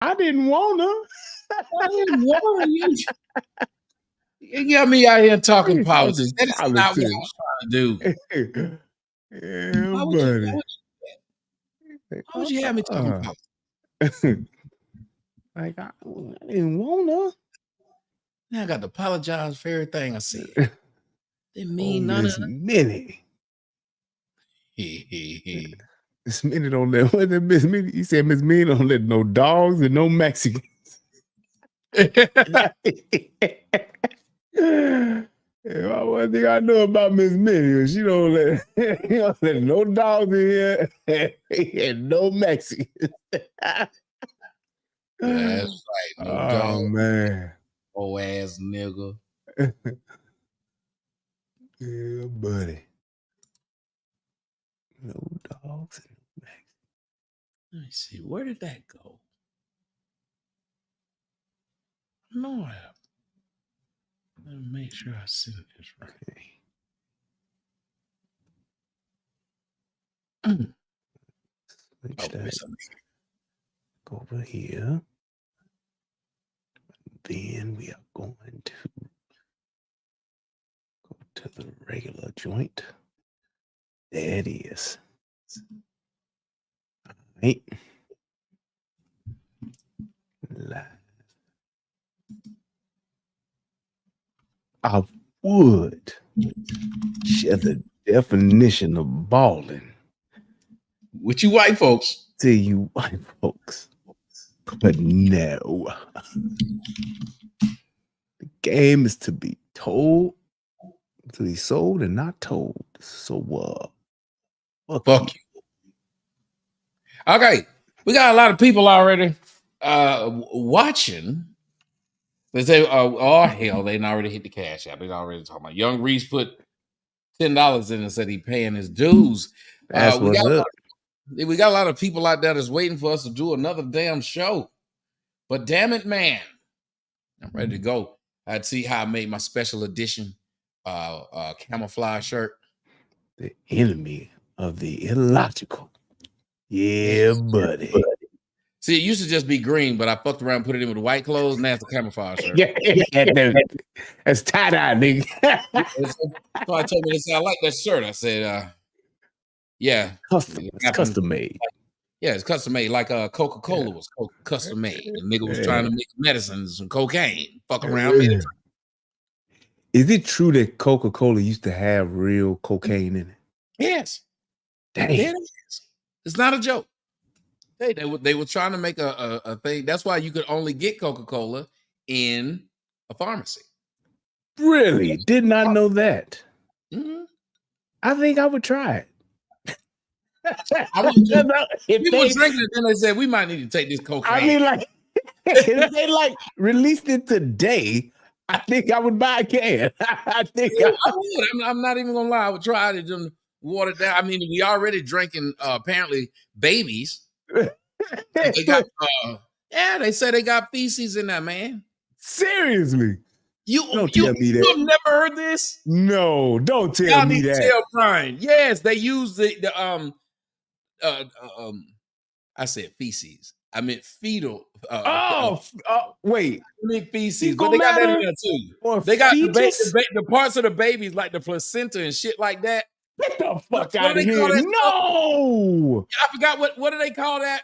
I didn't want her. I didn't want you. You got me out here talking politics. That is not what I'm trying to do. Yeah, Why buddy. would you have me talking politics? Like, I didn't want her. Now I got to apologize for everything I said. Didn't mean none of Miss Minnie. it. Miss Minnie don't let, what did Miss Minnie? He said Miss Minnie don't let no dogs and no Mexicans. One thing I know about Miss Minnie, she don't let no dogs in here and no Mexicans. That's right. No dog. Man. Oh ass nigga. Yeah, buddy. No dogs and no Mexicans. Let me see. Where did that go? No, let me make sure I sent this right. Switch that. Go over here. Then we are going to go to the regular joint. There it is. All right. Live. I would share the definition of balling with you white folks. To you white folks. But no. The game is to be told, to be sold and not told. So fuck you. Okay. We got a lot of people already watching. They say, oh hell, they already hit the cash out. They already talking about Young Reese put $10 in and said he paying his dues. That's what's up. We got a lot of people out there that's waiting for us to do another damn show. But damn it, man, I'm ready to go. I'd see how I made my special edition camouflage shirt. The enemy of the illogical. Yeah, buddy. See, it used to just be green, but I fucked around and put it in with white clothes, and that's the camouflage shirt. That's tie-dye, nigga. So I told me, they said, I like that shirt. I said, yeah. It's custom made. Yeah, it's custom made. Like Coca-Cola was custom made. The nigga was trying to make medicines and cocaine. Fuck around, made it. Is it true that Coca-Cola used to have real cocaine in it? Yes. Damn. It is. It's not a joke. They were trying to make a thing. That's why you could only get Coca-Cola in a pharmacy. Really? Did not know that. Mm-hmm. I think I would try it. People were drinking it, then they said we might need to take this cocaine. I mean, like, if they released it today, I think I would buy a can. I would. I'm not even gonna lie. I would try to just water it down. I mean, we already drinking apparently babies. They got they said they got feces in that, man. Seriously. You've never heard this? No, don't tell me that. Tell Brian. Yes, they use the I said feces. I meant fetal. Wait. I meant feces, but they got that in there too. They got the parts of the babies like the placenta and shit like that. Get the fuck out of here! No, I forgot what do they call that?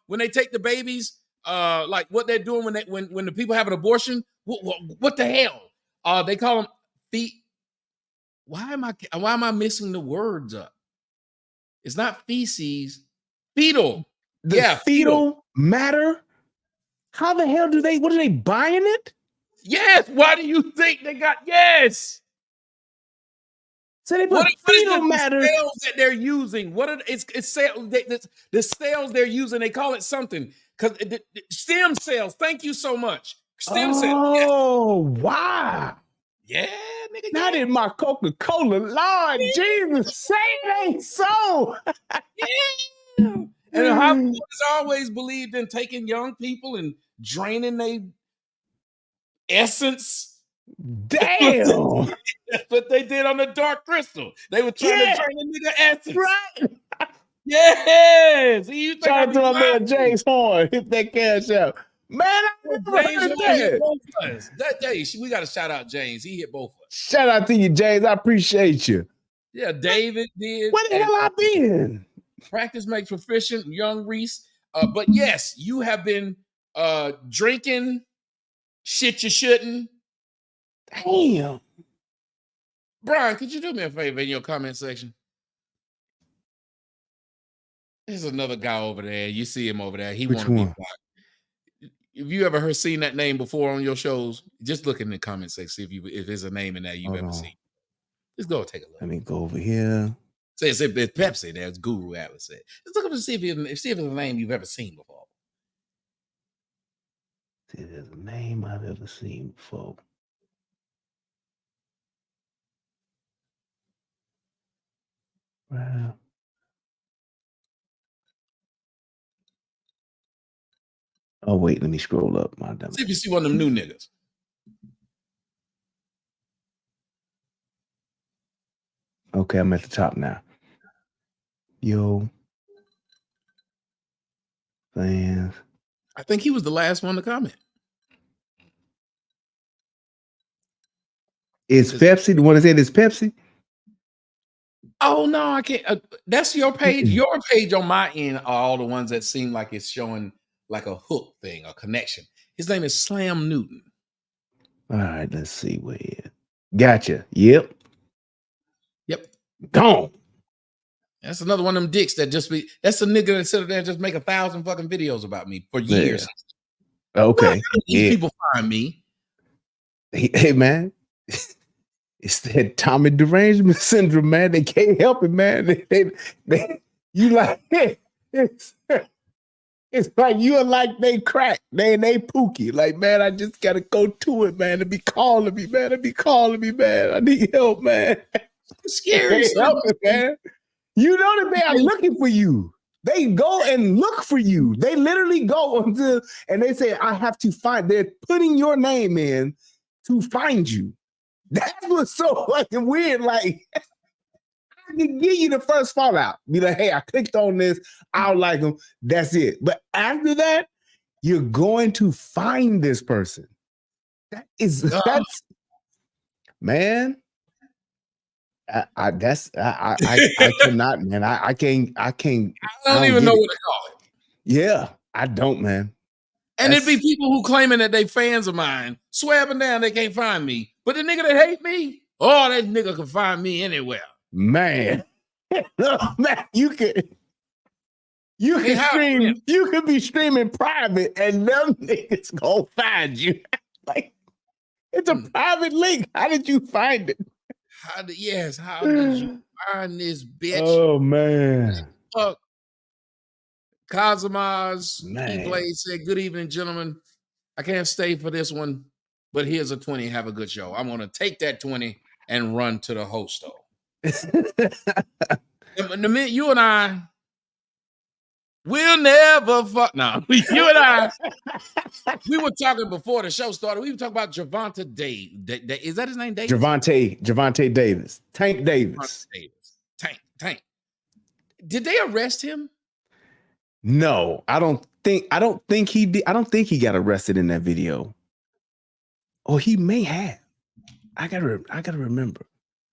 When they take the babies, like what they're doing when the people have an abortion. What the hell? They call them feet. Why am I mixing the words up? It's not feces, fetal. Fetal matter. How the hell what are they buying it? Yes. Why do you think they got yes? So they put fetal matter. The cells that they're using. The cells they're using. They call it something because stem cells. Thank you so much. Stem cells. Oh wow. Yeah, nigga. Not in my Coca-Cola. Lord Jesus, say it ain't so. Yeah. And Hollywood has always believed in taking young people and draining their essence. Damn. That's what they did on the Dark Crystal. They were trying to drain the nigga essence. Right. Yes. You think Shout I out to be my lying? man James Horn. Hit that cash out. Man, I never James heard Horn hit that. both of us. That day, we got to shout out James. He hit both of us. Shout out to you, James. I appreciate you. Yeah, David did. Where the hell I been? Practice makes proficient, young Reese. But yes, you have been drinking shit you shouldn't. Damn. Brian, could you do me a favor in your comment section? There's another guy over there. You see him over there. He want to be blocked. If you ever seen that name before on your shows, just look in the comment section, see if there's a name in there you've ever seen. Just go take a look. Let me go over here. Say it's Pepsi. There's Guru Atlas said. Just look up to see if it's a name you've ever seen before. See if there's a name I've ever seen before. Wow. Oh wait, let me scroll up. My dumb. See if you see one of them new niggas. Okay, I'm at the top now. Yo, fans. I think he was the last one to comment. Is Pepsi the one that said it's Pepsi? Oh no, I can't. That's your page. Your page on my end are all the ones that seem like it's showing like a hook thing, a connection. His name is Slam Newton. All right, let's see where. Gotcha. Yep. Gone. That's another one of them dicks that just be. That's a nigga that sit there and just make 1,000 fucking videos about me for years. Yeah. Okay. These people find me. Hey man, it's that Tommy derangement syndrome, man. They can't help it, man. You like it's like you're like they crack, they pookie. Like, man, I just gotta go to it, man. They be calling me, man. I need help, man. It's scary. Help it, man. You know that they are looking for you. They go and look for you. They literally go until and they say, I have to find. They're putting your name in to find you. That was so fucking weird. Like, I can give you the first fallout. Be like, hey, I clicked on this. I don't like them. That's it. But after that, you're going to find this person. That's man. I cannot, man. I can't. I don't even know what to call it. Yeah, I don't, man. And it'd be people who claiming that they fans of mine, swear up and down they can't find me. But the nigga that hate me, oh, that nigga can find me anywhere. Man, man, you can stream. You could be streaming private, and them niggas gonna find you. Like, it's a private link. How did you find it? How did you find this bitch? Oh man. Fuck. Kazamaz, he played, said, good evening, gentlemen. I can't stay for this one, but here's a 20. Have a good show. I'm going to take that 20 and run to the hosto. The minute you and I will never fuck. No, you and I, we were talking before the show started. We were talking about Javante Davis. Is that his name? Davis? Javante Davis. Tank Davis. Tank. Did they arrest him? No, I don't think he did. I don't think he got arrested in that video. Or he may have. I gotta remember.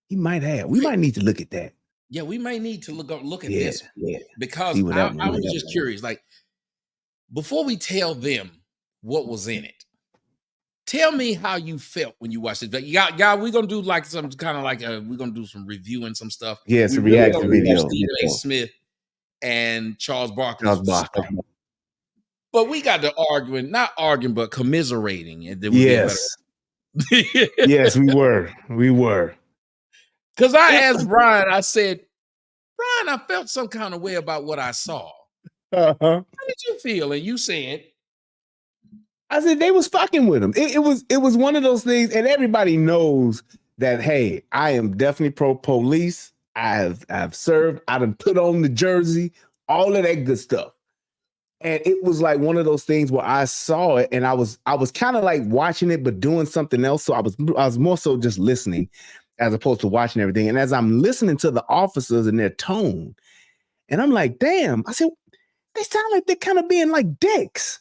He might have. We might need to look at that. Yeah, we might need to look at this. Yeah. Because I was just curious. Like, before we tell them what was in it, tell me how you felt when you watched it. Y'all, we're gonna do like some kind of like we're gonna do some reviewing some stuff. Yeah, it's a reaction video. Stephen A. Smith and Charles Barkley. But we got to not arguing, but commiserating. Yes. Yes, we were. Because I asked Brian, I said, Brian, I felt some kind of way about what I saw. How did you feel? And you said, I said they was fucking with him. It was one of those things, and everybody knows that, hey, I am definitely pro-police. I've served, I done put on the jersey, all of that good stuff. And it was like one of those things where I saw it and I was kind of like watching it, but doing something else. So I was more so just listening as opposed to watching everything. And as I'm listening to the officers and their tone, And I'm like, damn. I said, they sound like they're kind of being like dicks.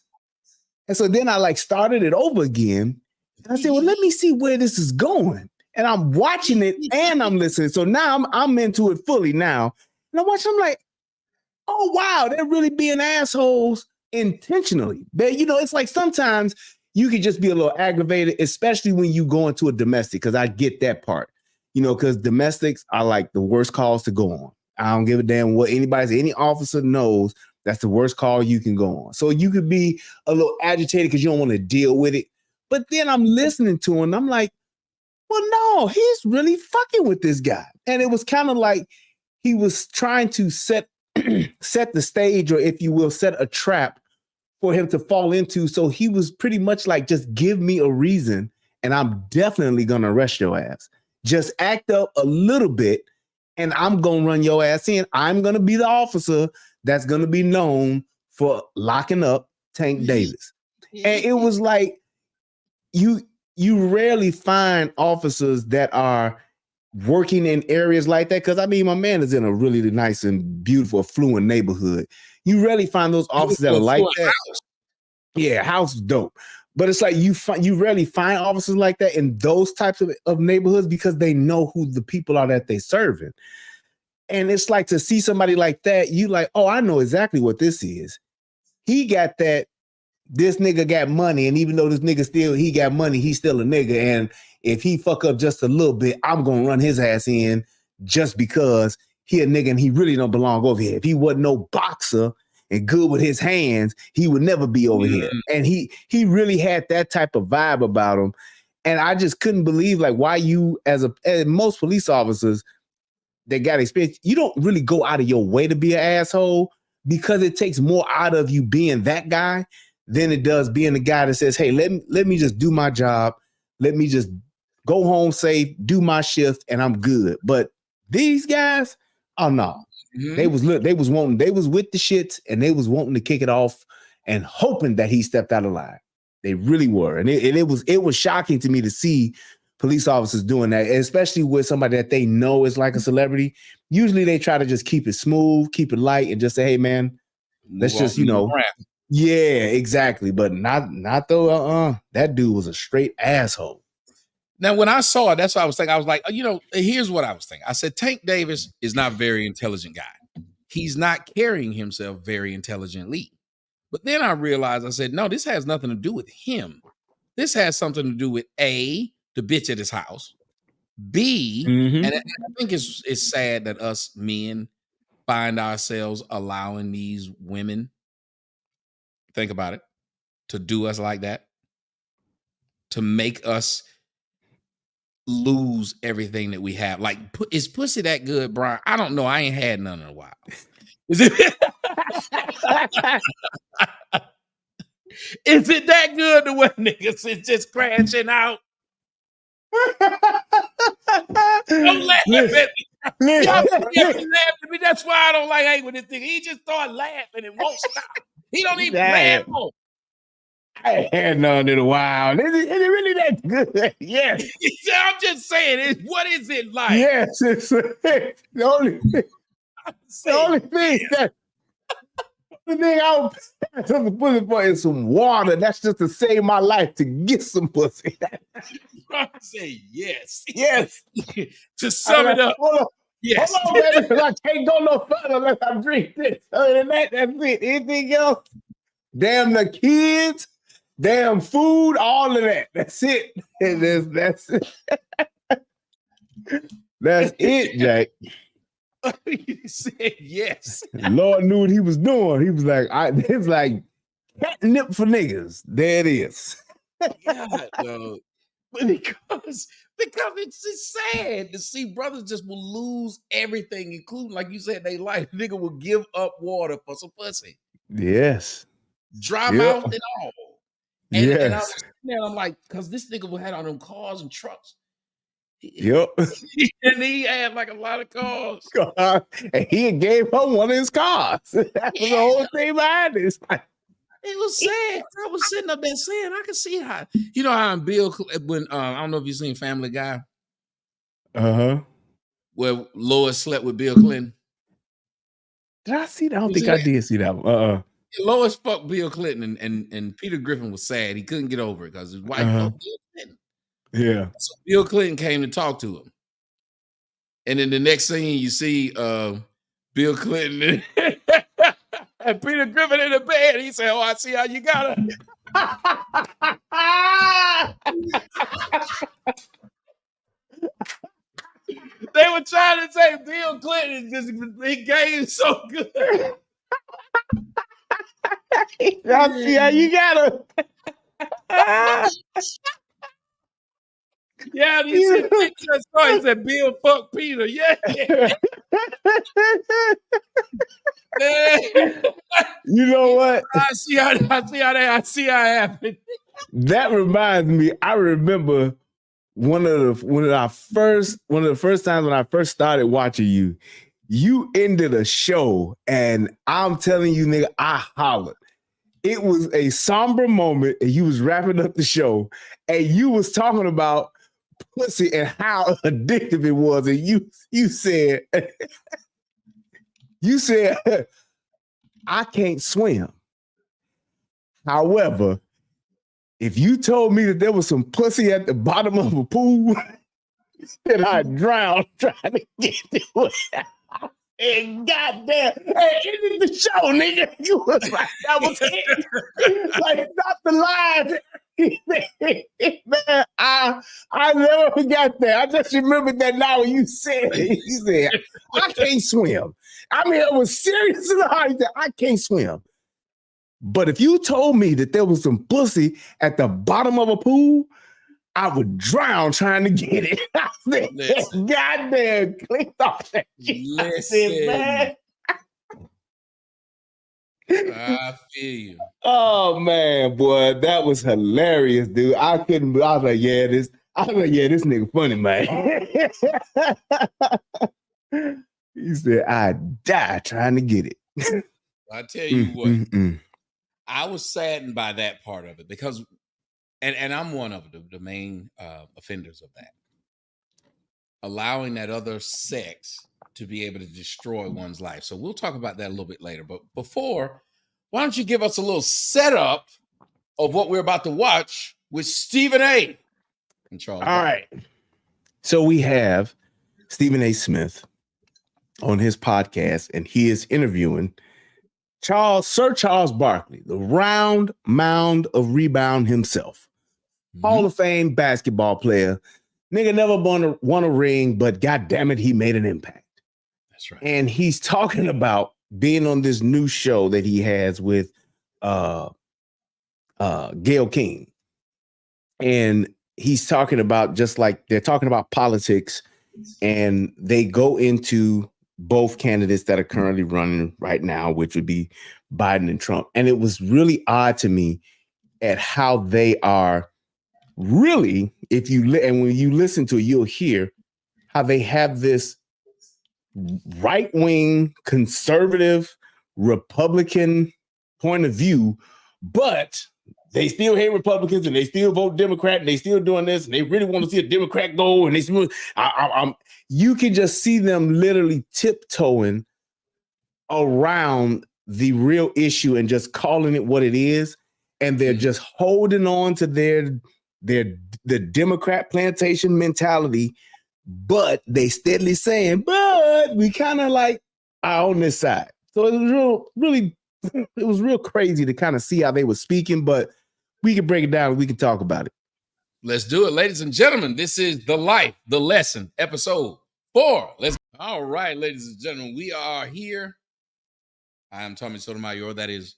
And so then I like started it over again. And I said, well, let me see where this is going. And I'm watching it and I'm listening. So now I'm into it fully now. And I'm watching, I'm like, oh, wow, they're really being assholes intentionally. But, it's like sometimes you could just be a little aggravated, especially when you go into a domestic, because I get that part, because domestics are like the worst calls to go on. I don't give a damn what any officer knows. That's the worst call you can go on. So you could be a little agitated because you don't want to deal with it. But then I'm listening to him. And I'm like, well, no, he's really fucking with this guy. And it was kind of like he was trying to set the stage, or if you will, set a trap for him to fall into. So he was pretty much like, just give me a reason and I'm definitely going to arrest your ass. Just act up a little bit and I'm going to run your ass in. I'm going to be the officer that's going to be known for locking up Tank Davis. And it was like, you rarely find officers that are working in areas like that. Because I mean, my man is in a really nice and beautiful, affluent neighborhood. You rarely find those officers that are like that. House. Yeah, house is dope. But it's like you rarely find officers like that in those types of neighborhoods because they know who the people are that they serving. And it's like to see somebody like that, you like, oh, I know exactly what this is. He got that. This nigga got money, and even though this nigga he got money, he's still a nigga. And if he fuck up just a little bit, I'm gonna run his ass in just because he a nigga and he really don't belong over here. If he wasn't no boxer and good with his hands, he would never be over here. And he really had that type of vibe about him. And I just couldn't believe like why you, as most police officers that got experience, you don't really go out of your way to be an asshole because it takes more out of you being that guy than it does being the guy that says, hey, let me just do my job. Let me just go home safe, do my shift, and I'm good. But these guys, oh no. Mm-hmm. They was with the shits and they was wanting to kick it off and hoping that he stepped out of line. They really were. And it was shocking to me to see police officers doing that, especially with somebody that they know is like a celebrity. Usually they try to just keep it smooth, keep it light, and just say, hey man, let's just, yeah, exactly. But not though. That dude was a straight asshole. Now, when I saw it, that's what I was thinking. I was like, here's what I was thinking. I said, Tank Davis is not a very intelligent guy. He's not carrying himself very intelligently. But then I realized, I said, no, this has nothing to do with him. This has something to do with A, the bitch at his house. B, and I think it's sad that us men find ourselves allowing these women, think about it, to do us like that, to make us lose everything that we have. Like, is pussy that good, Brian? I don't know. I ain't had none in a while. Is it? Is it that good the way niggas is just crashing out? Don't laugh at me. Y'all laugh at me. That's why I don't like hanging with this nigga. He just start laughing and won't stop. He don't even laugh. I ain't had none in a while. Is it really that good? Yes. I'm just saying, what is it like? Yes, it's the only thing. The thing I would pass on the pussy for is some water. That's just to save my life to get some pussy. I say yes. Yes. To sum it up. Hold on. Yes. Hold on, baby, because I can't go no further unless I drink this. Other than that, that's it. Anything else? Damn the kids. Damn food, all of that. That's it. That's it. That's it, Jack. He said yes. Lord knew what he was doing. He was like, it's like catnip for niggas. There it is. God, no. Because it's just sad to see brothers just will lose everything, including, like you said, they life. Nigga will give up water for some pussy. Yes. Dry mouth and all. And, yes. And I was sitting there, I'm like, because this nigga had on them cars and trucks. Yep. And he had like a lot of cars. And he gave her one of his cars. That was the whole thing behind this. It was sad. I was sitting up there saying, I could see how, how in Bill, when I don't know if you've seen Family Guy. Uh-huh. Where Lois slept with Bill Clinton. Did I see that? I don't Was think it I did see that one. Lois fucked Bill Clinton, and Peter Griffin was sad. He couldn't get over it because his wife fucked Bill Clinton. Yeah. So Bill Clinton came to talk to him. And then the next scene, you see Bill Clinton and Peter Griffin in the bed. He said, "Oh, I see how you got her." They were trying to say Bill Clinton just he gave so good. I see how you got her. Yeah, he said Bill fuck Peter. Yeah. You know what? I see how it happened. That reminds me. I remember one of the first times when I first started watching you. You ended a show, and I'm telling you, nigga, I hollered. It was a somber moment, and you was wrapping up the show, and you was talking about pussy and how addictive it was, and you said, I can't swim. However, if you told me that there was some pussy at the bottom of a pool, then I'd drown trying to get to it. And goddamn, hey, ended the show, nigga. You was like, that was it. Like, not the line. Man, I never forgot that. I just remembered that now when you said it. You said, I can't swim. I mean, it was serious in the heart. He said, I can't swim. But if you told me that there was some pussy at the bottom of a pool, I would drown trying to get it. I said, goddamn, clicked off that shit. Listen, man. I feel you. Oh man, boy, that was hilarious, dude. I was like, yeah, this nigga funny, man. He said, I'd die trying to get it. I tell you what, I was saddened by that part of it because, and I'm one of the main offenders of that. Allowing that other sex to be able to destroy one's life. So we'll talk about that a little bit later. But before, why don't you give us a little setup of what we're about to watch with Stephen A. and Charles. All right. So we have Stephen A. Smith on his podcast, and he is interviewing Sir Charles Barkley, the round mound of rebound himself. Hall of Fame basketball player. Nigga never won a ring, but God damn it, he made an impact. That's right. And he's talking about being on this new show that he has with Gayle King. And he's talking about, just like they're talking about politics, and they go into both candidates that are currently running right now, which would be Biden and Trump. And it was really odd to me at how they are really, and when you listen to it, you'll hear how they have this right-wing, conservative, Republican point of view, but they still hate Republicans and they still vote Democrat and they still doing this and they really want to see a Democrat go, and you can just see them literally tiptoeing around the real issue and just calling it what it is, and they're just holding on to the Democrat plantation mentality, but they steadily saying, but we kind of like are on this side. So it was real crazy to kind of see how they were speaking, but we can break it down and we can talk about it. Let's do it, ladies and gentlemen. This is The Life, The Lesson, episode 4. All right, ladies and gentlemen, we are here. I am Tommy Sotomayor. That is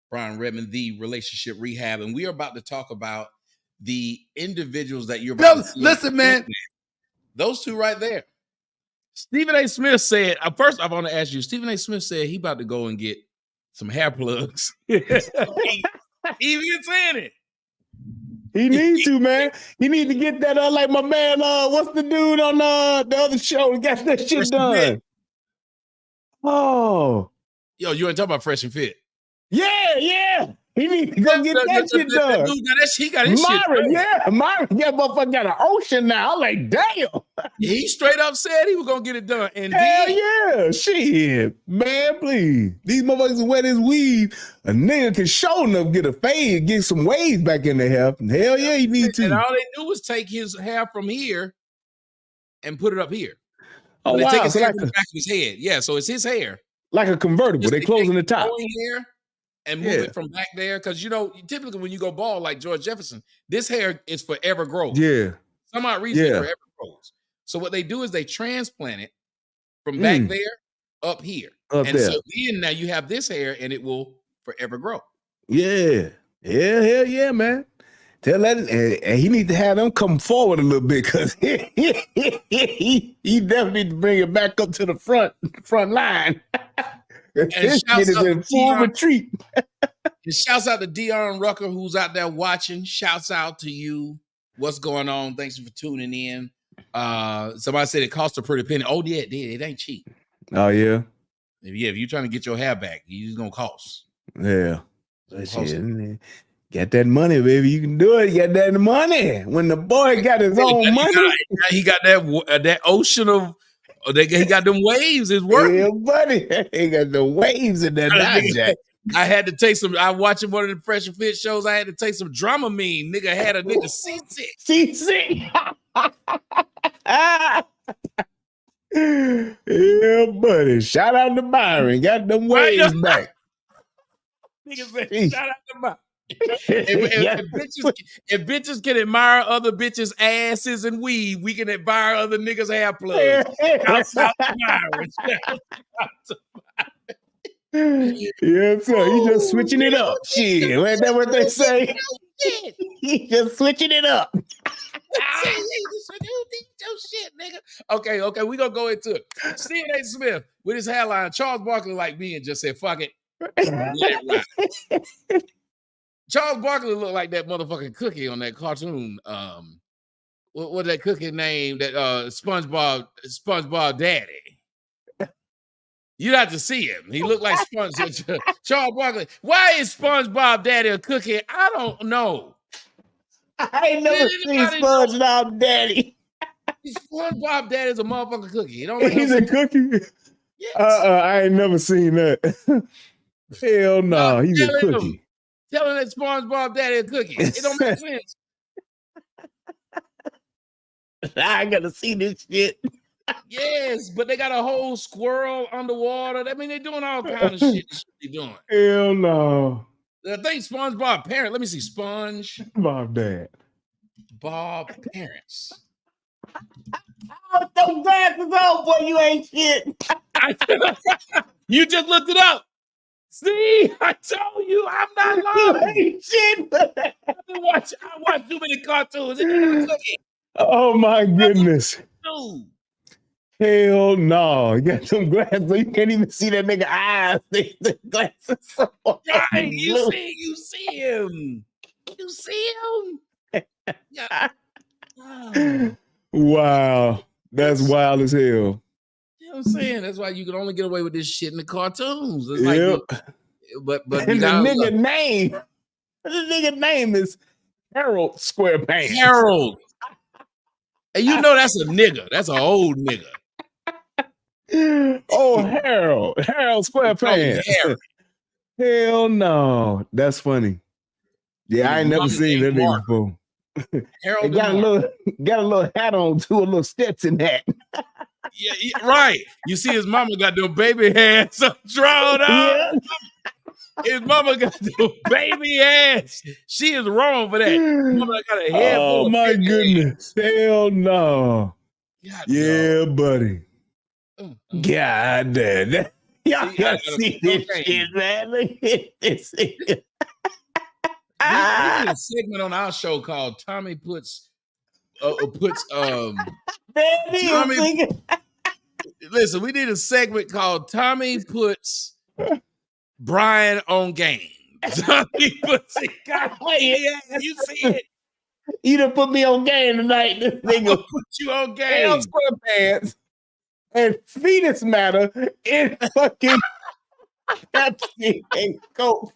Brian Redmond, the Relationship Rehab, and we are about to talk about the individuals that you're about to see. Listen, man. Those two right there. Stephen A. Smith said, first I want to ask you, Stephen A. Smith said he about to go and get some hair plugs. He even saying it. He needs to, man. He needs to get that, like my man, what's the dude on the other show that got that shit done? Oh. Yo, you ain't talking about Fresh and Fit. Yeah. He needs to go get that shit done. He got his shit done. Yeah, Myron, that motherfucker got an ocean now. I'm like, damn. He straight up said he was gonna get it done, and Hell did. yeah, shit, man, please. These motherfuckers wear this weave. A nigga can show enough get a fade, get some waves back in the hair. Hell yeah, he need And to. all they do was take his hair from here and put it up here. Oh They take wow, his so hair like from the back of his head. Yeah, so it's his hair. a convertible. They They closing take the top. flowing hair and move it from back there. Because typically when you go bald like George Jefferson, this hair is forever growth. Yeah. Some odd reason it forever grows. So what they do is they transplant it from back there up here. Up and there. so then now you have this hair and it will forever grow. Yeah. Yeah, hell yeah, man. Tell that, and he need to have them come forward a little bit because he definitely need to bring it back up to the front line. This kid is in full retreat. And shouts out to Dion Rucker who's out there watching. Shouts out to you. What's going on? Thanks for tuning in. Somebody said it cost a pretty penny. Oh yeah, it did. It ain't cheap. Oh yeah. If you're trying to get your hair back, it's gonna cost. Yeah. Shit. Get that money, baby. You can do it. Get that money. When the boy got his own money, he got that ocean of. He got them waves. It's working. Yeah, buddy. He got the waves in that object. I had to take some. I watching one of the Fresh and Fit shows. I had to take some Dramamine. Nigga had a nigga seasick. Seasick. Yeah, buddy. Shout out to Byron. Got them waves back. Nigga said, shout out to Byron. If bitches can admire other bitches' asses and weave, we can admire other niggas' hair plugs. Shout out to Byron. Yes, sir. He just switching it up. Shit, ain't that what they say? He just switching it up. Shit, nigga. Okay, we gonna go into it. Stephen A. Smith with his hairline. Charles Barkley like me and just said, "Fuck it." Charles Barkley looked like that motherfucking cookie on that cartoon. What that cookie name? That SpongeBob Daddy. You'd have to see him. He looked like Charles Barkley. Why is SpongeBob Daddy a cookie? I don't know. I ain't never seen SpongeBob Daddy. SpongeBob Daddy is a motherfucking cookie. He's a cookie? Yes. I ain't never seen that. Hell no, he's a cookie. Tell him that SpongeBob Daddy a cookie. It don't make sense. I gotta see this shit. Yes, but they got a whole squirrel underwater. I mean, they're doing all kind of shit they should be doing. Hell no. I think SpongeBob parent. Let me see. Bob Dad. Bob parents. With those glasses on, boy, you ain't shit. You just looked it up. See, I told you, I'm not lying. You ain't shit. I watch too many cartoons. Oh my goodness. Hell no. You got some glasses, so you can't even see that nigga eyes. The glasses so right. You see him. You see him. Yeah. Oh. Wow. That's wild as hell. You know what I'm saying? That's why you can only get away with this shit in the cartoons. It's like, but and the nigga name is Harold Squarepants. Harold. And you know that's a nigga. That's an old nigga. Oh, Harold Squarepants. Hell no. That's funny. Yeah, I ain't never seen that nigga before. Harold got a little hat on too, a little Stetson hat. Yeah, right. You see his mama got them baby hairs drawn out. Yeah. His mama got the baby ass. She is wrong for that. Mama got a head. Oh my goodness. Hell no. Yeah, buddy. God damn. Y'all gotta see this shit, man. Look at this. We did a segment on our show called Tommy puts listen, we did a segment called Tommy puts Brian on game. Tommy puts it. You see it? You done put me on game tonight. This nigga put you on game. Squarepants and Fetus Matter in fucking Pepsi and Coke.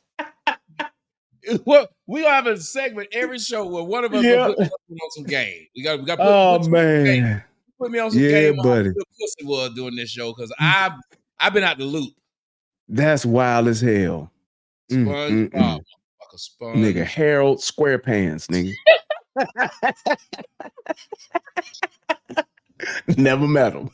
Well, we gonna have a segment every show where one of us will put on some game. We got. Oh man, put me on some Yeah, game on how buddy. good pussy was doing this show because I've been out the loop. That's wild as hell. SpongeBob, like a sponge. Nigga, Harold SquarePants, nigga. Never met him.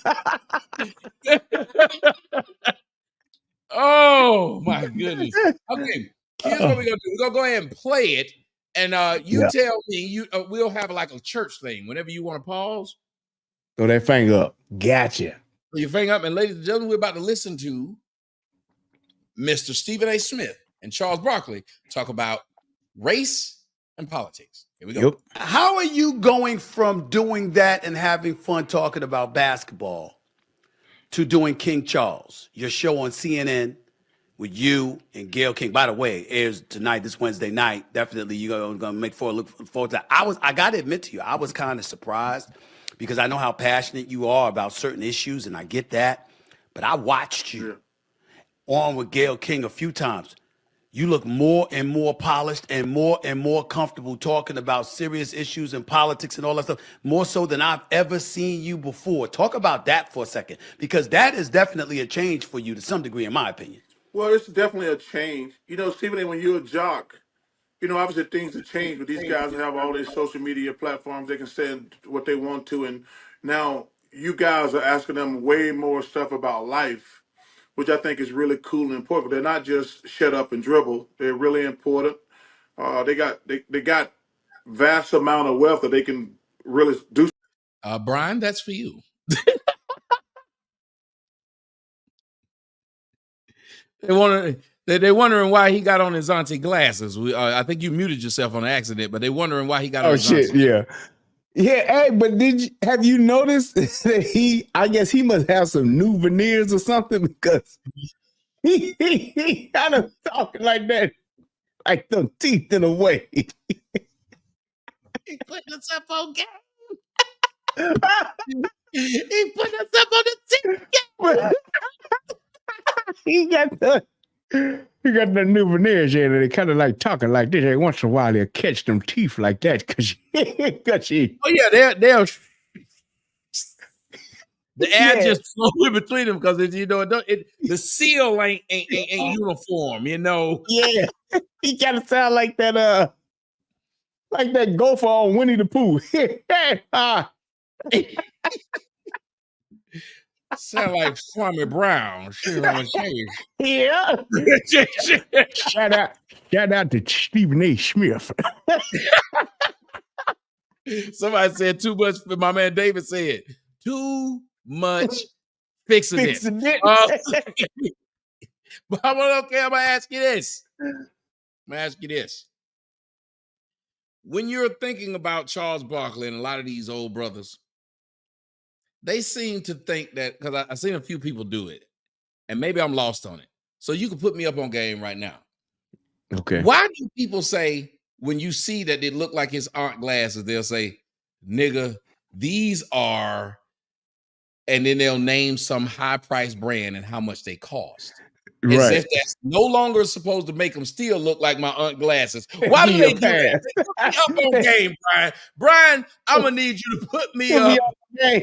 Oh my goodness. Okay, here's what we're gonna do. We're gonna go ahead and play it, and you tell me. We'll have like a church thing. Whenever you want to pause, throw that finger up. Gotcha. Throw your finger up, and ladies and gentlemen, we're about to listen to Mr. Stephen A. Smith and Charles Barkley talk about race and politics. Here we go. Yep. How are you going from doing that and having fun talking about basketball to doing King Charles, your show on CNN with you and Gayle King? By the way, airs tonight, this Wednesday night. Definitely, you're gonna look forward to that. I gotta admit to you, I was kind of surprised because I know how passionate you are about certain issues, and I get that. But I watched you on with Gayle King a few times. You look more and more polished and more comfortable talking about serious issues and politics and all that stuff, more so than I've ever seen you before. Talk about that for a second, because that is definitely a change for you to some degree, in my opinion. Well, it's definitely a change. Stephen A., when you're a jock, obviously things have changed, but these guys have all these social media platforms. They can say what they want to. And now you guys are asking them way more stuff about life, which I think is really cool and important. They're not just shut up and dribble. They're really important. They got vast amount of wealth that they can really do. Brian, that's for you. They're wondering why he got on his auntie glasses. I think you muted yourself on accident, but they're wondering why he got on his shit, auntie. Yeah. Hey, but have you noticed that I guess he must have some new veneers or something, because he kind of talking like that, like the teeth in a way. He put himself on game. He put himself on the teeth game. He got the new veneers in, and they kind of like talking like this. Every once in a while, they'll catch them teeth like that because she. Oh yeah, they'll the air just flow in between them because the seal ain't uniform. Yeah, he kind of sound like that. Like that gopher on Winnie the Pooh. Sound like Kwame Brown. Yeah. Shout out to Stephen A. Smith. Somebody said too much. My man David said too much fixing it. But I'm gonna ask you this. When you're thinking about Charles Barkley and a lot of these old brothers, they seem to think that, because I've seen a few people do it, and maybe I'm lost on it. So you can put me up on game right now. Okay. Why do people say, when you see that they look like his aunt glasses, they'll say, nigga, these are, and then they'll name some high-priced brand and how much they cost. As if that's no longer supposed to make them still look like my aunt glasses. Why do they do that? Put me up on game, Brian. Brian, I'm gonna need you to put me up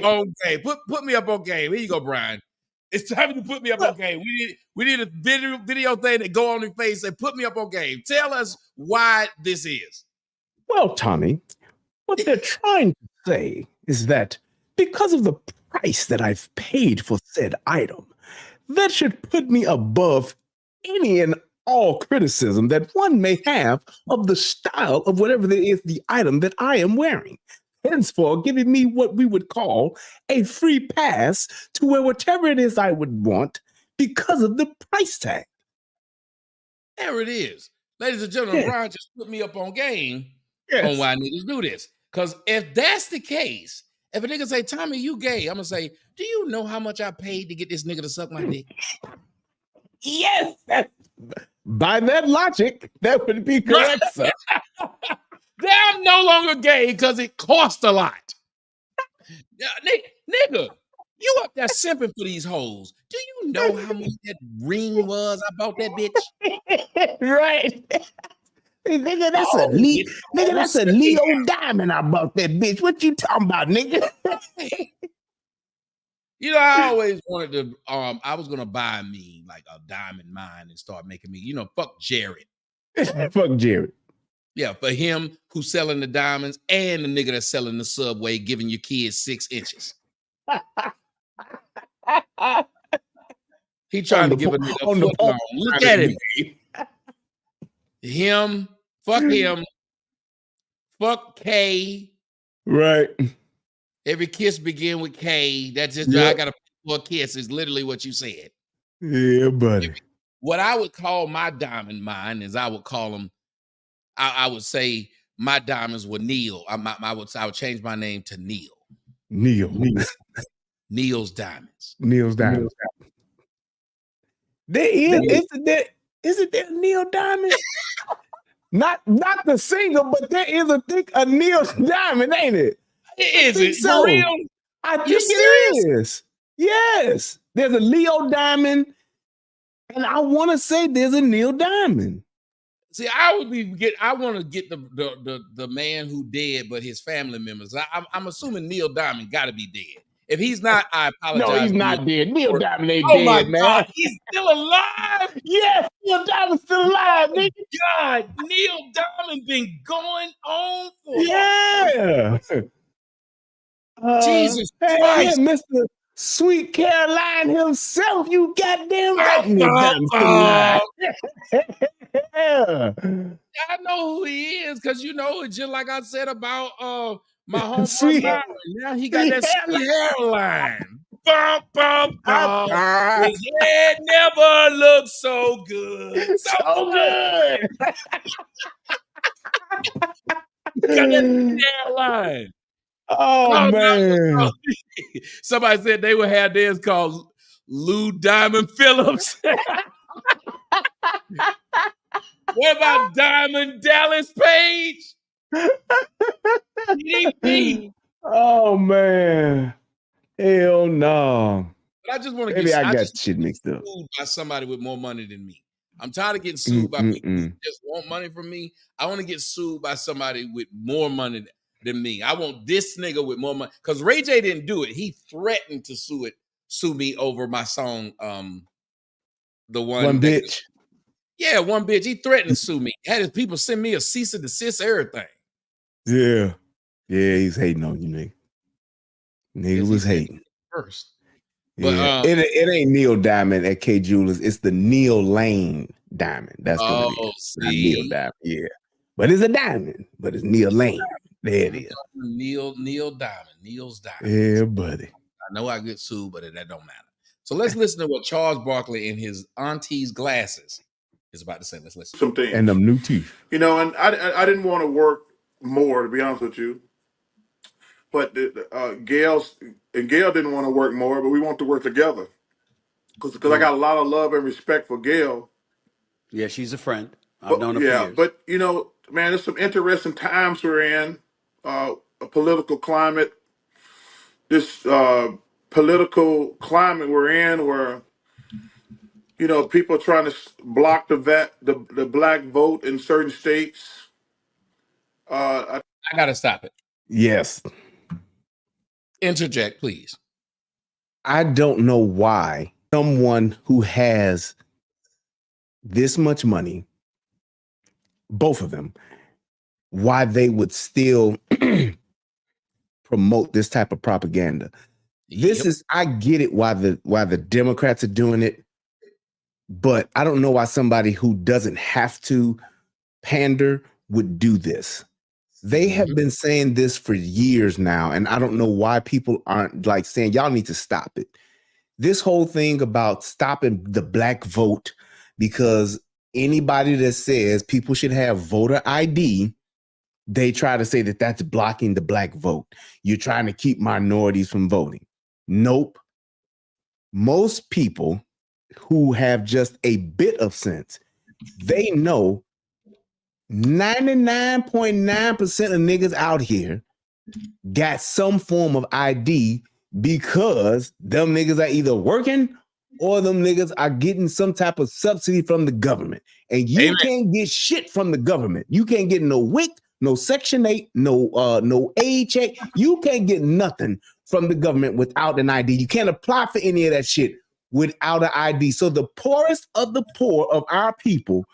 on game. Put me up on game. Here you go, Brian. It's time to put me up on game. We need a video thing that go on your face and put me up on game. Tell us why this is. Well, Tommy, what they're trying to say is that because of the price that I've paid for said item, that should put me above any and all criticism that one may have of the style of whatever it is the item that I am wearing. Henceforth, giving me what we would call a free pass to wear whatever it is I would want because of the price tag. There it is. Ladies and gentlemen, Brian just put me up on game on why niggas do this. Because if that's the case, if a nigga say, Tommy, you gay, I'm going to say, do you know how much I paid to get this nigga to suck my dick? Yes. By that logic, that would be correct, sir. I'm no longer gay because it cost a lot. Nigga, you up there simping for these hoes. Do you know how much that ring was? I bought that bitch. Right. Hey, nigga, that's a Leo diamond I bought that bitch. What you talking about, nigga? You know, I always wanted to. I was gonna buy me like a diamond mine and start making me. You know, fuck Jared. Fuck Jared. Yeah, for him who's selling the diamonds and the nigga that's selling the Subway, giving your kids 6 inches. He trying to give a nigga a foot long. Look at him. Fuck him, fuck K. Right. Every kiss begin with K. That's just I got a kiss is literally what you said. Yeah, buddy. What I would call my diamond mine is I would call them. I would say my diamonds were Neil. I would change my name to Neil. Neil's diamonds. Neil's diamonds. Isn't there Neil Diamond? not the singer, but there is a Neil Diamond, ain't it? Is it so. For real? I think it is. Yes. There's a Leo Diamond, and I want to say there's a Neil Diamond. See, I want to get the man who dead, but his family members. I'm assuming Neil Diamond got to be dead. If he's not, I apologize. No, he's not dead. Neil Diamond ain't dead, my man. God, he's still alive. Yes, Neil Diamond's still alive, nigga. God, Neil Diamond been going on for Jesus Christ, Mr. Sweet Caroline himself. You goddamn right, Neil Diamond's still alive. I know who he is because you know it's just like I said about my homeboy Byron. Now he got that sweet hairline. Bump, bump, bump. His head never looked so good. So good. Got that hairline. Oh man. No. Somebody said they would have theirs called Lou Diamond Phillips. What about Diamond Dallas Page? Oh man. Hell no. But I just want to Maybe I got shit mixed up. Sued by somebody with more money than me. I'm tired of getting sued by people who just want money from me. I want to get sued by somebody with more money than me. I want this nigga with more money. Because Ray J didn't do it. He threatened to sue me over my song, the one bitch. Yeah, one bitch. He threatened to sue me. Had his people send me a cease and desist, everything. Yeah. Yeah, he's hating on you, nigga. Nigga was hating. First. Yeah. But it ain't Neil Diamond at K Jewelers. It's the Neil Lane Diamond. That's what it is. Not Neil Diamond. Yeah. But it's a diamond. But it's Neil Lane. There it is. Neil Diamond. Neil's Diamond. Yeah, buddy. I know I get sued, but that don't matter. So let's listen to what Charles Barkley in his auntie's glasses is about to say. Let's listen. Some things. And them new teeth. You know, and I didn't want to work more, to be honest with you. But Gail didn't want to work more, but we want to work together. Because I got a lot of love and respect for Gail. Yeah, she's a friend. I've known her for years. But, you know, man, there's some interesting times we're in. A political climate. This political climate we're in where, you know, people are trying to block the black vote in certain states. I got to stop it. Yes. Interject, please. I don't know why someone who has this much money, both of them, why they would still promote this type of propaganda. I get it why the Democrats are doing it, but I don't know why somebody who doesn't have to pander would do this. They have been saying this for years now, and I don't know why people aren't like saying, y'all need to stop it. This whole thing about stopping the black vote, because anybody that says people should have voter ID, they try to say that that's blocking the black vote. You're trying to keep minorities from voting. Nope. Most people who have just a bit of sense, they know 99.9% of niggas out here got some form of ID because them niggas are either working or them niggas are getting some type of subsidy from the government. And you can't get shit from the government. You can't get no WIC, no Section 8, no aid check. You can't get nothing from the government without an ID. You can't apply for any of that shit without an ID. So the poorest of the poor of our people,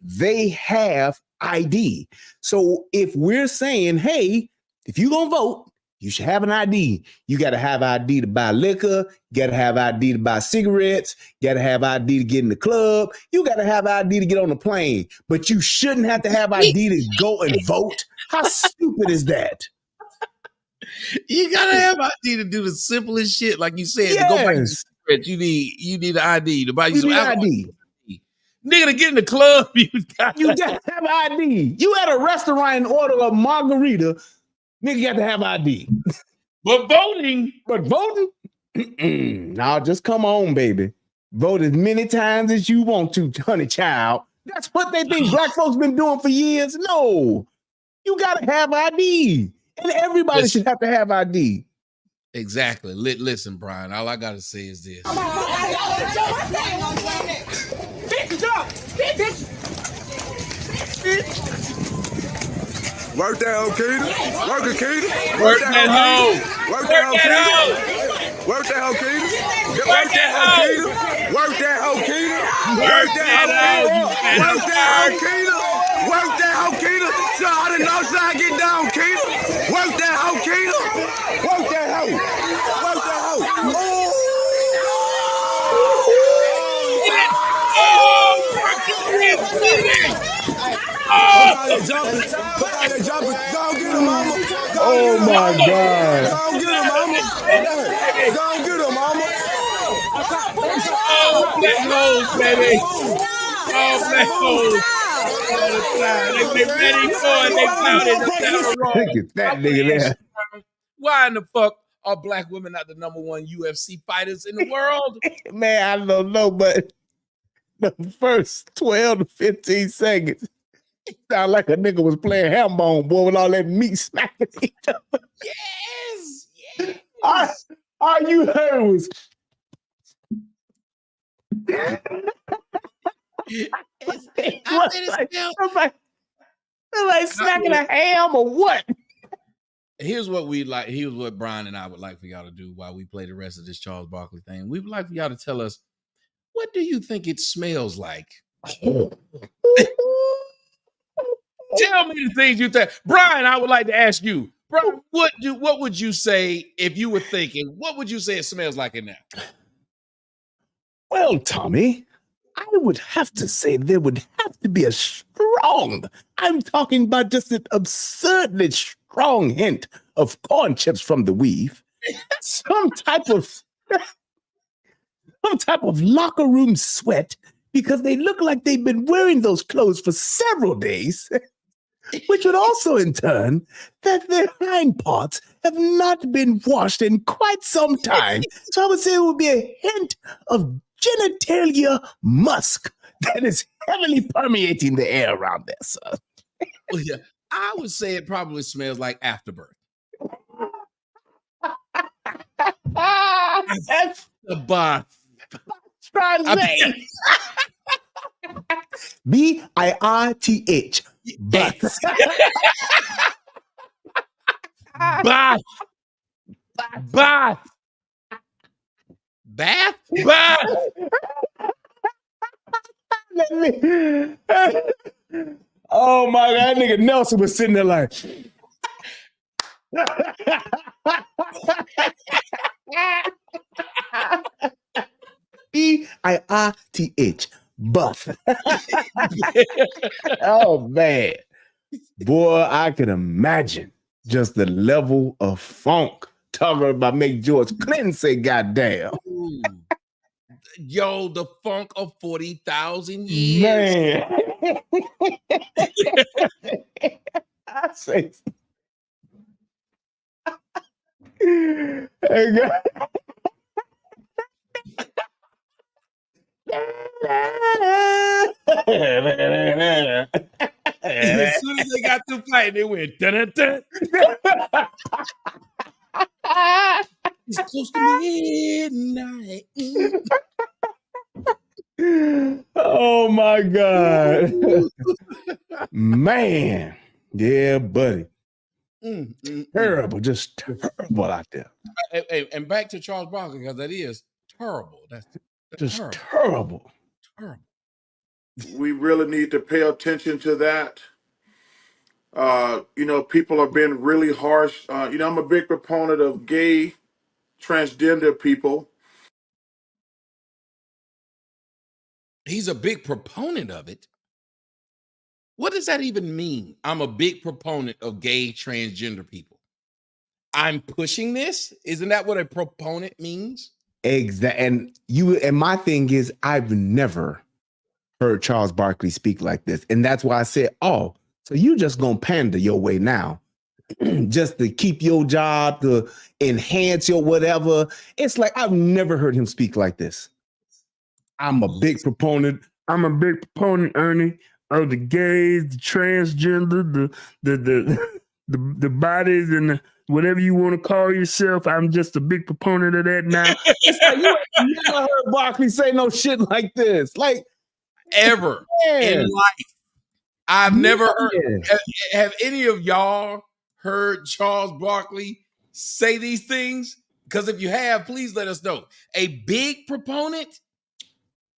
they have ID. So if we're saying, hey, if you're gonna vote, you should have an ID. You got to have ID to buy liquor. You got to have ID to buy cigarettes. You got to have ID to get in the club. You got to have ID to get on the plane. But you shouldn't have to have ID to go and vote. How stupid is that? You gotta have ID to do the simplest shit, like you said. Yes. To go buy your cigarettes, you need an ID to buy you some alcohol. ID. Nigga, to get in the club, you got to have ID. You at a restaurant and order a margarita. Nigga got to have ID. But voting. Now just come on, baby. Vote as many times as you want to, honey child. That's what they think black folks been doing for years. No. You got to have ID. And everybody should have to have ID. Exactly. Listen, Brian, all I got to say is this. Work that hoe, Keita. Work it, Keita. Work that hoe. Work that hoe, Keita. Work that hoe, Keita. Work that hoe, Keita. Work that hoe, Keita. Work that hoe, Keita. Work that hoe, Keita. Work that hoe, Keita. So I didn't know so I get down, Keita. Work that hoe, Keita. Work that hoe. Work that hoe. Oh my God. Go get him, mama. Go get him, mama. Oh, black holes, baby. Oh, black holes. They ready for it. They flouted the Look at that nigga there. Why in the fuck are black women not the #1 UFC fighters in the world? Man, I don't know, but the first 12 to 15 seconds sound like a nigga was playing ham-bone, boy, with all that meat smacking each other. Yes. All you heard was somebody smacking a ham or what? Here's what here's what Brian and I would like for y'all to do while we play the rest of this Charles Barkley thing. We would like for y'all to tell us, what do you think it smells like? Tell me the things you think. Brian, I would like to ask you, Brian, what would you say if you were thinking, what would you say it smells like in there? Well, Tommy, I would have to say there would have to be a strong, I'm talking about just an absurdly strong hint of corn chips from the weave. Some type of locker room sweat, because they look like they've been wearing those clothes for several days, which would also in turn that their hind parts have not been washed in quite some time. So I would say it would be a hint of genitalia musk that is heavily permeating the air around there, sir. Well, yeah, I would say it probably smells like afterbirth. Afterbirth. Trying to say. B-I-R-T-H. Bath. Bath. Bath. Bath. Bath. Oh my God, that nigga Nelson was sitting there like. B-I-R-T-H. Buff. Oh man. Boy, I can imagine just the level of funk talking about make George Clinton say goddamn. Ooh. Yo, the funk of 40,000 years. Man. I say As soon as they got to fight, they went dun-dun-dun. It's close to midnight. Oh my God. Man. Yeah, buddy. Terrible, just terrible out there. And back to Charles Barkley, because that is terrible. That's Just terrible. terrible. We really need to pay attention to that. People are being really harsh. I'm a big proponent of gay, transgender people. He's a big proponent of it. What does that even mean? I'm a big proponent of gay, transgender people. I'm pushing this? Isn't that what a proponent means? Exactly. And my thing is, I've never heard Charles Barkley speak like this. And that's why I said, oh, so you just gonna pander your way now. Just to keep your job, to enhance your whatever. It's like I've never heard him speak like this. I'm a big proponent, Ernie, of the gays, the transgender, the bodies, and whatever you want to call yourself. I'm just a big proponent of that now. It's like you ain't never heard Barkley say no shit like this. Like ever in life. I've never heard. Have any of y'all heard Charles Barkley say these things? Because if you have, please let us know. A big proponent?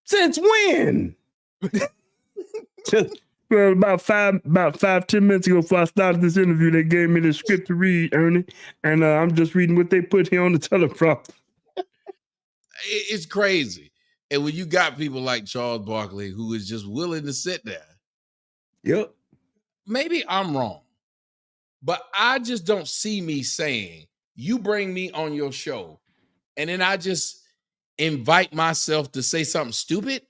Since when? Well, about 5-10 minutes ago, before I started this interview, they gave me the script to read, Ernie, and I'm just reading what they put here on the teleprompter. It's crazy. And when you got people like Charles Barkley who is just willing to sit there. Yep. Maybe I'm wrong, but I just don't see me saying, you bring me on your show, and then I just invite myself to say something stupid.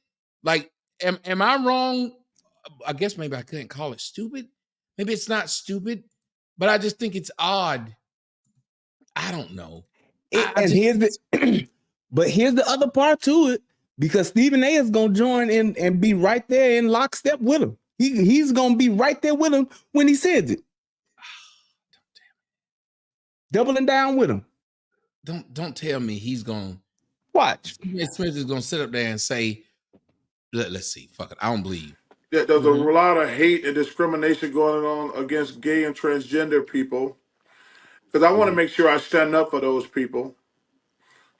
Like, am I wrong? I guess maybe I couldn't call it stupid. Maybe it's not stupid, but I just think it's odd. I don't know. But here's the other part to it, because Stephen A is gonna join in and be right there in lockstep with him. He's gonna be right there with him when he says it. Doubling down with him. Don't tell me he's gonna watch. Smith is gonna sit up there and say, let's see, fuck it, I don't believe. Yeah, there's a lot of hate and discrimination going on against gay and transgender people. Because I want to make sure I stand up for those people.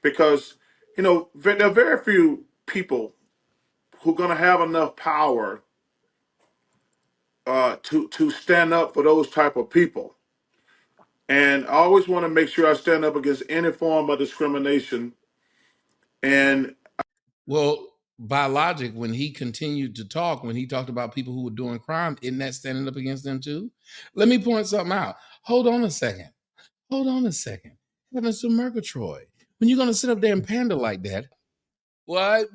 Because, there are very few people who are going to have enough power to stand up for those type of people. And I always want to make sure I stand up against any form of discrimination. And well, by logic, when he continued to talk, when he talked about people who were doing crime, isn't that standing up against them too? Let me point something out. Hold on a second. Having some Murgatroyd. When you're going to sit up there and pander like that, what?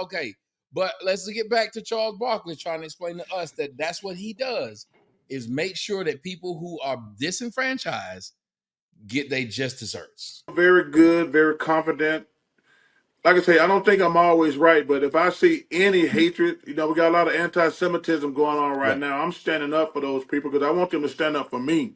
Okay. But let's get back to Charles Barkley trying to explain to us that that's what he does, is make sure that people who are disenfranchised get their just desserts. Very good, very confident. Like I say, I don't think I'm always right, but if I see any hatred, we got a lot of anti-Semitism going on right now. I'm standing up for those people because I want them to stand up for me.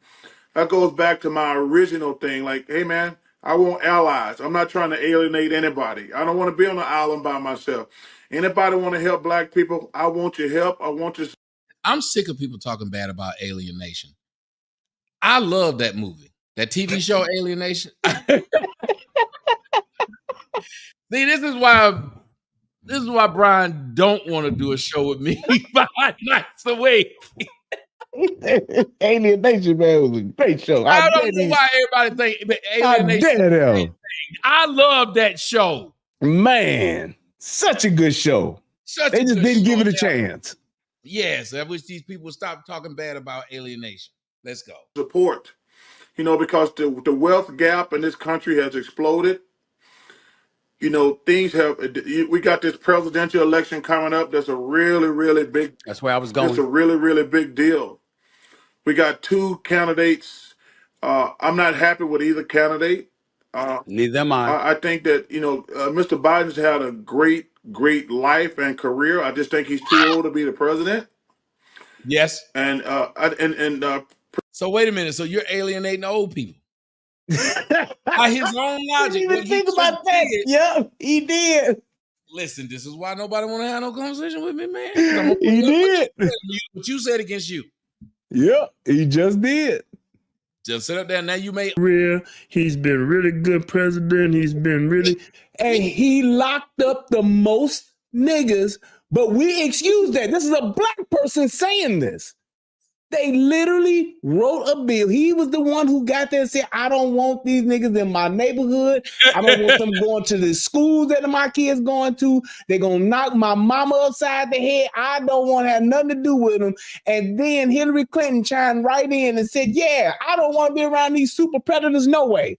That goes back to my original thing. Like, hey, man, I want allies. I'm not trying to alienate anybody. I don't want to be on an island by myself. Anybody want to help black people? I want your help. I want your... I'm sick of people talking bad about Alienation. I love that movie. That TV show, Alienation. See, this is why Brian don't want to do a show with me 5 nights a week. Alienation, man, was a great show. I don't know why everybody think Alienation. I love that show. Man, such a good show. They just didn't give it a chance. Yes, I wish these people would stop talking bad about Alienation. Let's go. Support, because the wealth gap in this country has exploded. Things have. We got this presidential election coming up. That's a really, really big. That's where I was going. It's a really, really big deal. We got 2 candidates. I'm not happy with either candidate. Neither am I. I think that Mr. Biden's had a great life and career. I just think he's too old to be the president. Yes. And so wait a minute. So you're alienating old people? By his own logic. Didn't even think about that. Yeah, he did. Listen, this is why nobody want to have no conversation with me, man. He did. What you said against you. Yep, he just did. Just sit up there. Now you may. Real. He's been really good president. He's been really. And he locked up the most niggas, but we excuse that. This is a black person saying this. They literally wrote a bill. He was the one who got there and said, I don't want these niggas in my neighborhood. I don't want them going to the schools that my kids going to. They're going to knock my mama upside the head. I don't want to have nothing to do with them. And then Hillary Clinton chimed right in and said, yeah, I don't want to be around these super predators. No way.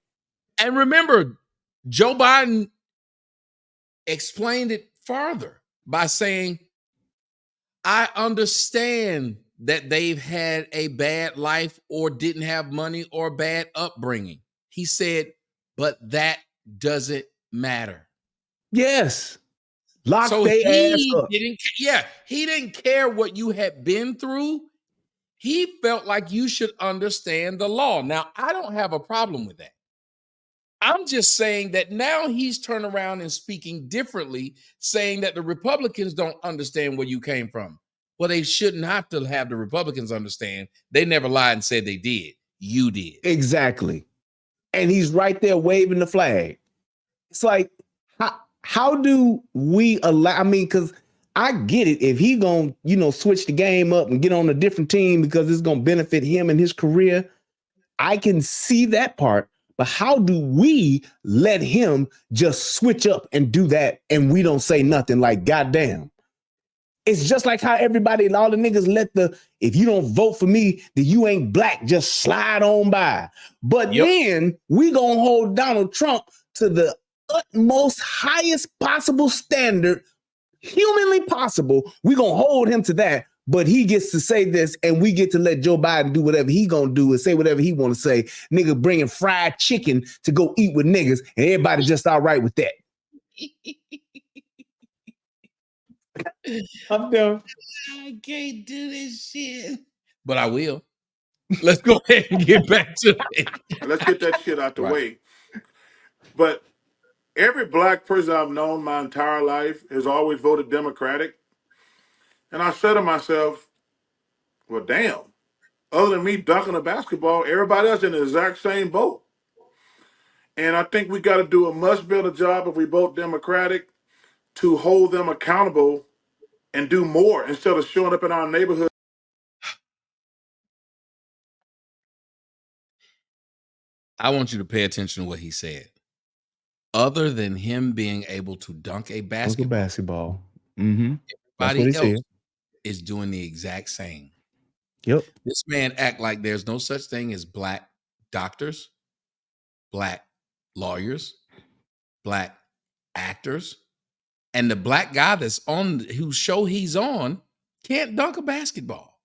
And remember, Joe Biden explained it further by saying, I understand that they've had a bad life or didn't have money or bad upbringing. He said, but that doesn't matter. Yes. Lock So their ass up. He didn't care what you had been through. He felt like you should understand the law. Now, I don't have a problem with that. I'm just saying that now he's turned around and speaking differently, saying that the Republicans don't understand where you came from. Well, they shouldn't have to have the Republicans understand. They never lied and said they did. You did. Exactly. And he's right there waving the flag. It's like, how do we allow, I mean, because I get it. If he gonna, switch the game up and get on a different team because it's gonna benefit him and his career, I can see that part. But how do we let him just switch up and do that and we don't say nothing? Like, goddamn. It's just like how everybody, all the niggas if you don't vote for me, then you ain't black, just slide on by. But then we gonna hold Donald Trump to the utmost highest possible standard, humanly possible. We gonna hold him to that, but he gets to say this and we get to let Joe Biden do whatever he gonna do and say whatever he wanna say. Nigga bringing fried chicken to go eat with niggas and everybody just all right with that. I'm done. I can't do this shit. But I will. Let's go ahead and get back to it. Let's get that shit out the way. But every black person I've known my entire life has always voted Democratic. And I said to myself, well, damn, other than me dunking a basketball, everybody else in the exact same boat. And I think we got to do a much better job if we vote Democratic to hold them accountable and do more instead of showing up in our neighborhood. I want you to pay attention to what he said. Other than him being able to dunk a basketball, Mm-hmm. everybody else is doing the exact same. Yep. This man act like there's no such thing as black doctors, black lawyers, black actors, and the black guy that's on whose show he's on can't dunk a basketball.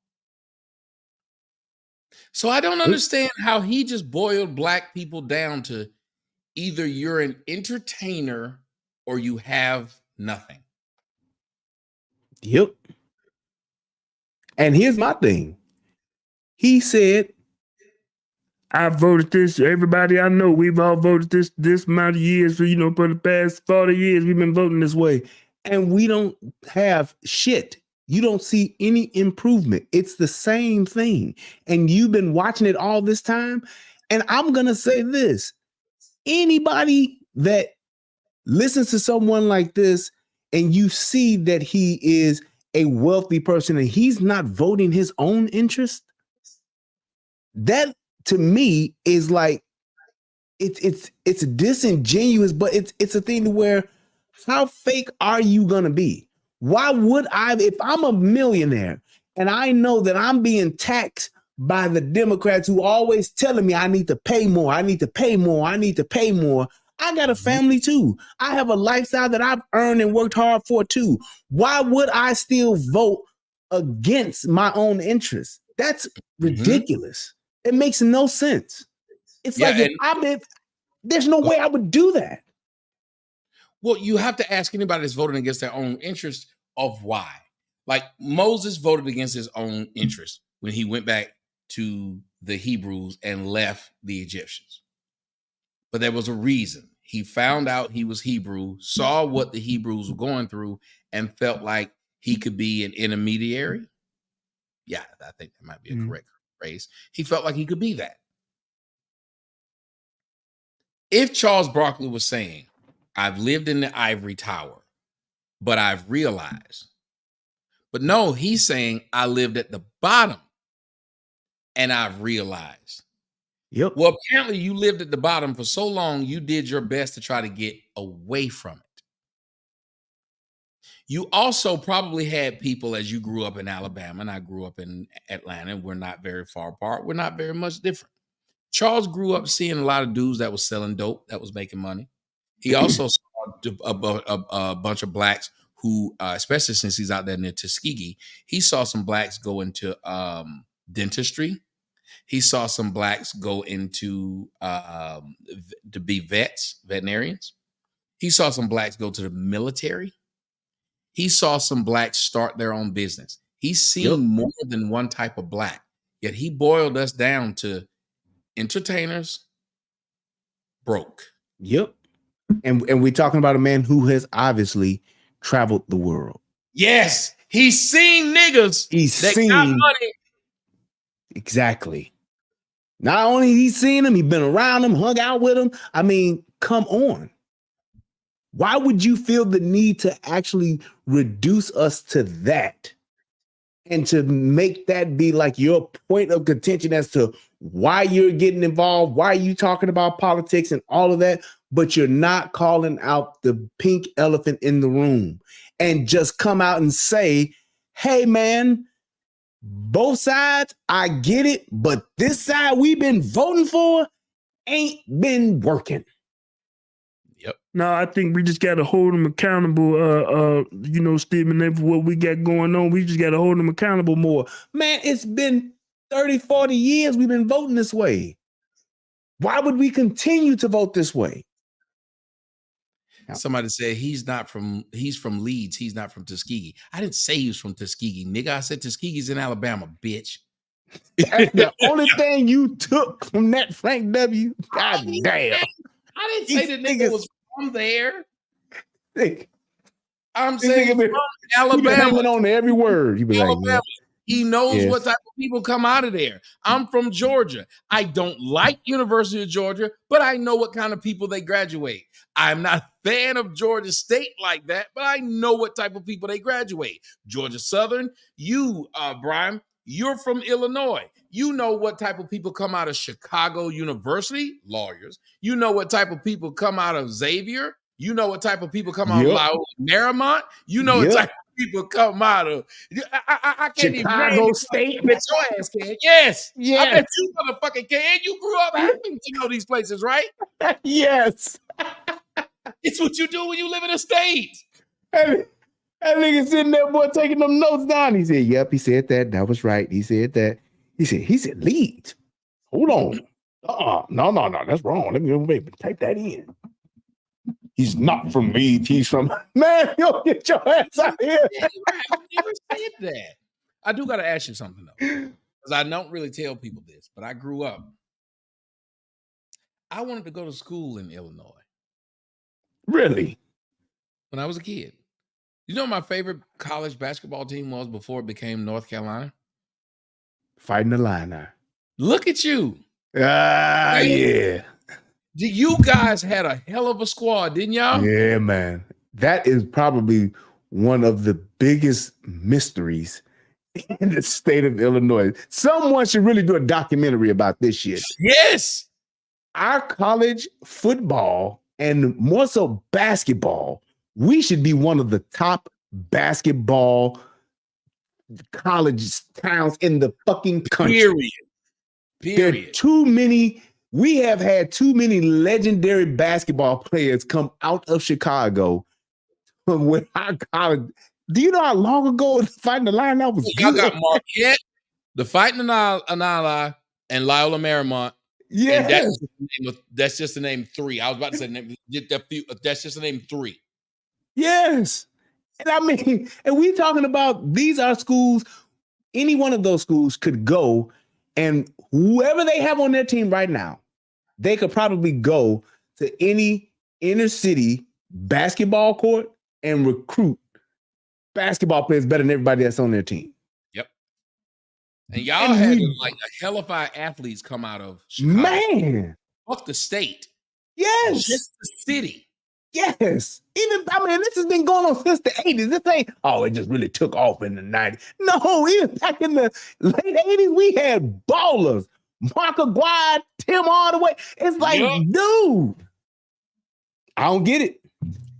So I don't understand how he just boiled black people down to either you're an entertainer or you have nothing. Yep. And here's my thing. He said, I voted this. Everybody I know, we've all voted this amount of years for the past 40 years. We've been voting this way. And we don't have shit. You don't see any improvement. It's the same thing. And you've been watching it all this time. And I'm going to say this. Anybody that listens to someone like this and you see that he is a wealthy person and he's not voting his own interest, that to me is like, it's disingenuous, but it's a thing to where how fake are you going to be? Why would if I'm a millionaire and I know that I'm being taxed by the Democrats who always telling me I need to pay more, I need to pay more, I need to pay more. I got a family too. I have a lifestyle that I've earned and worked hard for too. Why would I still vote against my own interests? That's ridiculous. It makes no sense. It's like there's no way I would do that. Well, you have to ask anybody that's voting against their own interest of why. Like Moses voted against his own interest when he went back to the Hebrews and left the Egyptians. But there was a reason. He found out he was Hebrew, saw what the Hebrews were going through, and felt like he could be an intermediary. Yeah, I think that might be a correct race. He felt like he could be that. If Charles Barkley was saying, I've lived in the ivory tower, but I've realized. But no, he's saying, I lived at the bottom and I've realized. Yep. Well, apparently you lived at the bottom for so long, you did your best to try to get away from it. You also probably had people as you grew up in Alabama, and I grew up in Atlanta, and we're not very far apart. We're not very much different. Charles grew up seeing a lot of dudes that was selling dope, that was making money. He also saw a bunch of blacks who, especially since he's out there near Tuskegee, he saw some blacks go into dentistry. He saw some blacks go into to be veterinarians. He saw some blacks go to the military. He saw some blacks start their own business. He's seen more than one type of black, yet he boiled us down to entertainers, broke. Yep. And we're talking about a man who has obviously traveled the world. Yes, he's seen niggas. That got money. Exactly. Not only he's seen them, he's been around them, hung out with them. I mean, come on. Why would you feel the need to actually reduce us to that and to make that be like your point of contention as to why you're getting involved, why are you talking about politics and all of that, but you're not calling out the pink elephant in the room and just come out and say, hey, man, both sides, I get it, but this side we've been voting for ain't been working. Yep. No, I think we just got to hold them accountable, Stephen, for what we got going on. We just got to hold them accountable more. Man, it's been 30, 40 years we've been voting this way. Why would we continue to vote this way? Somebody said he's from Leeds. He's not from Tuskegee. I didn't say he was from Tuskegee, nigga. I said Tuskegee's in Alabama, bitch. That's the only thing you took from that Frank W. God damn. I didn't say the nigga was from there. I'm This saying nigga from Alabama. He been on every word. You be like, Alabama. He knows what type of people come out of there. I'm from Georgia. I don't like University of Georgia, but I know what kind of people they graduate. I'm not a fan of Georgia State like that, but I know what type of people they graduate. Georgia Southern, you, Brian, you're from Illinois. You know what type of people come out of Chicago University, lawyers. You know what type of people come out of Xavier. You know what type of people come out of Loyola Marymount. You know what type of people come out of I can't Chicago even State. Bet your ass can. Yes. Yes. I bet you motherfucking can. You grew up having to know these places, right? Yes. It's what you do when you live in a state. That nigga sitting there, boy, taking them notes down. He said, yep, he said that. That was right. He said that. He said, Leeds. Hold on. No, that's wrong. Let me type that in. He's not from Leeds. He's from, man, yo, get your ass out here. I never said that. I do got to ask you something, though, because I don't really tell people this, but I grew up. I wanted to go to school in Illinois. Really? When I was a kid. You know what my favorite college basketball team was before it became North Carolina? Fighting the Illini. Look at you. Yeah. You guys had a hell of a squad, didn't y'all? Yeah, man. That is probably one of the biggest mysteries in the state of Illinois. Someone should really do a documentary about this shit. Yes. Our college football and more so basketball, we should be one of the top basketball college towns in the fucking country. Period. There are too many. We have had too many legendary basketball players come out of Chicago with our college. Do you know how long ago Fighting the Illini was? Y'all got Marquette, the Fighting Illini, and Loyola Marymount. Yeah, that's just the name three. I was about to say that's just the name three. Yes, and I mean, and we talking about these are schools. Any one of those schools could go, and whoever they have on their team right now, they could probably go to any inner city basketball court and recruit basketball players better than everybody that's on their team. Yep. And y'all And had we- like a hellified athletes come out of Chicago. Man, Fuck the state. yes. Just the city. Yes. Even, I mean, this has been going on since the 80s. This ain't, oh, it just really took off in the 90s. No, even back in the late 80s, we had ballers. Mark Aguirre, Tim Hardaway. It's like, dude, I don't get it.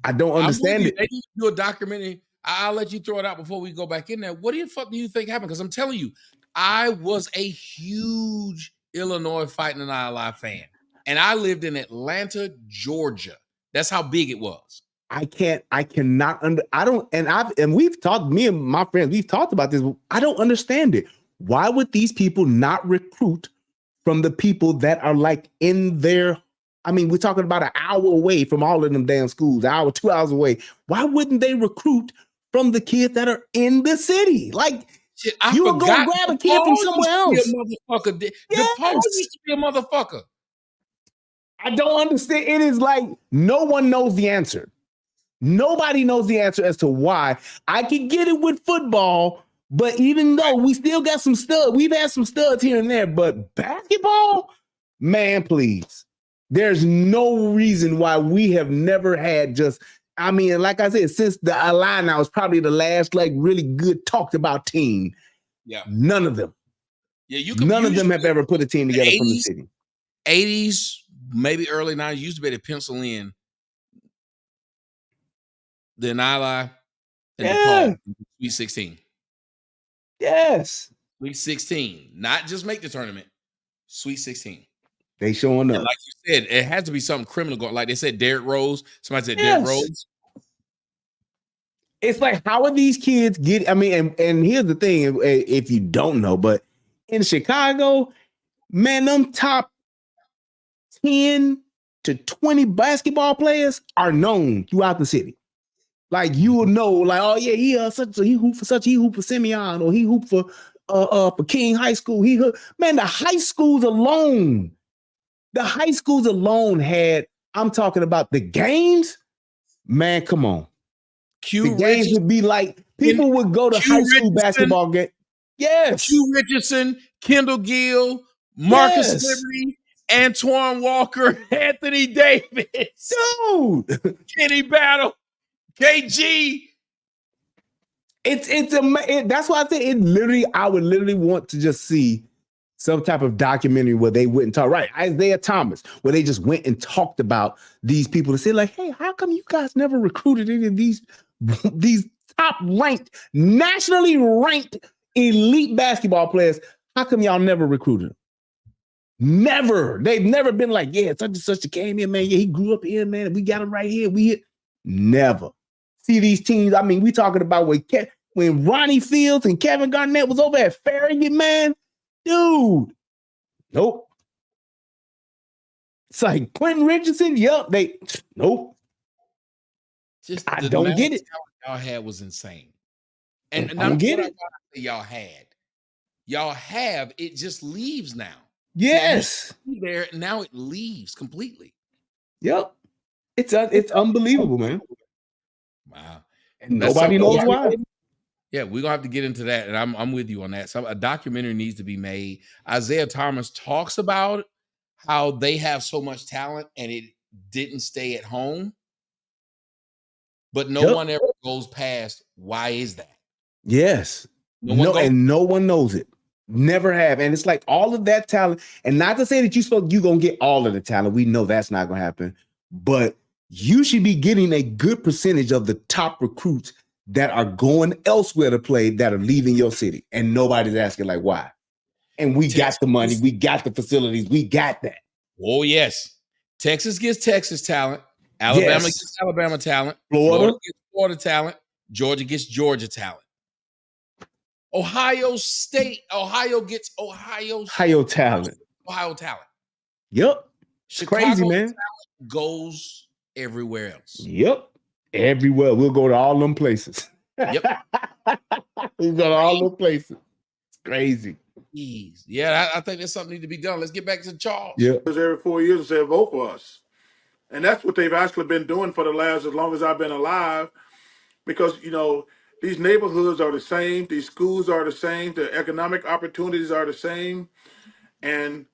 I don't understand it. They need to do a documentary. I'll let you throw it out before we go back in there. What the fuck do you think happened? Because I'm telling you, I was a huge Illinois Fighting an Ally fan. And I lived in Atlanta, Georgia. That's how big it was. And we've talked, me and my friends, we've talked about this. I don't understand it. Why would these people not recruit from the people that are like in their, I mean, we're talking about an hour away from all of them damn schools, an hour, 2 hours away. Why wouldn't they recruit from the kids that are in the city? Like, shit, you would go grab a kid from somewhere else. DePaul used to be a motherfucker. I don't understand. It is like no one knows the answer. Nobody knows the answer as to why. I can get it with football, but even though we still got some studs, we've had some studs here and there, but basketball, man, please. There's no reason why we have never had just, I mean, like I said, since the Illini was probably the last like really good talked about team. Yeah. None of them. Yeah, none of them have ever put a team together from the city. 80s, maybe early 90s, used to be able to pencil in the Ally and DePaul Sweet 16. Yes. Sweet 16. Not just make the tournament. Sweet 16. They showing up. And like you said, it has to be something criminal going. Like they said, Derrick Rose. Somebody said Derrick Rose. It's like, how are these kids get? I mean, and here's the thing: if you don't know, but in Chicago, man, them top 10 to 20 basketball players are known throughout the city. Like you will know, like, oh yeah, he hooped for Simeon, or he hooped for King High School. Man, the high schools alone had. I'm talking about the games. Man, come on. The games would be like people would go to high school basketball game. Yes. Q Richardson, Kendall Gill, Marcus Liberty, Antoine Walker, Anthony Davis, dude, Kenny Battle, KG. That's why I say I would literally want to just see some type of documentary where they went and talk, right? Isaiah Thomas, where they just went and talked about these people and said, like, hey, how come you guys never recruited any of these top ranked, nationally ranked elite basketball players? How come y'all never recruited them? Never. They've never been like, yeah, such and such came in, man. Yeah, he grew up here, man. We got him right here. Never. See these teams. I mean, we talking about when Ronnie Fields and Kevin Garnett was over at Farragut, man. Dude. Nope. It's like Quentin Richardson. Yup. Nope. Just I don't get it. Y'all had was insane. And I don't get it. Y'all have, it just leaves now. Yes. There now it leaves completely. Yep. It's unbelievable, man. Wow. And nobody knows why. Yeah, we're gonna have to get into that, and I'm with you on that. So a documentary needs to be made. Isaiah Thomas talks about how they have so much talent and it didn't stay at home, but no one ever goes past why is that? Yes. And no one knows it. Never have. And it's like all of that talent, and not to say that you're gonna get all of the talent. We know that's not gonna happen, but you should be getting a good percentage of the top recruits that are going elsewhere to play that are leaving your city, and nobody's asking like why. And we got the money, we got the facilities, we got that. Oh yes, Texas gets Texas talent, Alabama gets Alabama talent, Florida gets Florida talent, Georgia gets Georgia talent. Ohio gets Ohio talent. Ohio talent. Yep, it's crazy, man. Talent goes everywhere else. Yep. Everywhere. We'll go to all them places. Yep. We'll go to all them places. It's crazy. Jeez. Yeah, I think there's something need to be done. Let's get back to Charles. Yeah. Because every 4 years and say vote for us. And that's what they've actually been doing for the last as long as I've been alive. Because, These neighborhoods are the same. These schools are the same. The economic opportunities are the same. And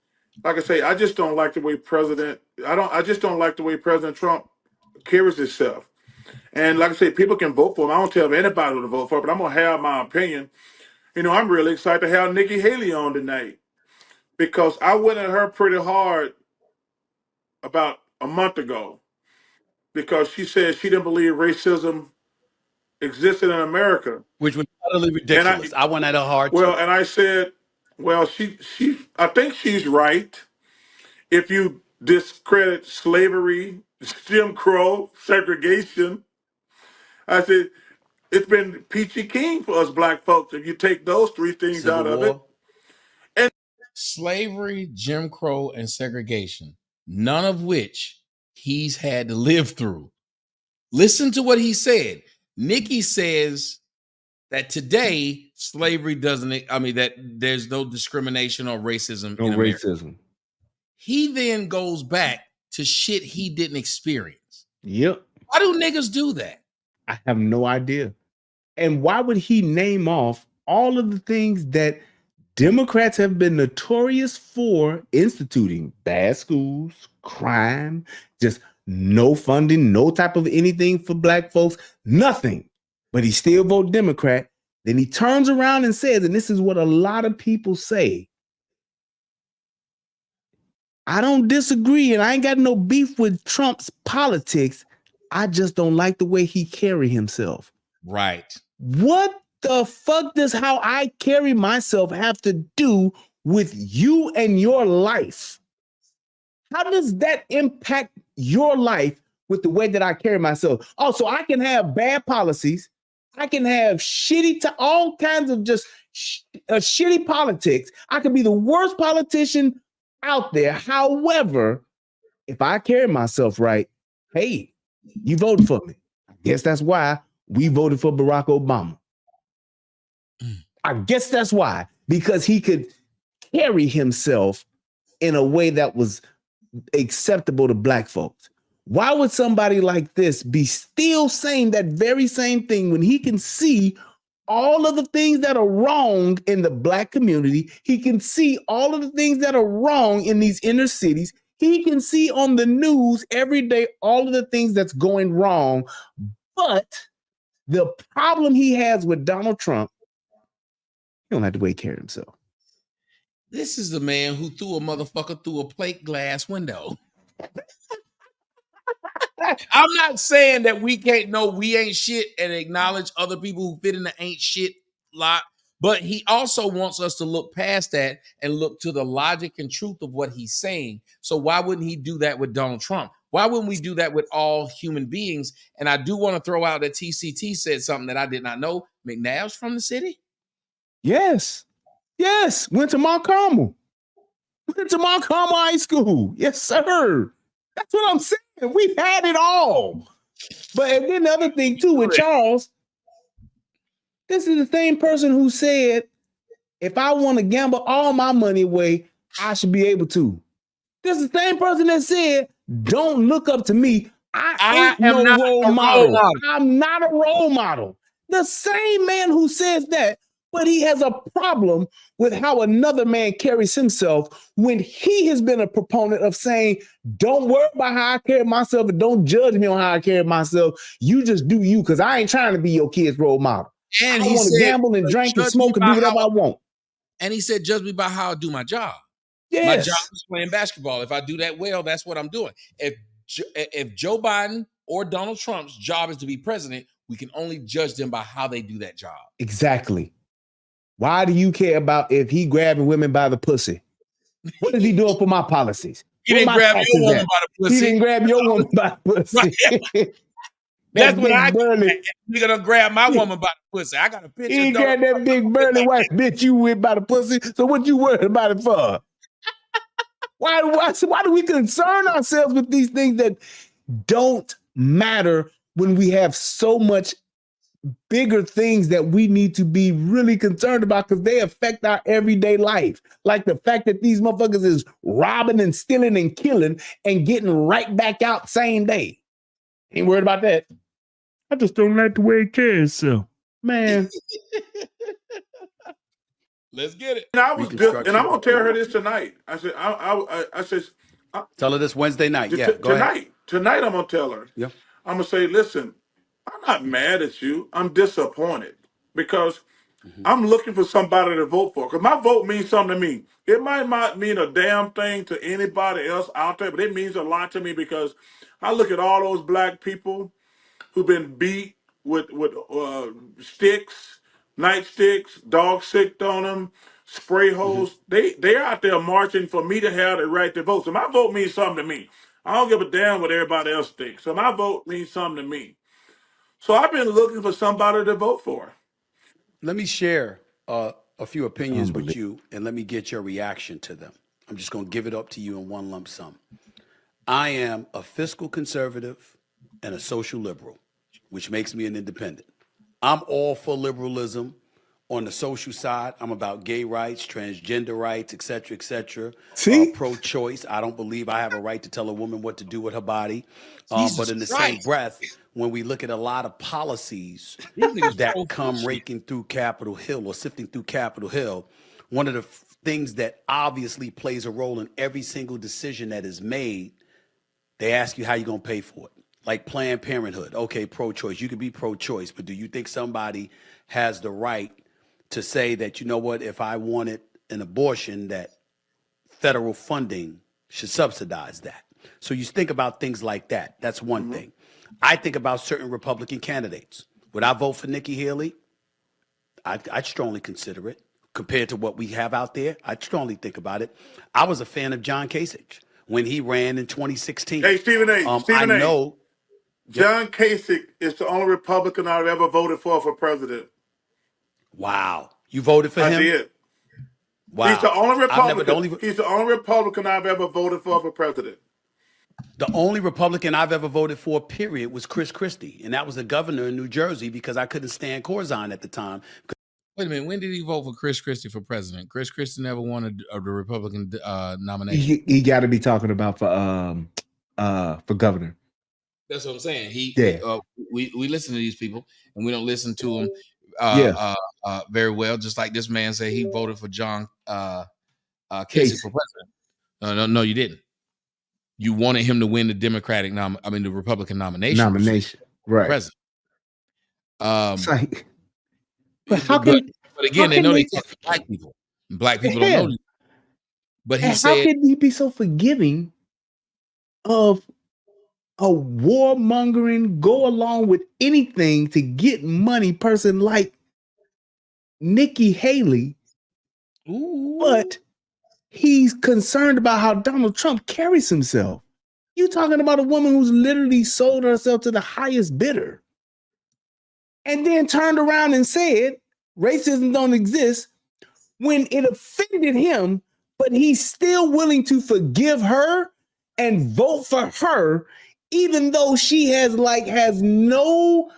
like I say, I just don't like the way I just don't like the way President Trump carries himself. And like I say, people can vote for him. I don't tell anybody who to vote for, but I'm gonna have my opinion. You know, I'm really excited to have Nikki Haley on tonight because I went at her pretty hard about a month ago because she said she didn't believe racism existed in America. Which was utterly And ridiculous. I went at her hard too. and I said, well, I think she's right. If you discredit slavery, Jim Crow, segregation, I said it's been peachy keen for us black folks. If you take those three things Civil out of War. it, Slavery, Jim Crow, and segregation, none of which he's had to live through. Listen to what he said. Nikki says that today slavery that there's no discrimination or racism No in America. racism. He then goes back to shit he didn't experience. Yep. Why do niggas do that? I have no idea. And why would he name off all of the things that Democrats have been notorious for instituting? Bad schools, crime, just no funding, no type of anything for black folks, nothing. But he still vote Democrat. Then he turns around and says, and this is what a lot of people say, I don't disagree and I ain't got no beef with Trump's politics. I just don't like the way he carry himself. Right. What the fuck does how I carry myself have to do with you and your life? How does that impact your life with the way that I carry myself? Oh, so I can have bad policies. I can have all kinds of just shitty politics. I can be the worst politician out there. However, if I carry myself right, hey, you voted for me. I guess that's why we voted for Barack Obama. I guess that's why, because he could carry himself in a way that was acceptable to black folks. Why would somebody like this be still saying that very same thing when he can see all of the things that are wrong in the black community? He can see all of the things that are wrong in these inner cities. He can see on the news every day all of the things that's going wrong. But the problem he has with Donald Trump, he don't like the way he carried himself. This is the man who threw a motherfucker through a plate glass window. I'm not saying that we can't know we ain't shit and acknowledge other people who fit in the ain't shit lot, but he also wants us to look past that and look to the logic and truth of what he's saying. So why wouldn't he do that with Donald Trump? Why wouldn't we do that with all human beings? And I do want to throw out that TCT said something that I did not know. McNabb's from the city? Yes. Went to Mount Carmel. Went to Mount Carmel High School. Yes, sir. That's what I'm saying. We've had it all. But and then the other thing too with Charles, this is the same person who said, if I want to gamble all my money away, I should be able to. This is the same person that said, don't look up to me. I ain't no role model. I'm not a role model. The same man who says that, but he has a problem with how another man carries himself when he has been a proponent of saying, don't worry about how I carry myself and don't judge me on how I carry myself. You just do you, because I ain't trying to be your kid's role model. And I want to gamble and drink and smoke and do whatever I want. And he said, judge me by how I do my job. Yes. My job is playing basketball. If I do that well, that's what I'm doing. If Joe Biden or Donald Trump's job is to be president, we can only judge them by how they do that job. Exactly. Why do you care about if he grabbing women by the pussy? What is he doing for my policies? He didn't grab your woman by the pussy. He didn't grab your woman by the pussy. Right. That's what I do. You're going to grab my woman by the pussy. I got a picture. He grabbed that big burly white bitch you with by the pussy. So what you worried about it for? Why do we concern ourselves with these things that don't matter when we have so much bigger things that we need to be really concerned about because they affect our everyday life? Like the fact that these motherfuckers is robbing and stealing and killing and getting right back out same day. Ain't worried about that. I just don't like the way he carries himself. Man, Let's get it. And I was just, and I'm gonna tell her this tonight. I said, I said, Tell her this Wednesday night. Yeah, go ahead. Tonight I'm gonna tell her. Yeah. I'm gonna say, listen, I'm not mad at you. I'm disappointed because I'm looking for somebody to vote for. Because my vote means something to me. It might not mean a damn thing to anybody else out there, but it means a lot to me because I look at all those black people who've been beat with sticks, nightsticks, dog sicked on them, spray hose. They're out there marching for me to have the right to vote. So my vote means something to me. I don't give a damn what everybody else thinks. So my vote means something to me. So I've been looking for somebody to vote for. Let me share a few opinions with you, and let me get your reaction to them. I'm just going to give it up to you in one lump sum. I am a fiscal conservative and a social liberal, which makes me an independent. I'm all for liberalism on the social side. I'm about gay rights, transgender rights, et cetera, et cetera. See? Pro-choice. I don't believe I have a right to tell a woman what to do with her body. Jesus But in the Christ. same breath, when we look at a lot of policies These niggas that so come bullshit. raking through Capitol Hill or sifting through Capitol Hill, one of the things that obviously plays a role in every single decision that is made, they ask you how you're going to pay for it. Like Planned Parenthood. Okay, pro-choice. You could be pro-choice, but do you think somebody has the right to say that, you know what, if I wanted an abortion, that federal funding should subsidize that? So you think about things like that. That's one thing. I think about certain Republican candidates. Would I vote for Nikki Haley? I'd strongly consider it. Compared to what we have out there, I'd strongly think about it. I was a fan of John Kasich when he ran in 2016. Hey, Stephen A. I know. John Kasich is the only Republican I've ever voted for president. Wow. You voted for him? I did. Wow. He's the only Republican. Never, He's the only Republican I've ever voted for president. The only Republican I've ever voted for, period, was Chris Christie. And that was the governor in New Jersey because I couldn't stand Corzine at the time. Wait a minute. When did he vote for Chris Christie for president? Chris Christie never won the Republican nomination. he got to be talking about for governor. That's what I'm saying. Yeah. We listen to these people and we don't listen to them very well. Just like this man said, he voted for John Kasich for president. No, you didn't. You wanted him to win the the Republican nomination. Right. President. But how can? But again, they know they talk to black people. And black people don't know these. But he said, how can he be so forgiving of a warmongering, go along with anything to get money person like Nikki Haley, but he's concerned about how Donald Trump carries himself? You talking about a woman who's literally sold herself to the highest bidder and then turned around and said racism don't exist when it offended him, but he's still willing to forgive her and vote for her, even though she has no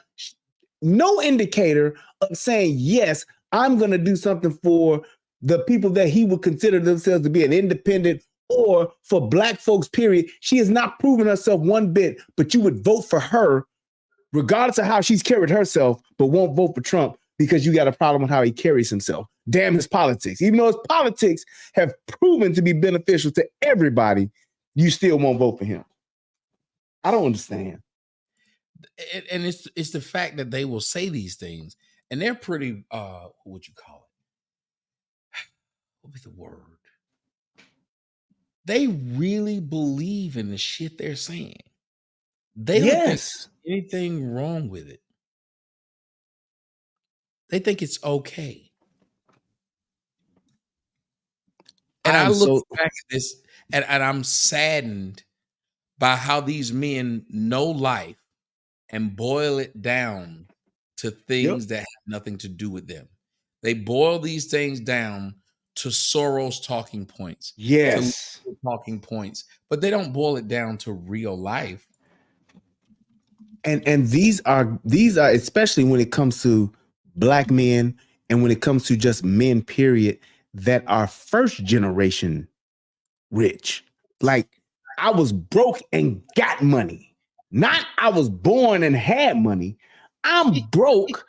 indicator of saying, yes, I'm going to do something for the people that he would consider themselves to be an independent, or for black folks, period. She has not proven herself one bit, but you would vote for her regardless of how she's carried herself, but won't vote for Trump because you got a problem with how he carries himself. Damn his politics. Even though his politics have proven to be beneficial to everybody, you still won't vote for him. I don't understand. And it's the fact that they will say these things, and they're pretty, what would you call it? What was the word? They really believe in the shit they're saying. They don't think there's anything wrong with it. They think it's okay. And I look back at this, and I'm saddened by how these men know life and boil it down to things that have nothing to do with them. They boil these things down to Soros talking points. Yes. To talking points. But they don't boil it down to real life. And these are especially when it comes to black men and when it comes to just men, period, that are first generation rich. Like, I was broke and got money. Not I was born and had money. I'm broke.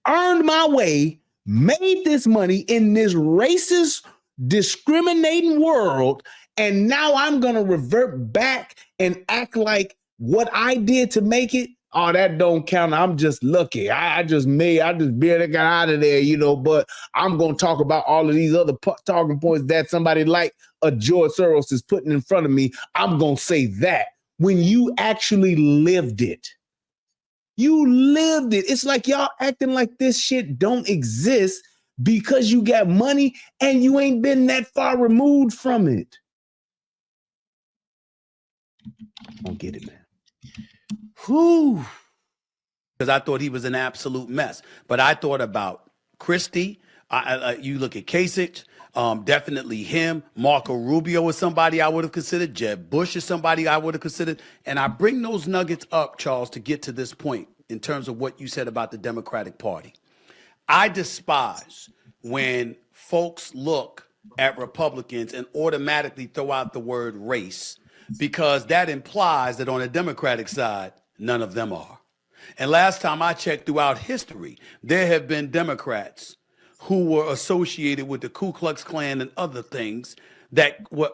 earned my way, made this money in this racist, discriminating world, and now I'm going to revert back and act like what I did to make it. Oh, that don't count. I'm just lucky. I just barely got out of there, but I'm going to talk about all of these other talking points that somebody like a George Soros is putting in front of me. I'm going to say that when you actually lived it. You lived it. It's like y'all acting like this shit don't exist because you got money and you ain't been that far removed from it. I don't get it, man. Whew. Because I thought he was an absolute mess. But I thought about Christie. You look at Kasich, definitely him. Marco Rubio is somebody I would have considered. Jeb Bush is somebody I would have considered. And I bring those nuggets up, Charles, to get to this point in terms of what you said about the Democratic Party. I despise when folks look at Republicans and automatically throw out the word race, because that implies that on the Democratic side, none of them are. And last time I checked throughout history, there have been Democrats who were associated with the Ku Klux Klan and other things that were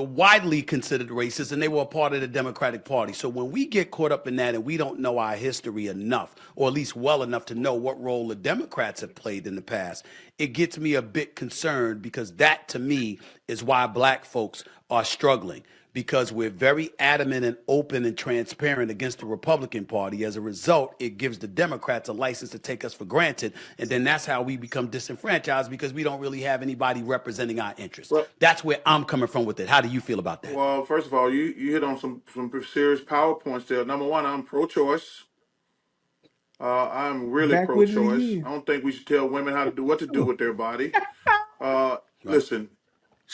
widely considered racist, and they were a part of the Democratic Party. So when we get caught up in that and we don't know our history enough, or at least well enough to know what role the Democrats have played in the past, it gets me a bit concerned, because that to me is why black folks are struggling. Because we're very adamant and open and transparent against the Republican Party. As a result, it gives the Democrats a license to take us for granted. And then that's how we become disenfranchised, because we don't really have anybody representing our interests. Well, that's where I'm coming from with it. How do you feel about that? Well, first of all, you hit on some serious PowerPoints there. Number one, I'm pro-choice. I'm really Back with pro-choice. me. I don't think we should tell women what to do with their body. Listen.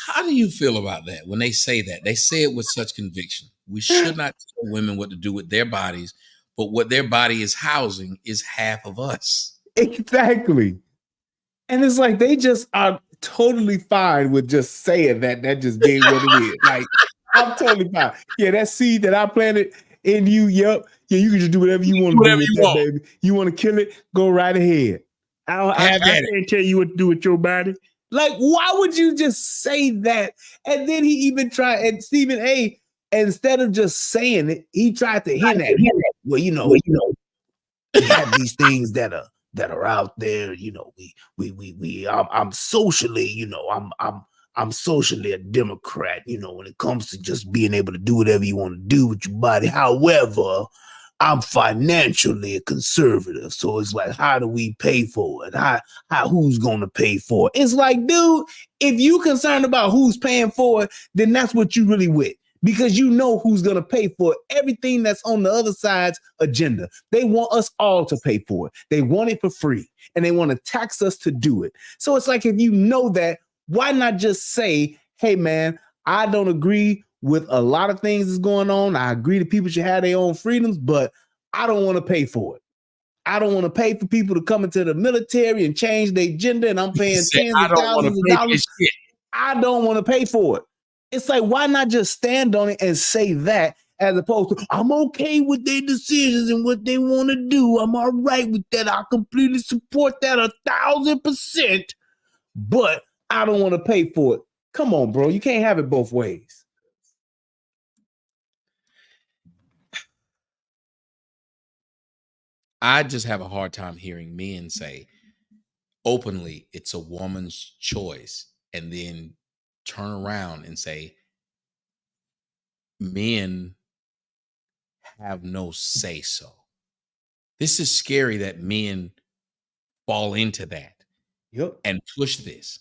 How do you feel about that when they say that? They say it with such conviction. We should not tell women what to do with their bodies, but what their body is housing is half of us. Exactly. And it's like they just are totally fine with just saying that. That just being what it is. Like, I'm totally fine. Yeah, that seed that I planted in you, yep. Yeah, you can just do whatever you want to do with that, baby. You want to kill it? Go right ahead. I can't tell you what to do with your body. Like, why would you just say that? And then he even tried, and Stephen A., instead of just saying it, he tried to hint at it. Well, we have these things that are out there. I'm socially, I'm socially a Democrat. When it comes to just being able to do whatever you want to do with your body. However, I'm financially a conservative. So it's like, how do we pay for it? Who's going to pay for it? It's like, dude, if you concerned about who's paying for it, then that's what you really with. Because you know who's going to pay for it. Everything that's on the other side's agenda. They want us all to pay for it. They want it for free. And they want to tax us to do it. So it's like, if you know that, why not just say, hey, man, I don't agree with a lot of things that's going on. I agree that people should have their own freedoms, but I don't want to pay for it. I don't want to pay for people to come into the military and change their gender, and I'm paying tens of thousands of dollars. I don't want to pay for it. It's like, why not just stand on it and say that, as opposed to, I'm okay with their decisions and what they want to do. I'm all right with that. I completely support that 1,000%, but I don't want to pay for it. Come on, bro. You can't have it both ways. I just have a hard time hearing men say openly it's a woman's choice, and then turn around and say men have no say so. This is scary that men fall into that and push this.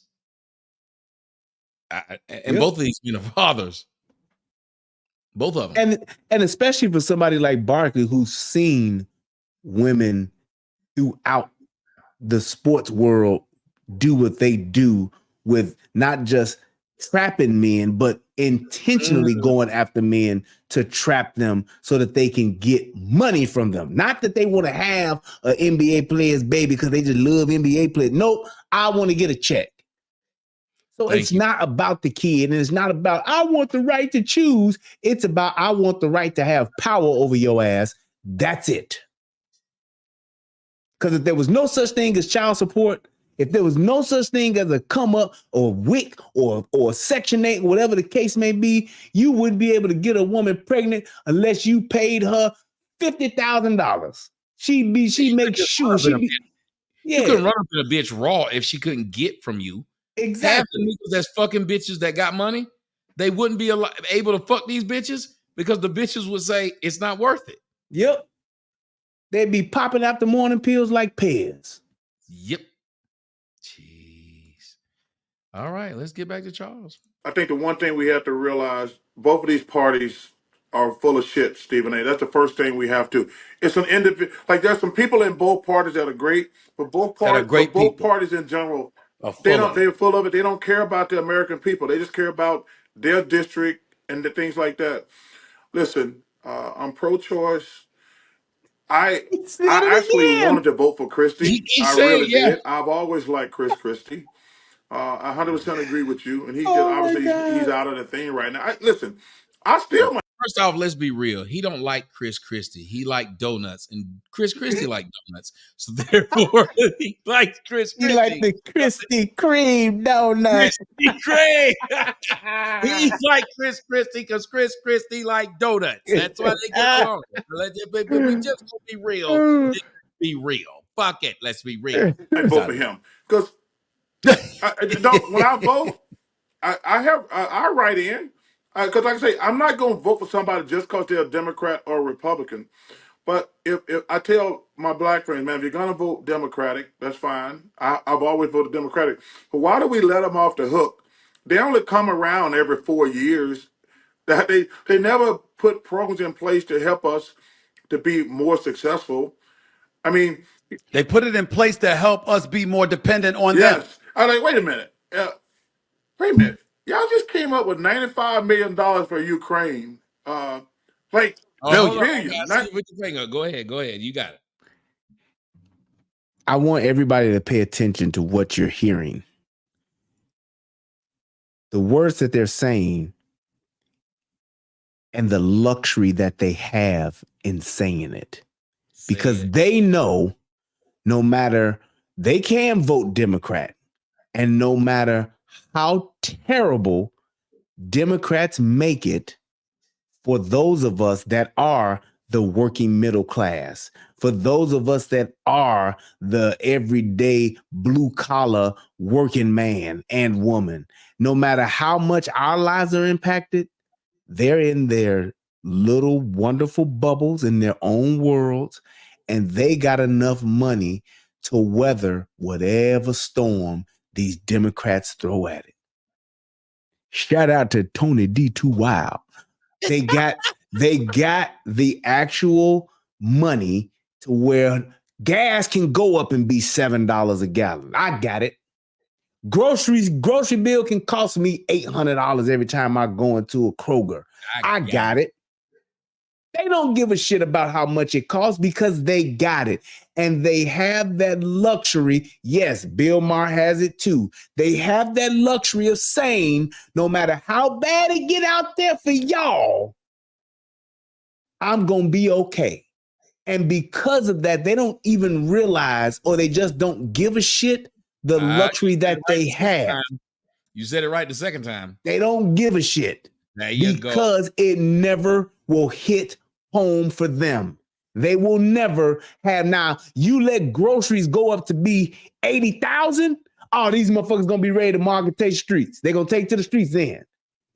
And both of these men are fathers. Both of them. And especially for somebody like Barkley, who's seen women throughout the sports world do what they do, with not just trapping men, but intentionally going after men to trap them so that they can get money from them. Not that they want to have an NBA player's baby because they just love NBA players. Nope, I want to get a check. So it's not about the kid, and it's not about, I want the right to choose. It's about, I want the right to have power over your ass. That's it. Because if there was no such thing as child support, if there was no such thing as a come up or WIC or Section 8, whatever the case may be, you wouldn't be able to get a woman pregnant unless you paid her $50,000. She'd make sure You couldn't run up in a bitch raw if she couldn't get from you. Exactly. Half the niggas that's fucking bitches that got money, they wouldn't be able to fuck these bitches because the bitches would say it's not worth it. Yep. They'd be popping after morning pills like pears. Yep. Jeez. All right, let's get back to Charles. I think the one thing we have to realize, both of these parties are full of shit, Stephen A. That's the first thing we have to. It's an individual. Like there's some people in both parties that are great, but both parties in general, they're full of it. They don't care about the American people. They just care about their district and the things like that. Listen, I'm pro-choice. I actually wanted to vote for Christie. I really did. I've always liked Chris Christie. I 100% agree with you, and he's out of the thing right now. Listen, I still might. First off, let's be real. He don't like Chris Christie. He like donuts, and Chris Christie like donuts. So therefore, he likes Chris Christie. He like the Krispy Kreme donuts. Krispy Kreme. He's like Chris Christie because Chris Christie like donuts. That's why they get along. But we just gonna be real. Be real. Fuck it. Let's be real. I vote for him because when I vote, I write in. Because like I say, I'm not going to vote for somebody just because they're a Democrat or a Republican. But if I tell my black friends, man, if you're going to vote Democratic, that's fine. I've always voted Democratic. But why do we let them off the hook? They only come around every 4 years. That they never put programs in place to help us to be more successful. I mean, they put it in place to help us be more dependent on them. I'm like, wait a minute. Y'all just came up with $95 million for Ukraine. Billion. Go ahead. You got it. I want everybody to pay attention to what you're hearing. The words that they're saying and the luxury that they have in saying it. Because they know no matter, they can vote Democrat, and no matter how terrible Democrats make it for those of us that are the working middle class, for those of us that are the everyday blue collar working man and woman, no matter how much our lives are impacted, they're in their little wonderful bubbles in their own worlds, and they got enough money to weather whatever storm these Democrats throw at it. Shout out to Tony D2 Wild. They got the actual money to where gas can go up and be $7 a gallon. I got it. Grocery bill can cost me $800 every time I go into a Kroger. I got it. They don't give a shit about how much it costs because they got it. And they have that luxury. Yes, Bill Maher has it too. They have that luxury of saying, no matter how bad it get out there for y'all, I'm going to be okay. And because of that, they don't even realize, or they just don't give a shit, the luxury that they have. You said it right the second time. They don't give a shit. Because it never will hit home for them. They will never have. Now, you let groceries go up to be 80,000. Oh, these motherfuckers gonna be ready to market take streets. They're gonna take to the streets then.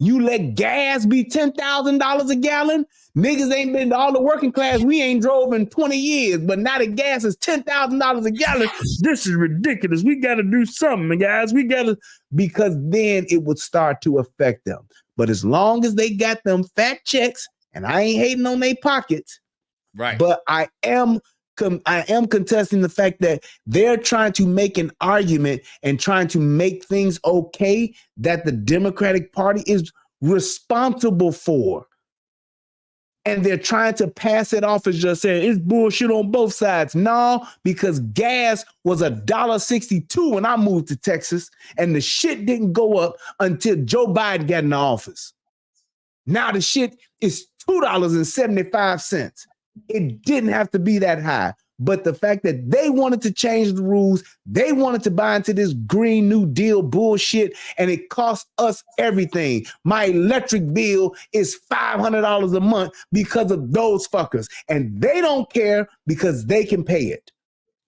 You let gas be $10,000 a gallon. Niggas ain't been to all the working class. We ain't drove in 20 years, but now the gas is $10,000 a gallon. This is ridiculous. We got to do something, guys. Because then it would start to affect them. But as long as they got them fat checks, and I ain't hating on their pockets, right? But I am contesting the fact that they're trying to make an argument and trying to make things okay that the Democratic Party is responsible for. And they're trying to pass it off as just saying it's bullshit on both sides. No, because gas was $1.62 when I moved to Texas, and the shit didn't go up until Joe Biden got in the office. Now the shit is $2.75. It didn't have to be that high. But the fact that they wanted to change the rules, they wanted to buy into this Green New Deal bullshit, and it costs us everything. My electric bill is $500 a month because of those fuckers. And they don't care because they can pay it.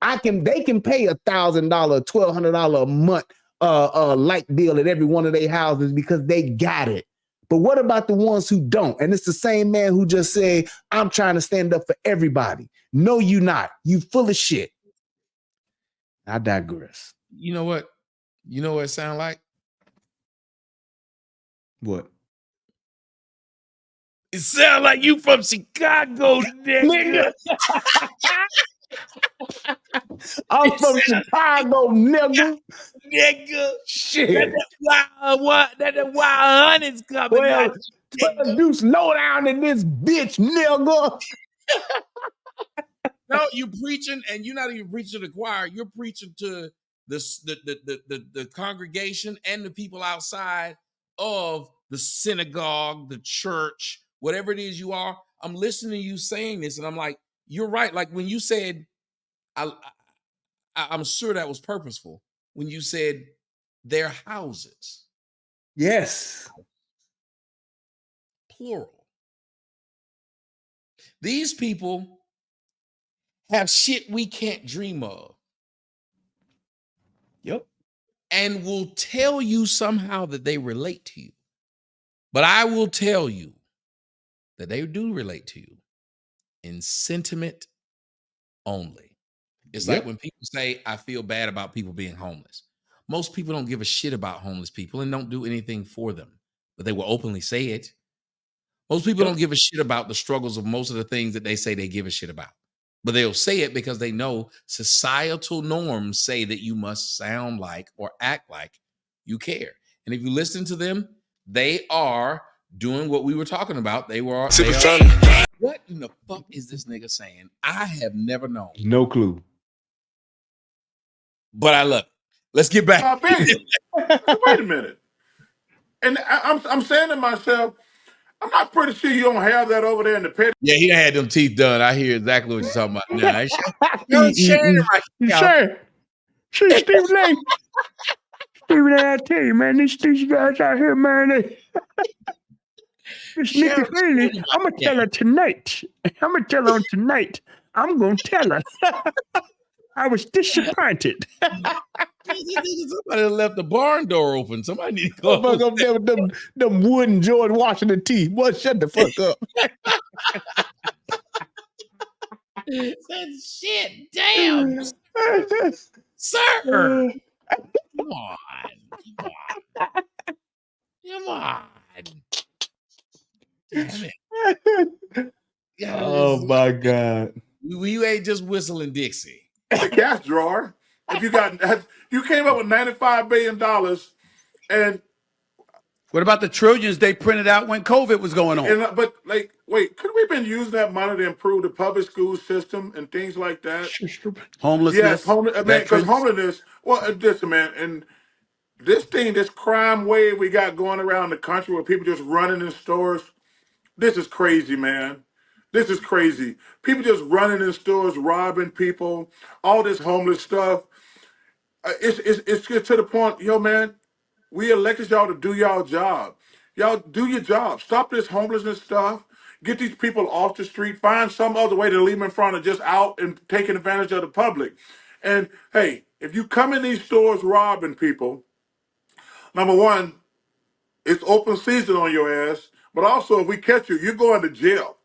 They can pay $1,000, $1,200 a month light bill at every one of their houses because they got it. But what about the ones who don't? And it's the same man who just said, I'm trying to stand up for everybody. No, you not. You full of shit. I digress. You know what? You know what it sound like? What? It sound like you from Chicago, nigga. I'm from Chicago, nigga. Nigga. Shit. That wild honey's coming out. Do slow down in this bitch, nigga. No, you preaching, and you're not even preaching to the choir. You're preaching to the congregation and the people outside of the synagogue, the church, whatever it is you are. I'm listening to you saying this, and I'm like, you're right. Like when you said, I'm sure that was purposeful. When you said their houses. Yes. Plural. These people have shit we can't dream of. Yep. And will tell you somehow that they relate to you. But I will tell you that they do relate to you in sentiment only. It's like when people say, I feel bad about people being homeless. Most people don't give a shit about homeless people and don't do anything for them, but they will openly say it. Most people don't give a shit about the struggles of most of the things that they say they give a shit about. But they'll say it because they know societal norms say that you must sound like or act like you care. And if you listen to them, they are doing what we were talking about. They are. What in the fuck is this nigga saying? I have never known. No clue. But I love it. Let's get back. Wait a minute. And I'm saying to myself, I'm not pretty sure you don't have that over there in the pit. Yeah, he had them teeth done. I hear exactly what you're talking about. Now, Sure. See, Stephen A. Stephen A, I tell you, man, these guys out here, man, this Nikki Haley, I'm going to tell her tonight. I'm going to tell her on tonight. I'm going to tell her. I was disappointed. Somebody left the barn door open. Somebody need to go. Fuck up there with them wooden George Washington teeth. Boy, shut the fuck up. That shit, damn. Sir. Come on. Damn it. Oh my God. You ain't just whistling Dixie. The cash drawer. If you came up with $95 billion, and what about the trillions they printed out when COVID was going on? But like, wait, could we have been using that money to improve the public school system and things like that? Homelessness. Yes, because homelessness. Well, listen, man, and this crime wave we got going around the country where people just running in stores. This is crazy, man. This is crazy. People just running in stores, robbing people, all this homeless stuff. It's just to the point, yo, man. We elected y'all to do y'all job. Y'all do your job. Stop this homelessness stuff. Get these people off the street. Find some other way to leave them in front of just out and taking advantage of the public. And hey, if you come in these stores robbing people, number one, it's open season on your ass. But also, if we catch you, you're going to jail.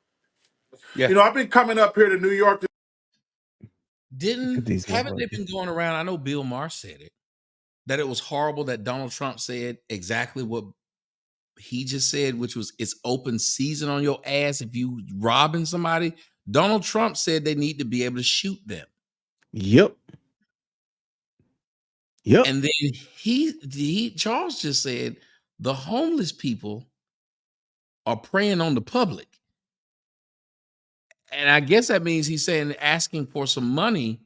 Yeah. You know, I've been coming up here to New York. Haven't they been going around? I know Bill Maher said it, that it was horrible that Donald Trump said exactly what he just said, which was it's open season on your ass if you robbing somebody. Donald Trump said they need to be able to shoot them. Yep. And then Charles just said the homeless people are preying on the public. And I guess that means he's saying asking for some money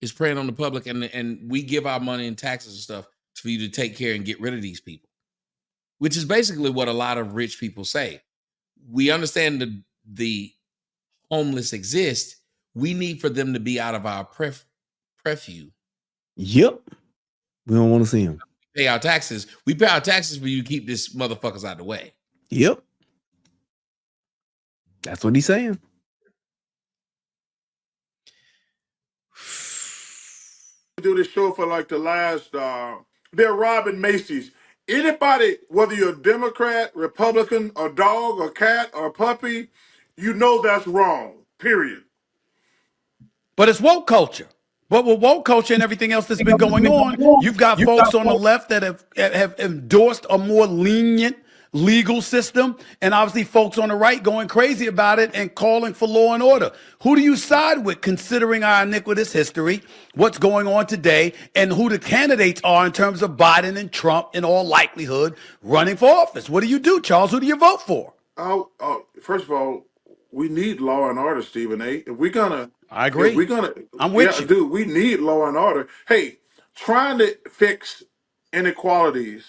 is preying on the public, and we give our money and taxes and stuff for you to take care and get rid of these people, which is basically what a lot of rich people say. We understand the homeless exist. we need for them to be out of our preview. Yep. We don't want to see them. Pay our taxes. We pay our taxes for you to keep this motherfuckers out of the way. Yep. That's what he's saying. Do this show for like the last, they're robbing Macy's. Anybody, whether you're a Democrat, Republican, a dog, a cat, or a puppy, you know that's wrong, period. But it's woke culture. But with woke culture and everything else that's been going on, you've got folks on the left that have endorsed a more lenient legal system, and obviously folks on the right going crazy about it and calling for law and order. Who do you side with, considering our iniquitous history, what's going on today, and who the candidates are in terms of Biden and Trump, in all likelihood, running for office? What do you do, Charles? Who do you vote for? First of all, we need law and order, Stephen A. If we're gonna, I agree. If we're gonna, I'm with you, dude. We need law and order. Hey, trying to fix inequalities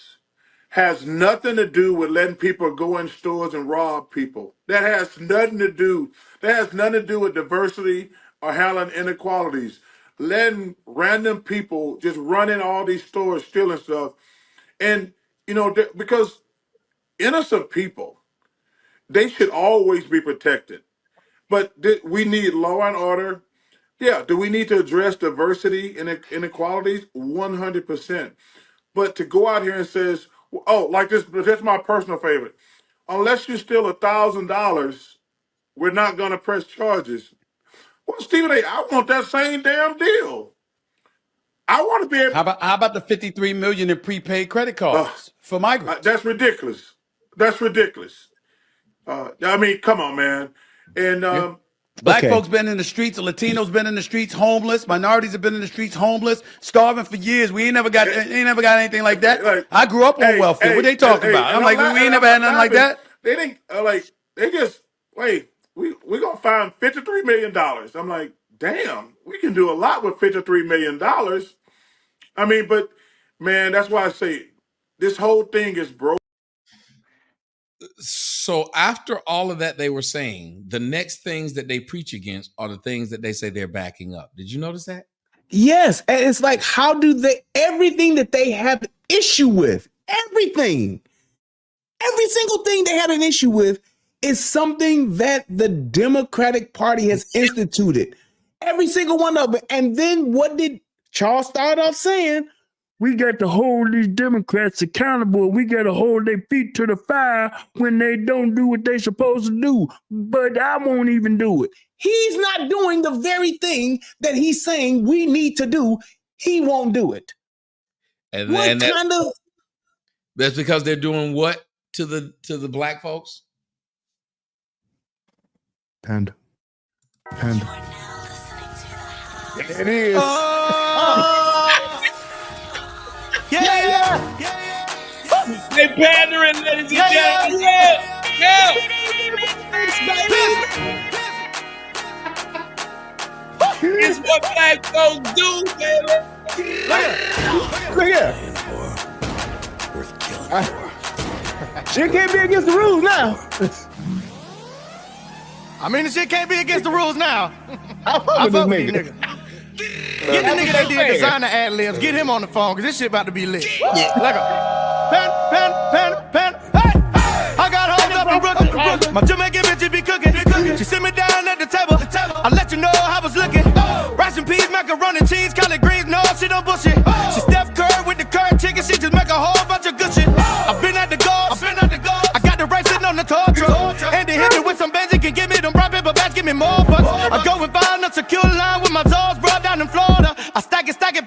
has nothing to do with letting people go in stores and rob people. That has nothing to do. That has nothing to do with diversity or handling inequalities. Letting random people just run in all these stores stealing stuff, and because innocent people, they should always be protected. But we need law and order. Yeah, do we need to address diversity and inequalities? 100%. But to go out here and says, oh, like this, that's my personal favorite. Unless you steal $1,000, we're not going to press charges. Well, Stephen A., I want that same damn deal. I want to be able. How about the $53 million in prepaid credit cards for migrants? That's ridiculous. That's ridiculous. I mean, come on, man. And Black folks been in the streets, Latinos been in the streets, homeless. Minorities have been in the streets, homeless, starving for years. We ain't never got anything like that. I grew up on welfare. What they talking about? I'm like, we ain't never had nothing like that. They think they just wait. We're gonna find $53 million. I'm like, damn, we can do a lot with $53 million. I mean, but man, that's why I say this whole thing is broke. So after all of that they were saying, the next things that they preach against are the things that they say they're backing up. Did you notice that? Yes. And it's like, how do everything that they have an issue with, every single thing they had an issue with is something that the Democratic Party has instituted. Every single one of them. And then what did Charles start off saying? We got to hold these Democrats accountable. We got to hold their feet to the fire when they don't do what they're supposed to do. But I won't even do it. He's not doing the very thing that he's saying we need to do. He won't do it. That's because they're doing what to the black folks? Panda. It is. Yeah. They pandering, ladies and gentlemen. Yeah. It's what black folks do, baby. Look here. Shit can't be against the rules now. I mean, the shit can't be against the rules now. I fuck with this nigga. Get the nigga that did designer ad-libs. Get him on the phone, because this shit about to be lit. Like a pen. Hey! I got hoes up in Brooklyn. My Jamaican bitch be cooking. She sit me down at the table. I let you know how I was looking. Rice and peas, macaroni and cheese, collard greens. No, she don't bullshit. She Steph Curry with the curd chicken. She just make a whole bunch of good shit. I've been at the guards. I got the right sitting on the tour truck. And they hit me with some benzene. Can give me them brown paper bags. Give me more bucks. I go and find a secure line with my toes brought down in Florida. I stack it, pack it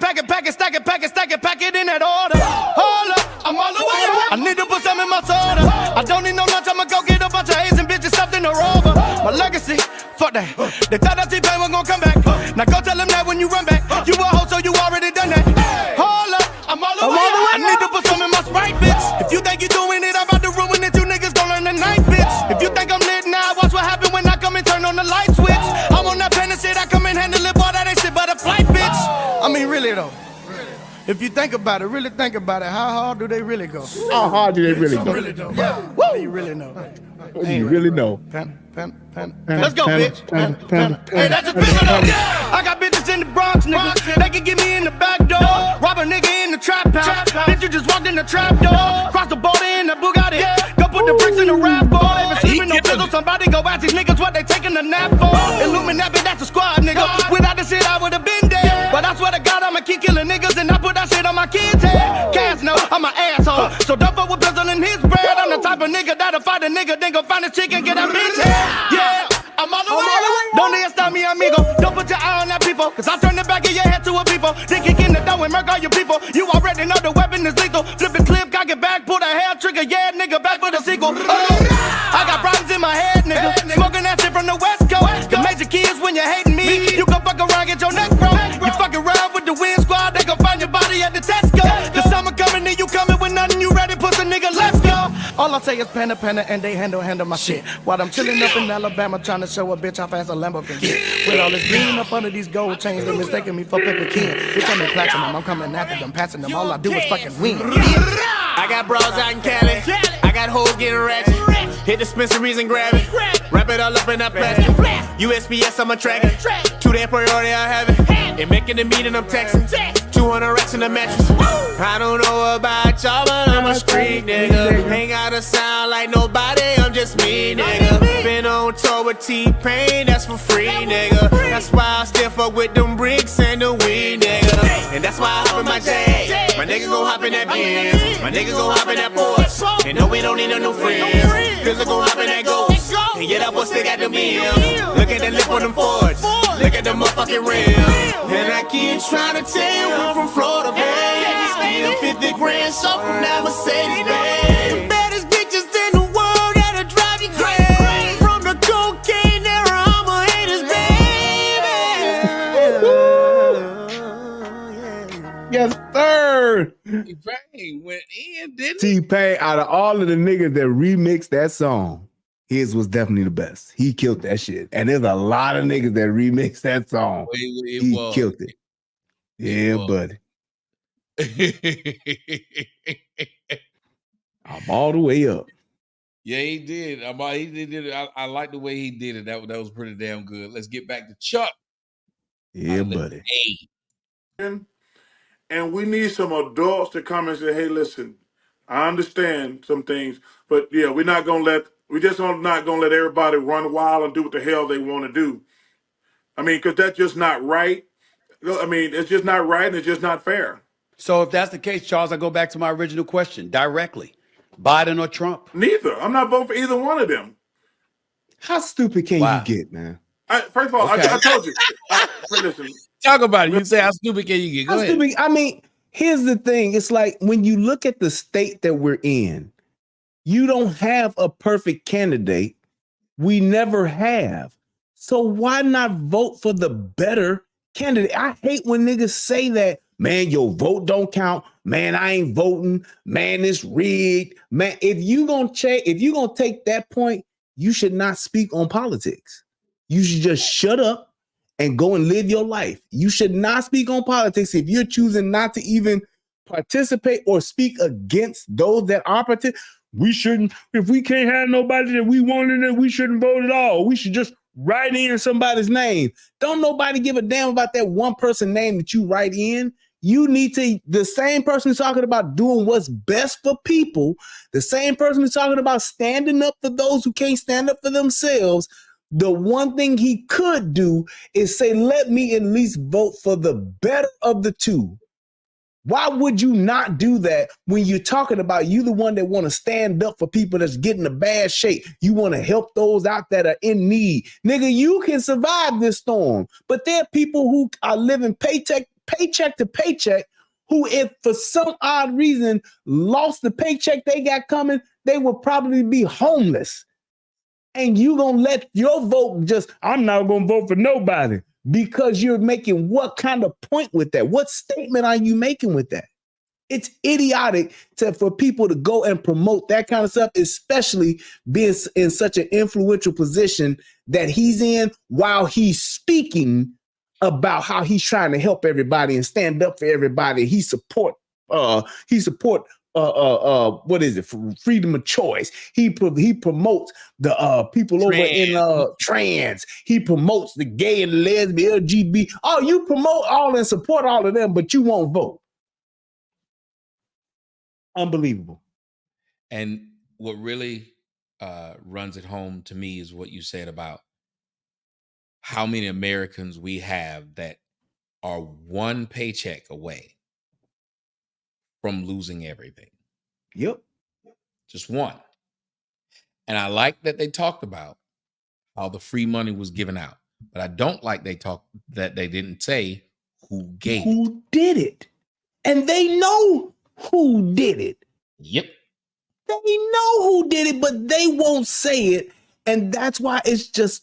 in that order. Hold up, I'm all the way up. I need to put some in my soda. I don't need no lunch, I'ma go get a bunch of Asian bitches stuffed in a rover. My legacy, fuck that. They thought that T-Pain was gonna come back. Now go tell them that when you run back. You a hoe, so you already done that. Hold up, I'm all the way up. I need to put some in my Sprite, bitch. If you think you doing it, I'm about to ruin it. You niggas gon' learn tonight, bitch. If you think I'm lit now, watch what happen when I come and turn on the light switch. I'm on that pen and shit, I come and handle it, boy, that ain't shit but a flight, bitch. I mean, really though. If you think about it, really think about it, how hard do they really go? How hard do they really go? Really though. Yeah. You really know. You really know. Let's go, bitch. Hey, that's official. I got bitches in the Bronx, nigga. They can get me in the back door. Rob a nigga in the trap house. Bitch, you just walked in the trap door. Cross the border in the Bugatti. Go put the bricks in the rap ball. They been sleeping no pillow. Somebody go ask these niggas what they taking a nap for. Illuminati, that's a squad, nigga. Without this shit, I would've been dead. But I swear to God, I'ma keep killing niggas and I put that shit on my kids' head. Cass, no, I'm an asshole. So don't fuck with Bizzle in his bread. I'm the type of nigga that'll fight a nigga, then go find his chick and get that bitch head. Yeah, I'm all the way. Don't need to stop me, amigo. Don't put your eye on that people, cause I'll turn the back of your head to a people. Then kick in the door and murk all your people. You already know the weapon is lethal. Flip the clip, cock it back, pull the hair trigger. Yeah, nigga, back for the sequel. I got problems in my head, nigga. Smoking that shit from the West Coast. The major kids when you're hating me. You gon' fuck around, get your neck broke. You fuck around with the wind squad, they gon' find your body at the Tesco. The summer coming and you coming with nothing, you ready, pussy nigga, let's go. All I say is panda and they handle my shit. While I'm chilling up in Alabama trying to show a bitch how fast a Lambo can get. With all this green up under these gold chains, they mistaking me for Pepper King. Bitch, I'm in platinum, I'm coming after them, passing them. All I do is fucking win. I got bros out in Cali. I got hoes getting ratchet. Hit dispensaries and grab it. Wrap it all up in that plastic. USPS, I'm a tracker. 2-day priority, I have it. And making the meeting, I'm texting. 200 racks in the mattress. I don't know about y'all, but I'm a street nigga. Ain't gotta sound like nobody, I'm just me, nigga. Been on tour with T-Pain, that's for free, nigga. That's why I still fuck with them bricks and the weed, nigga. And that's why I hop in my J. My nigga gon' hop in that Benz. My nigga gon' hop in that Porsche. And no, we don't need no new friends. Cause I gon' hop in that Ghost. And yeah, that boy still got the meals. Look at the lip on them Fords. Look at the motherfucking rims. And I keep trying to tell you we're from Florida, babe. Still 50 grand, so from that Mercedes, babe. The baddest bitches in the world that'll drive you crazy. From the cocaine era, I'm a haters, baby. Yes, sir. T-Pain went in, didn't he? T-Pain, out of all of the niggas that remixed that song, his was definitely the best. He killed that shit. And there's a lot of niggas that remixed that song. He killed it. Yeah, buddy. I'm all the way up. Yeah, he did. He did it. I like the way he did it. That was pretty damn good. Let's get back to Chuck. Yeah, buddy. And we need some adults to come and say, hey, listen, I understand some things, but yeah, we're not gonna let everybody run wild and do what the hell they want to do. I mean, because that's just not right. I mean, it's just not right and it's just not fair. So if that's the case, Charles, I go back to my original question directly. Biden or Trump? Neither. I'm not voting for either one of them. How stupid can you get, man? First of all, Okay. I told you. Listen. Talk about it. You say how stupid can you get? Go ahead. Stupid, I mean, here's the thing. It's like when you look at the state that we're in, you don't have a perfect candidate. We never have. So why not vote for the better candidate? I hate when niggas say that, man, your vote don't count. Man, I ain't voting. Man, it's rigged. Man, if you gonna take that point, you should not speak on politics. You should just shut up and go and live your life. You should not speak on politics if you're choosing not to even participate or speak against those that are participating. We shouldn't, if we can't have nobody that we wanted, then we shouldn't vote at all. We should just write in somebody's name. Don't nobody give a damn about that one person name that you write in. You need to, the same person who's talking about doing what's best for people, the same person who's talking about standing up for those who can't stand up for themselves. The one thing he could do is say, let me at least vote for the better of the two. Why would you not do that when you're talking about you the one that want to stand up for people that's getting a bad shape? You want to help those out that are in need. Nigga, you can survive this storm. But there are people who are living paycheck to paycheck who, if for some odd reason lost the paycheck they got coming, they would probably be homeless. And you gonna let your vote just, I'm not gonna vote for nobody, because you're making what kind of point with that? What statement are you making with that? It's idiotic for people to go and promote that kind of stuff, especially being in such an influential position that he's in while he's speaking about how he's trying to help everybody and stand up for everybody. He support what is it? Freedom of choice. He promotes the people over in trans. He promotes the gay and lesbian, LGBT. Oh, you promote all and support all of them, but you won't vote. Unbelievable. And what really runs it home to me is what you said about how many Americans we have that are one paycheck away from losing everything. Yep. Just one. And I like that they talked about how the free money was given out, but I don't like they didn't say who gave it. Who did it? And they know who did it. Yep. They know who did it, but they won't say it. And that's why it's just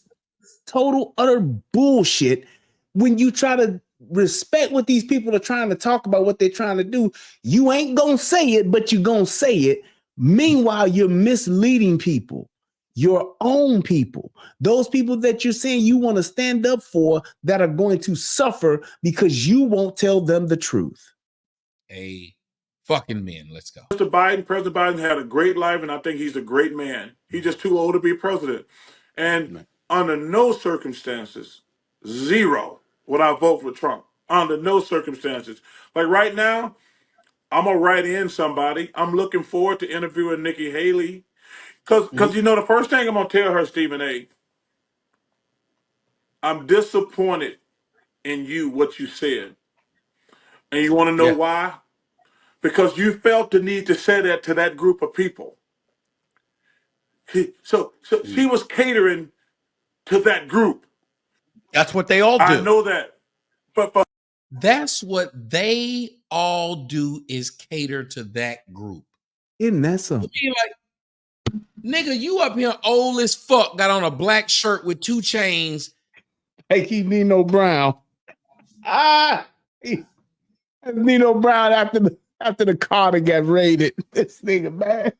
total, utter bullshit when you try to respect what these people are trying to talk about, what they're trying to do. You ain't gonna say it, but you're gonna say it. Meanwhile, you're misleading people, your own people, those people that you're saying you want to stand up for that are going to suffer because you won't tell them the truth. Fucking men. Let's go. President Biden had a great life, and I think he's a great man. He's just too old to be president. And under no circumstances, zero, would I vote for Trump. Under no circumstances. Like right now, I'm going to write in somebody. I'm looking forward to interviewing Nikki Haley. Because you know, the first thing I'm going to tell her, Stephen A., I'm disappointed in you, what you said. And you want to know why? Because you felt the need to say that to that group of people. So she was catering to that group. That's what they all do. I know that. But that's what they all do is cater to that group. Isn't that something? Like, nigga, you up here old as fuck, got on a black shirt with 2 chains. Hey, keep Nino Brown. Nino Brown after the Carter got raided. This nigga, man.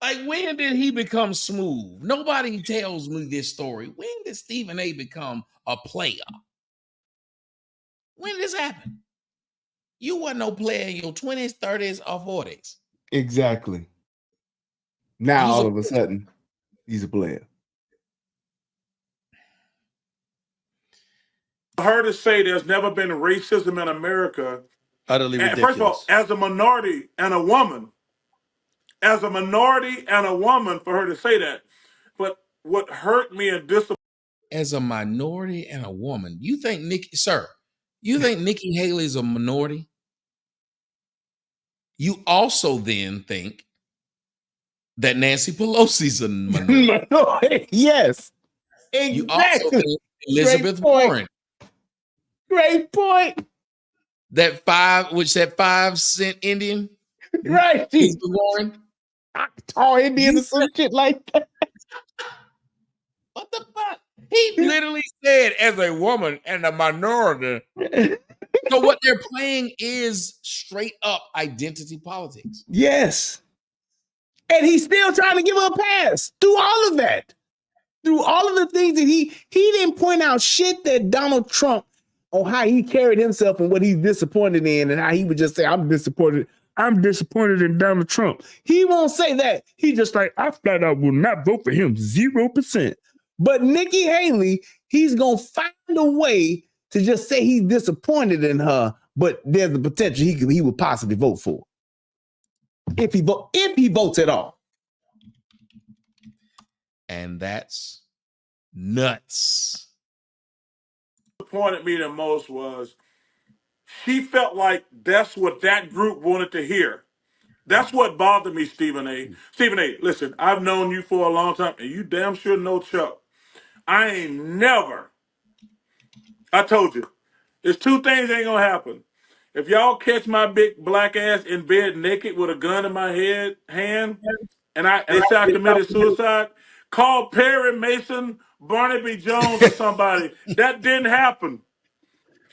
Like, when did he become smooth? Nobody tells me this story. When did Stephen A become a player? When did this happen? You weren't no player in your 20s, 30s, or 40s. Exactly. Now, all of a sudden, he's a player. I heard her say there's never been racism in America. Utterly ridiculous. First of all, as a minority and a woman, for her to say that. But what hurt me and disappointed. As a minority and a woman, you think Nikki Haley is a minority? You also then think that Nancy Pelosi's a minority. Yes. Exactly. You also think Elizabeth Warren. Great point. That 5-cent Indian. Right. Elizabeth Warren. Tall Indian or some shit like that. What the fuck? He literally said, as a woman and a minority. So what they're playing is straight up identity politics. Yes. And he's still trying to give her a pass through all of that. Through all of the things that he didn't point out shit that Donald Trump on how he carried himself and what he's disappointed in and how he would just say, I'm disappointed in Donald Trump. He won't say that. He just like, I flat out will not vote for him 0%. But Nikki Haley, he's going to find a way to just say he's disappointed in her, but there's the potential he would possibly vote for. If he votes at all. And that's nuts. What disappointed me the most was she felt like that's what that group wanted to hear. That's what bothered me, Stephen A. Stephen A., listen, I've known you for a long time, and you damn sure know Chuck. I told you, there's 2 things ain't gonna happen. If y'all catch my big black ass in bed naked with a gun in my hand, and they say I committed suicide, call Perry Mason, Barnaby Jones, or somebody. That didn't happen.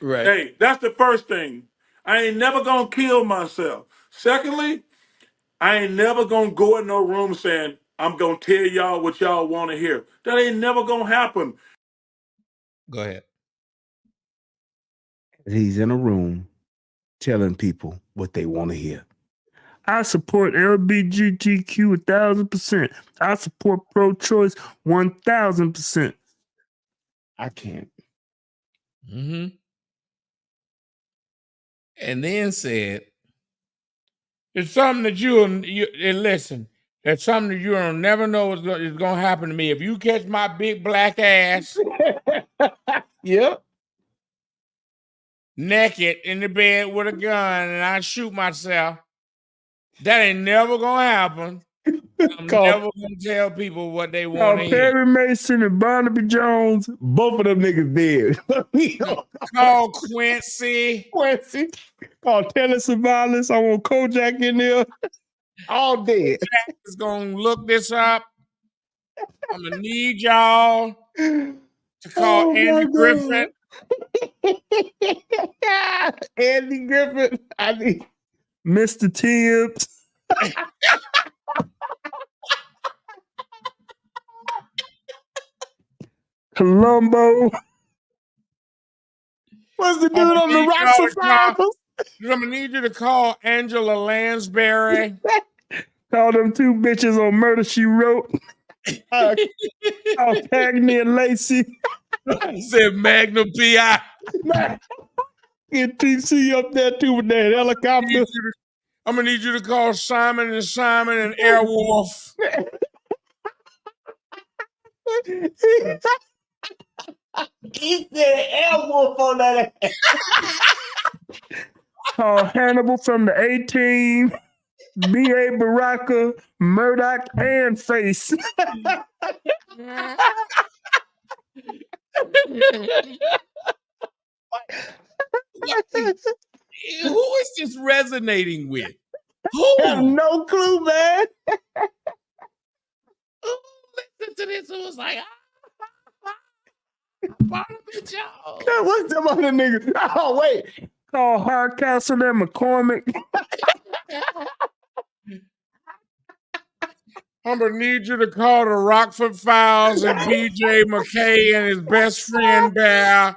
Right. Hey, that's the first thing. I ain't never gonna kill myself. Secondly, I ain't never gonna go in no room saying, I'm gonna tell y'all what y'all want to hear. That ain't never gonna happen. Go ahead. He's in a room telling people what they want to hear. I support LGBTQ 1,000%. I support pro-choice 1,000%. I can't. Mm-hmm. And then said, it's something that you and listen, it's something that you'll never know is going to happen to me. If you catch my big black ass Yep. naked in the bed with a gun and I shoot myself, that ain't never going to happen. I'm never going to tell people what they want to hear. Perry Mason and Barnaby Jones, Both of them niggas dead. Call Quincy. Call Tennis Surveillance. I want Kojak in there. All dead. Is going to look this up. I'm going to need y'all to call Andy Griffin. Andy Griffin. I need Mr. Tibbs. Columbo. What's the dude on the Rocks of Files? I'm going to need you to call Angela Lansbury. Call them two bitches on Murder, She Wrote. Call Cagney and Lacey. He said Magnum P.I. Get TC up there too with that helicopter. I'm going to need you to call Simon and Airwolf. He said Airwolf on that ass. Call Hannibal from the A-Team. B.A. Baraka, Murdoch, and Face. Who is this resonating with? Who? I have no clue, man. Listen to this. It was like, What's them other niggas? Oh, wait. Call Hardcastle and McCormick. I'm going to need you to call the Rockford Files and BJ McKay and his best friend Bear.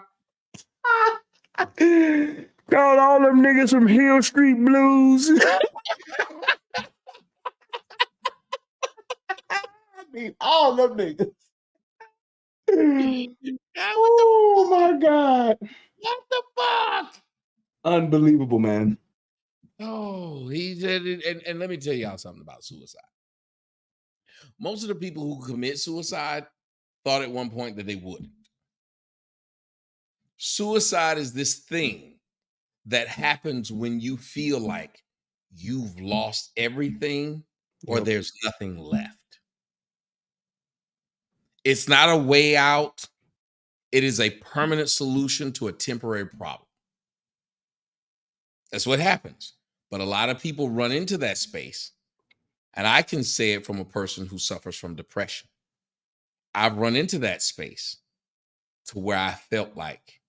Call all them niggas from Hill Street Blues. I mean, all them niggas. Oh, my God. What the fuck? Unbelievable, man. Oh, he said it. And let me tell y'all something about suicide. Most of the people who commit suicide thought at one point that they wouldn't. Suicide is this thing that happens when you feel like you've lost everything or there's nothing left. It's not a way out. It is a permanent solution to a temporary problem. That's what happens. But a lot of people run into that space. And I can say it from a person who suffers from depression. I've run into that space to where I felt like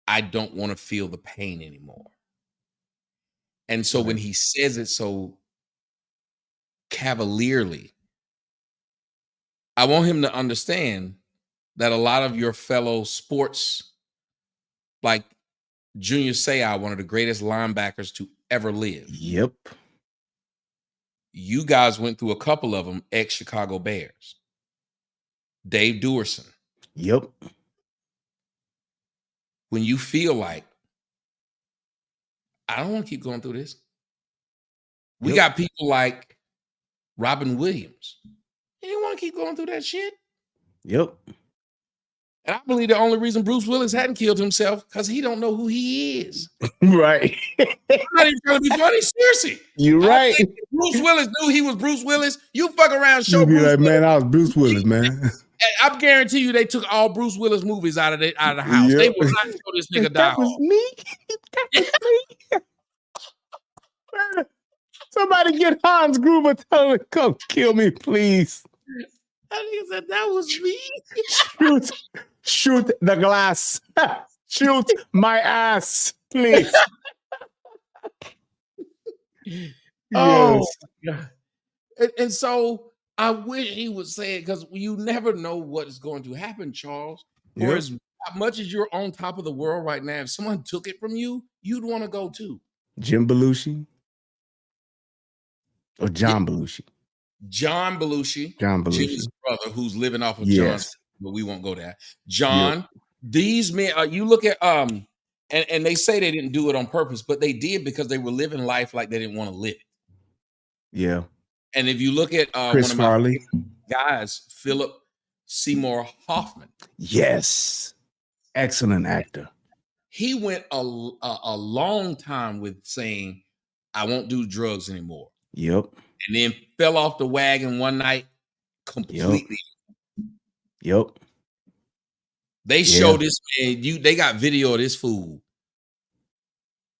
I don't want to feel the pain anymore. And so when he says it so cavalierly, I want him to understand that a lot of your fellow sports, like Junior Seau, one of the greatest linebackers to ever live. Yep. You guys went through a couple of them, ex-Chicago Bears. Dave Duerson. Yep. When you feel like, I don't want to keep going through this. We got people like Robin Williams. He didn't want to keep going through that shit. Yep. And I believe the only reason Bruce Willis hadn't killed himself because he don't know who he is. Right. I'm not even trying to be funny. Seriously. You're right. If Bruce Willis knew he was Bruce Willis, you fuck around, show You'd be Bruce like, Willis. man, I was Bruce Willis, man. I guarantee you they took all Bruce Willis movies out of the house. Yep. They will not show this nigga die. That was me. That was me. Somebody get Hans Gruber, tell him to come kill me, please. That nigga said that was me. Shoot the glass. Shoot my ass, please. Oh, God. And so I wish he would say it because you never know what is going to happen, Charles. Or as much as you're on top of the world right now, if someone took it from you, you'd want to go too. Jim Belushi. Or John Belushi. John Belushi. John Belushi. Jim's brother, who's living off of Yes. John's, but we won't go there. John, these men, you look at and they say they didn't do it on purpose, but they did because they were living life like they didn't want to live it. Yeah. And if you look at Chris one of my Farley. guys, Philip Seymour Hoffman. Yes. Excellent actor. He went a long time with saying, I won't do drugs anymore. Yep. And then fell off the wagon one night completely. Yep. They show this man, they got video of this fool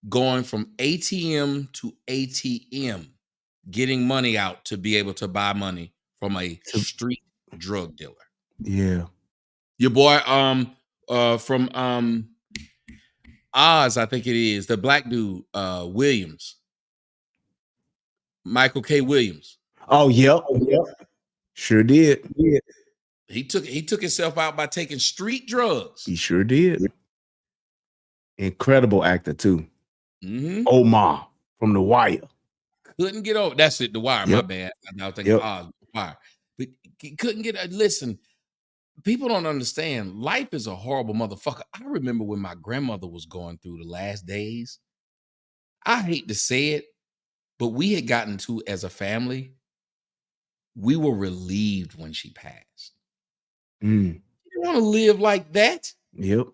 going from ATM to ATM, getting money out to be able to buy money from a street drug dealer. Yeah. Your boy from Oz, I think it is, the black dude, Williams. Michael K. Williams. Oh, yep. Sure did. He took himself out by taking street drugs. He sure did. Incredible actor too. Mm-hmm. Omar from The Wire. Couldn't get over. That's it. The Wire. My bad. I was thinking The Wire. But he couldn't get. Listen, people don't understand. Life is a horrible motherfucker. I remember when my grandmother was going through the last days. I hate to say it, but we had gotten to, as a family, we were relieved when she passed. You want to live like that? Yep.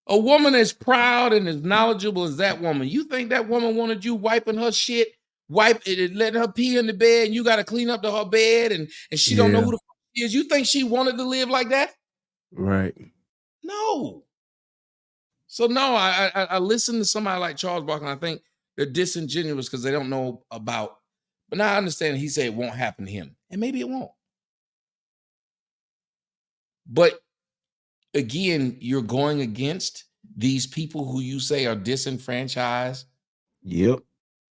A woman as proud and as knowledgeable as that woman, you think that woman wanted you wiping her shit, wipe it and letting her pee in the bed, and you got to clean up her bed, and she don't know who the fuck she is. You think she wanted to live like that? Right. No. So no, I listen to somebody like Charles Barkley, and I think they're disingenuous because they don't know about. But now I understand he said it won't happen to him, and maybe it won't. But again, you're going against these people who you say are disenfranchised. Yep.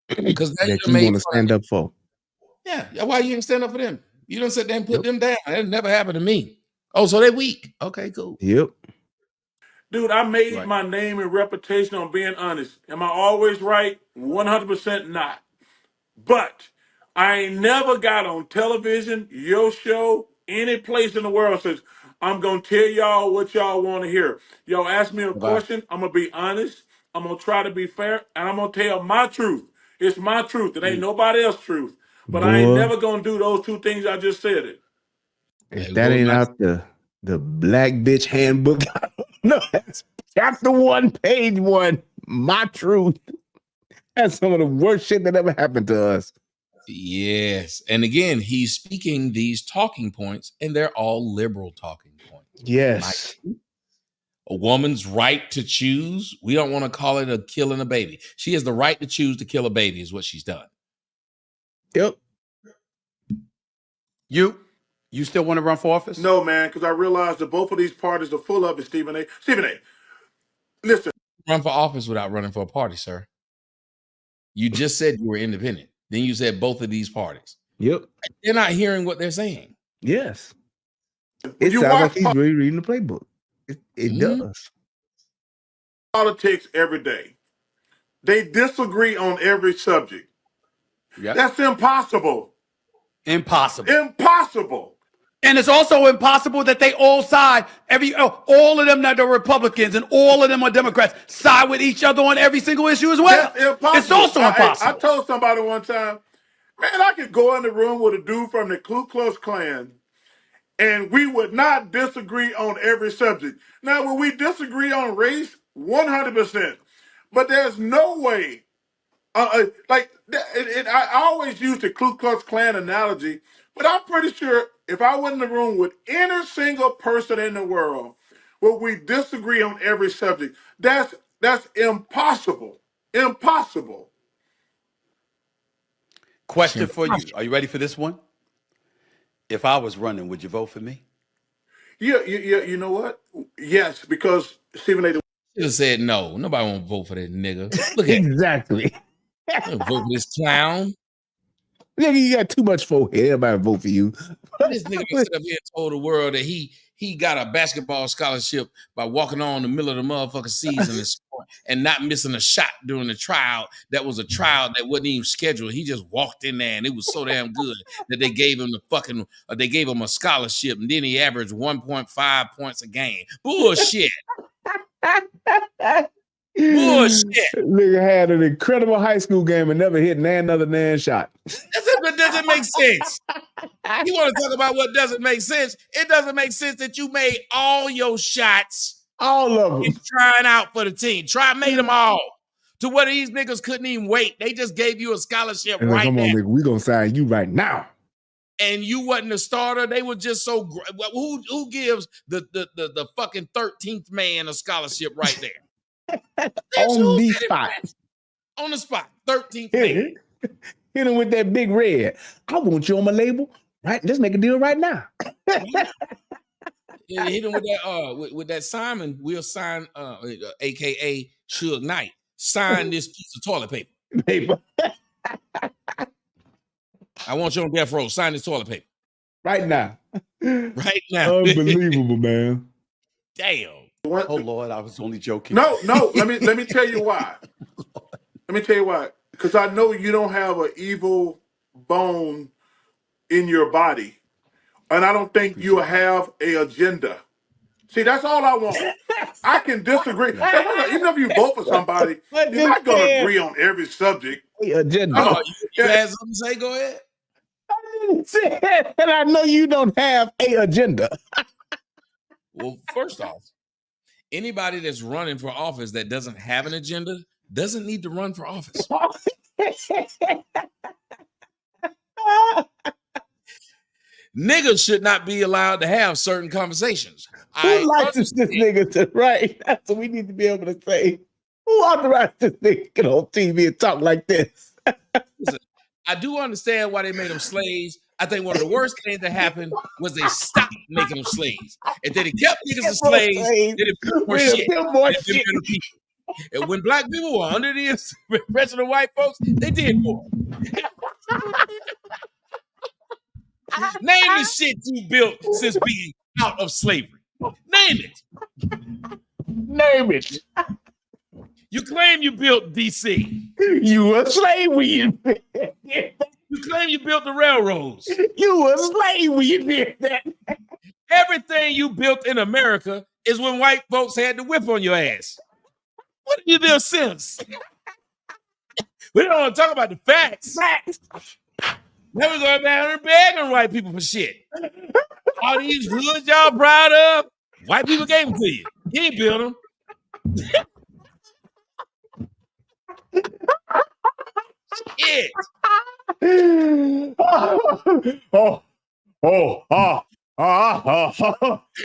Because that you want to stand up for. Yeah. Why you didn't stand up for them? You don't sit there and put them down. That never happened to me. Oh, so they're weak. Okay, cool. Yep. Dude, I made my name and reputation on being honest. Am I always right? 100% not. But I ain't never got on television, your show, any place in the world says, I'm going to tell y'all what y'all want to hear. Y'all ask me a question, I'm going to be honest. I'm going to try to be fair, and I'm going to tell my truth. It's my truth. It ain't nobody else's truth. But I ain't never going to do those two things I just said it. If that ain't out the Black Bitch Handbook, no, that's chapter 1, page 1. My truth. That's some of the worst shit that ever happened to us. Yes. And again, he's speaking these talking points, and they're all liberal talking points. Yes. Like, a woman's right to choose. We don't want to call it a killing a baby. She has the right to choose to kill a baby is what she's done. Yep. You still want to run for office? No, man, because I realized that both of these parties are full of it, Stephen A. Stephen A., listen. Run for office without running for a party, sir. You just said you were independent. Then you said both of these parties. Yep. They're not hearing what they're saying. Yes. It sounds like he's really reading the playbook. It does. Politics every day. They disagree on every subject. Yep. That's impossible. Impossible. And it's also impossible that they all side, all of them that are Republicans and all of them are Democrats, side with each other on every single issue as well. That's impossible. It's also impossible. I told somebody one time, man, I could go in the room with a dude from the Ku Klux Klan, and we would not disagree on every subject. Now, will we disagree on race? 100%. But there's no way. I always use the Ku Klux Klan analogy, but I'm pretty sure if I went in the room with any single person in the world, would we disagree on every subject? That's impossible. Impossible. Question for you. Are you ready for this one? If I was running, would you vote for me? Yeah, you know what? Yes, because Stephen A. Should have said no. Nobody won't vote for that nigga. Look at exactly. Vote for this clown. Nigga, you got too much forehead. Everybody vote for you. This nigga sit up here and told the world that he got a basketball scholarship by walking on in the middle of the motherfucking season and and not missing a shot during the trial. That was a trial that wasn't even scheduled. He just walked in there, and it was so damn good that they gave him they gave him a scholarship, and then he averaged 1.5 points a game. Bullshit. Bullshit. Nigga had an incredible high school game and never hit another shot. That doesn't make sense. You want to talk about what doesn't make sense? It doesn't make sense that you made all your shots, all of them, trying out for the team. Made them all. To where these niggas couldn't even wait. They just gave you a scholarship and right come now. on, nigga, we gonna sign you right now. And you wasn't a starter. They were just so great. Who gives the fucking 13th man a scholarship right there? On the spot. On the spot. 13th man. Hit him with that big red. I want you on my label. Right? Let's make a deal right now. Yeah, hit him with that with that Simon. We'll sign aka Suge Knight. Sign this piece of toilet paper. I want you on death row. Sign this toilet paper. Right now. Right now. Unbelievable, man. Damn. Oh Lord, I was only joking. No. Let me tell you why. Let me tell you why. Because I know you don't have an evil bone in your body, and I don't think you have an agenda. See, that's all I want. I can disagree. Even if you vote for somebody, you're not going to agree on every subject. Agenda. You had something to say? Go ahead. And I know you don't have an agenda. Well, first off, anybody that's running for office that doesn't have an agenda doesn't need to run for office. Niggas should not be allowed to have certain conversations. Who licensed this nigga to write? That's what we need to be able to say. Who authorized this nigga to get on TV and talk like this? Listen, I do understand why they made them slaves. I think one of the worst things that happened was they stopped making them slaves. And then they kept niggas as slaves, then they built more shit. And when black people were under the oppression of white folks, they did more. Name the shit you built since being out of slavery. Name it. Name it. You claim you built DC. You were a slave when you did that. You claim you built the railroads. You were a slave when you did that. Everything you built in America is when white folks had the whip on your ass. What have you built since? We don't want to talk about the facts. Now we're going down and beg on white people for shit. All these hoods y'all proud of, white people gave them to you. You ain't built them. Shit.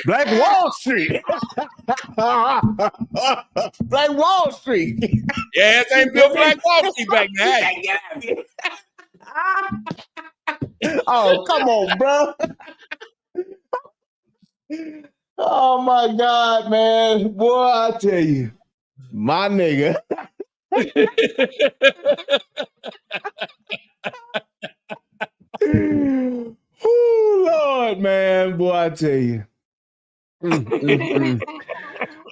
Black Wall Street. Black Wall Street. Yeah, they built Black Wall Street back then. Oh, come on, bro. Oh my God, man. Boy, I tell you, my nigga. Oh, Lord, man. Boy, I tell you.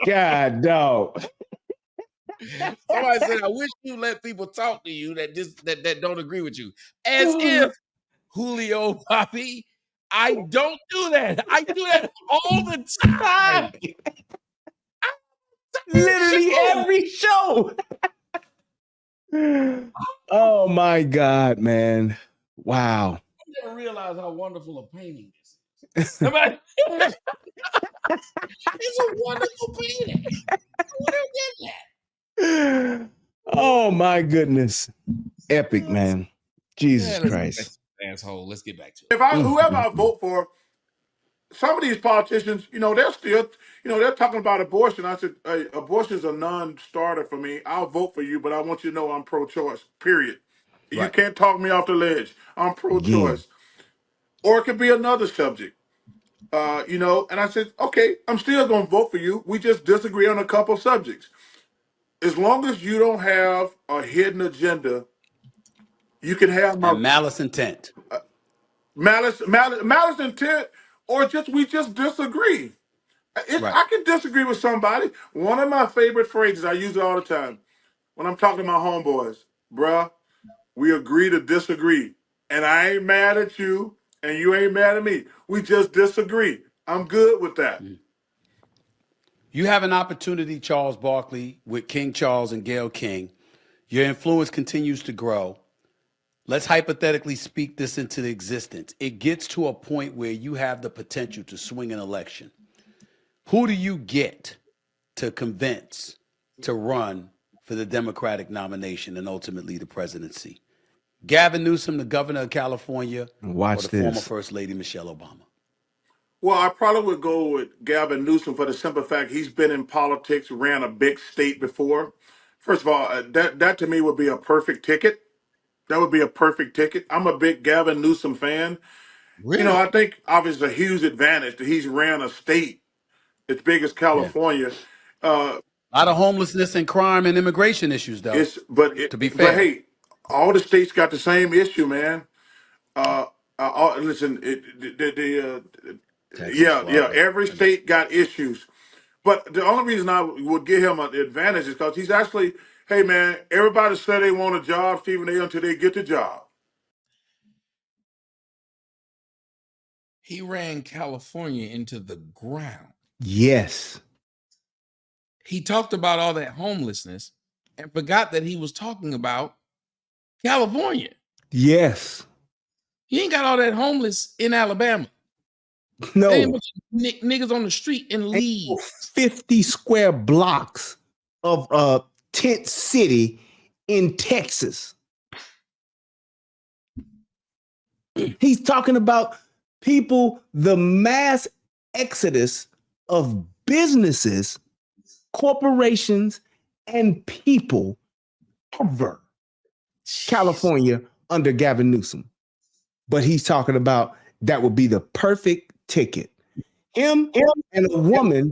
God, dog. Somebody said, I wish you let people talk to you that don't agree with you. As if, Julio Papi, I don't do that. I do that all the time. Literally every show. Oh my God, man. Wow. I never realized how wonderful a painting this is. It's a wonderful painting. Where did that? Oh my goodness. Epic, man. Jesus Christ. Asshole. Let's get back to it. Whoever I vote for, some of these politicians, they're still, they're talking about abortion. I said, hey, abortion is a non-starter for me. I'll vote for you, but I want you to know I'm pro-choice, period. Right. You can't talk me off the ledge. I'm pro-choice. Yeah. Or it could be another subject, and I said, okay, I'm still going to vote for you. We just disagree on a couple subjects. As long as you don't have a hidden agenda, you can have my malice intent. Malice intent, or we just disagree. Right. I can disagree with somebody. One of my favorite phrases, I use it all the time when I'm talking to my homeboys. Bruh, we agree to disagree. And I ain't mad at you, and you ain't mad at me. We just disagree. I'm good with that. You have an opportunity, Charles Barkley, with King Charles and Gayle King. Your influence continues to grow. Let's hypothetically speak this into existence. It gets to a point where you have the potential to swing an election. Who do you get to convince to run for the Democratic nomination and ultimately the presidency? Gavin Newsom, the governor of California, Watch or the this. former First Lady Michelle Obama? Well, I probably would go with Gavin Newsom for the simple fact he's been in politics, ran a big state before. First of all, that to me would be a perfect ticket. That would be a perfect ticket. I'm a big Gavin Newsom fan. Really? I think obviously a huge advantage that he's ran a state as big as Yeah. California. Uh, A lot of homelessness and crime and immigration issues, though, to be but fair. hey, all the states got the same issue, man. Listen, Texas, yeah, Florida. every state got issues. But the only reason I would give him an advantage is because he's actually, hey man, everybody say they want a job, Stephen A, until they get the job. He ran California into the ground. Yes. He talked about all that homelessness and forgot that he was talking about California. Yes. He ain't got all that homeless in Alabama. No. They ain't a bunch of niggas on the street in Leeds. 50 square blocks of tent city in Texas. He's talking about people, the mass exodus of businesses, corporations, and people ever. California under Gavin Newsom. But he's talking about that would be the perfect ticket. Him and a woman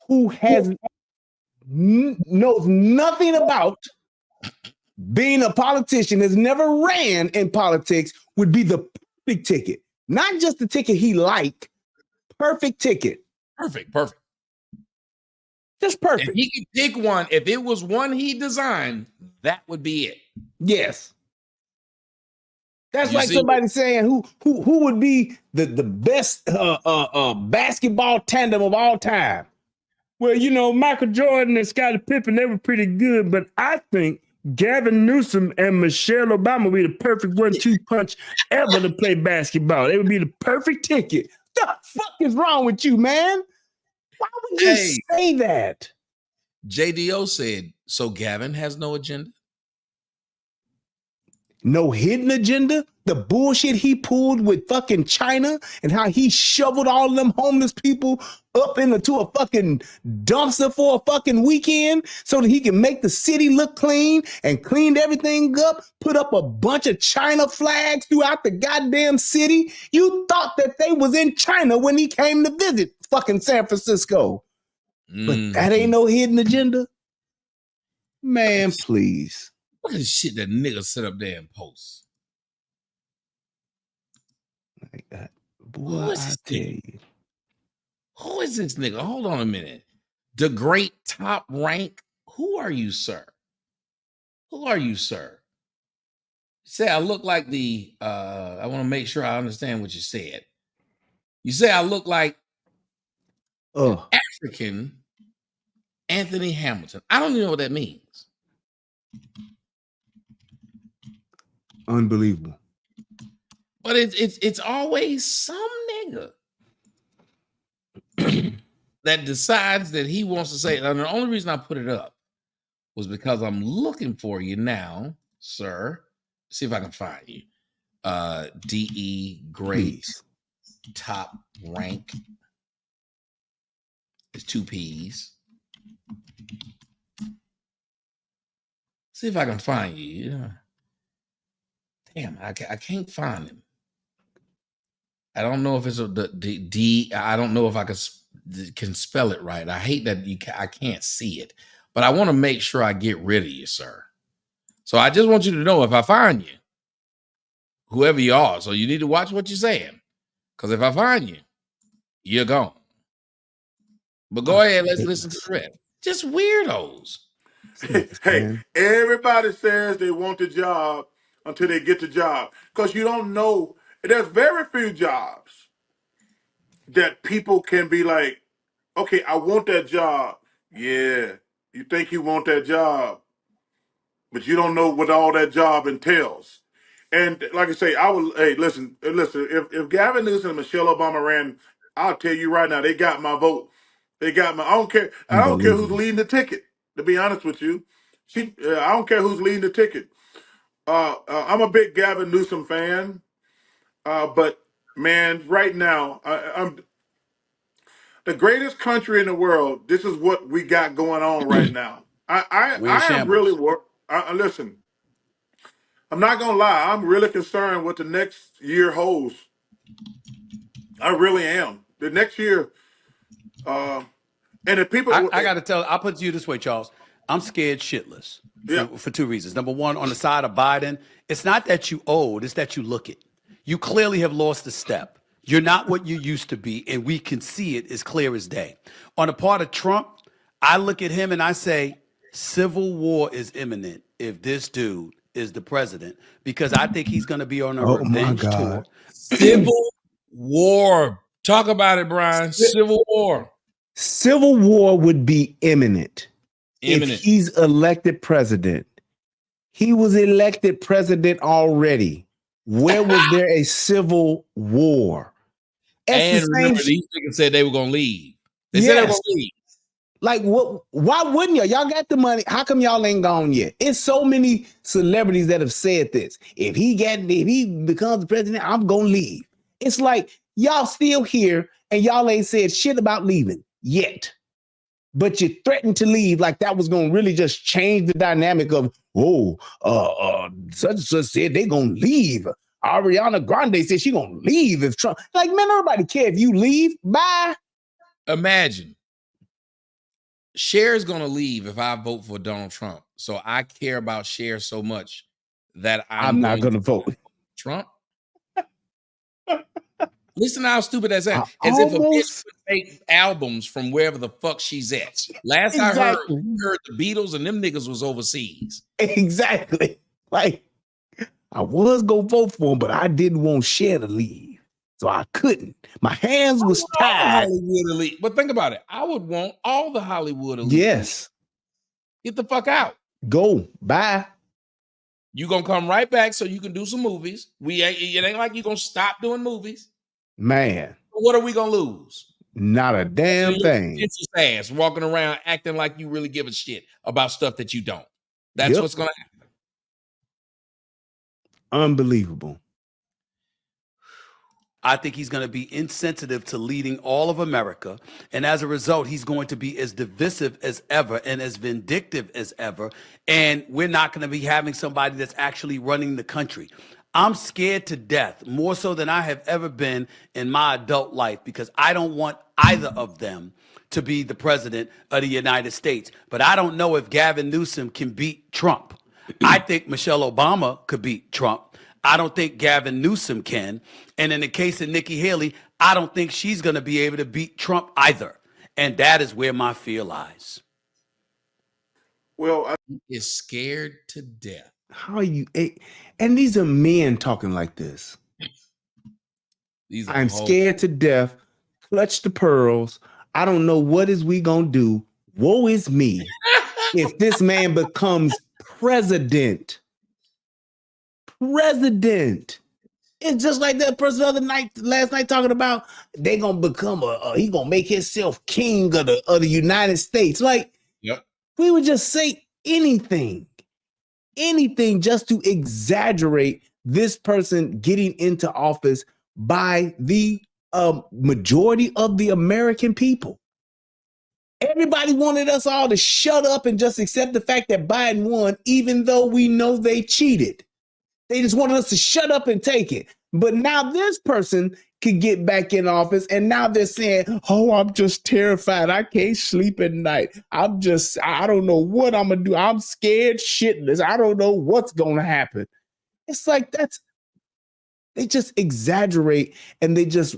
who knows nothing about being a politician, has never ran in politics, would be the perfect ticket. Not just the ticket he liked, perfect ticket. Perfect. Just perfect. If he could pick one, if it was one he designed, that would be it. Yes. That's You like see somebody saying who would be the best basketball tandem of all time. Well, Michael Jordan and Scottie Pippen, they were pretty good, but I think Gavin Newsom and Michelle Obama would be the perfect 1-2 punch ever to play basketball. They would be the perfect ticket. The fuck is wrong with you, man? Why would you say that? JDO said, so Gavin has no agenda? No hidden agenda? The bullshit he pulled with fucking China and how he shoveled all them homeless people up into a fucking dumpster for a fucking weekend so that he can make the city look clean and cleaned everything up, put up a bunch of China flags throughout the goddamn city. You thought that they was in China when he came to visit fucking San Francisco. But that ain't no hidden agenda. Man, please. Look at the shit that nigga set up there and post. Like that. Boy, I tell you. Who is this nigga? Hold on a minute. The great top rank. Who are you, sir? Who are you, sir? Say I look like the I want to make sure I understand what you said. You say I look like African Anthony Hamilton. I don't even know what that means. Unbelievable. But it's always some nigga that decides that he wants to say, and the only reason I put it up was because I'm looking for you now, sir. See if I can find you. DE great top rank. It's 2 P's. See if I can find you. Yeah. Damn, I can't find him. I don't know if it's the D. I don't know if I can spell it right. I hate that I can't see it, but I want to make sure I get rid of you, sir. So I just want you to know if I find you, whoever you are, so you need to watch what you're saying, because if I find you, you're gone. But go ahead, let's listen to the rest. Just weirdos. Hey, everybody says they want the job until they get the job. Because you don't know. There's very few jobs that people can be like, okay, I want that job. Yeah, you think you want that job, but you don't know what all that job entails. And like I say, I would. Hey, listen. If Gavin Newsom and Michelle Obama ran, I'll tell you right now, they got my vote. They got my. I don't care. I don't care who's leading the ticket. To be honest with you, I don't care who's leading the ticket. I'm a big Gavin Newsom fan, but man, right now, I'm the greatest country in the world. This is what we got going on right now. I am really listen. I'm not gonna lie. I'm really concerned what the next year holds. I really am. The next year, and the people. I got to tell. I'll put it to you this way, Charles. I'm scared shitless for two reasons. Number one, on the side of Biden, it's not that you old, it's that you look it. You clearly have lost a step. You're not what you used to be, and we can see it as clear as day. On the part of Trump, I look at him and I say, civil war is imminent if this dude is the president, because I think he's going to be on a revenge tour. Civil war. Talk about it, Brian. Civil war. Civil war would be imminent. If he's elected president. He was elected president already. Where was there a civil war? And remember, these niggas said they were going to leave. They said they were going to leave. Like, what? Why wouldn't y'all? Y'all got the money. How come y'all ain't gone yet? It's so many celebrities that have said this. If he becomes president, I'm gonna leave. It's like y'all still here and y'all ain't said shit about leaving yet. But you threatened to leave like that was gonna really just change the dynamic of such and such said they gonna leave. Ariana Grande said she gonna leave if Trump. Like, man, nobody care if you leave. Bye. Imagine. Cher's gonna leave if I vote for Donald Trump. So I care about Cher so much that I'm not gonna vote Trump. Listen to how stupid that's at. As if a bitch would make albums from wherever the fuck she's at. Last I heard the Beatles and them niggas was overseas. Exactly. Like, I was gonna vote for him, but I didn't want Cher to leave. So I couldn't. My hands was tied. Hollywood elite. But think about it. I would want all the Hollywood elite. Yes. Get the fuck out. Go. Bye. You gonna come right back so you can do some movies. It ain't like you gonna stop doing movies. Man. What are we gonna lose? Not a damn thing. It's your ass walking around acting like you really give a shit about stuff that you don't. That's what's gonna happen. Unbelievable. I think he's going to be insensitive to leading all of America. And as a result, he's going to be as divisive as ever and as vindictive as ever. And we're not going to be having somebody that's actually running the country. I'm scared to death, more so than I have ever been in my adult life, because I don't want either of them to be the president of the United States. But I don't know if Gavin Newsom can beat Trump. I think Michelle Obama could beat Trump. I don't think Gavin Newsom can. And in the case of Nikki Haley, I don't think she's going to be able to beat Trump either. And that is where my fear lies. Well, is scared to death. How are you? And these are men talking like this. I'm scared to death. Clutch the pearls. I don't know what is we gonna do. Woe is me if this man becomes president. It's just like that person last night talking about they gonna become he gonna make himself king of the United States. Like, we would just say anything just to exaggerate this person getting into office by the majority of the American people. Everybody wanted us all to shut up and just accept the fact that Biden won, even though we know they cheated. They just wanted us to shut up and take it. But now this person could get back in office, and now they're saying, oh, I'm just terrified. I can't sleep at night. I don't know what I'm going to do. I'm scared shitless. I don't know what's going to happen. It's like they just exaggerate, and they just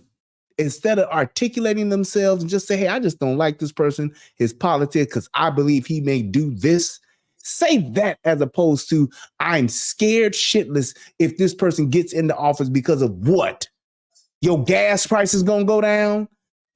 instead of articulating themselves and just say, hey, I just don't like this person, his politics, because I believe he may do this. Say that as opposed to I'm scared shitless if this person gets into office because of what? Your gas price is going to go down.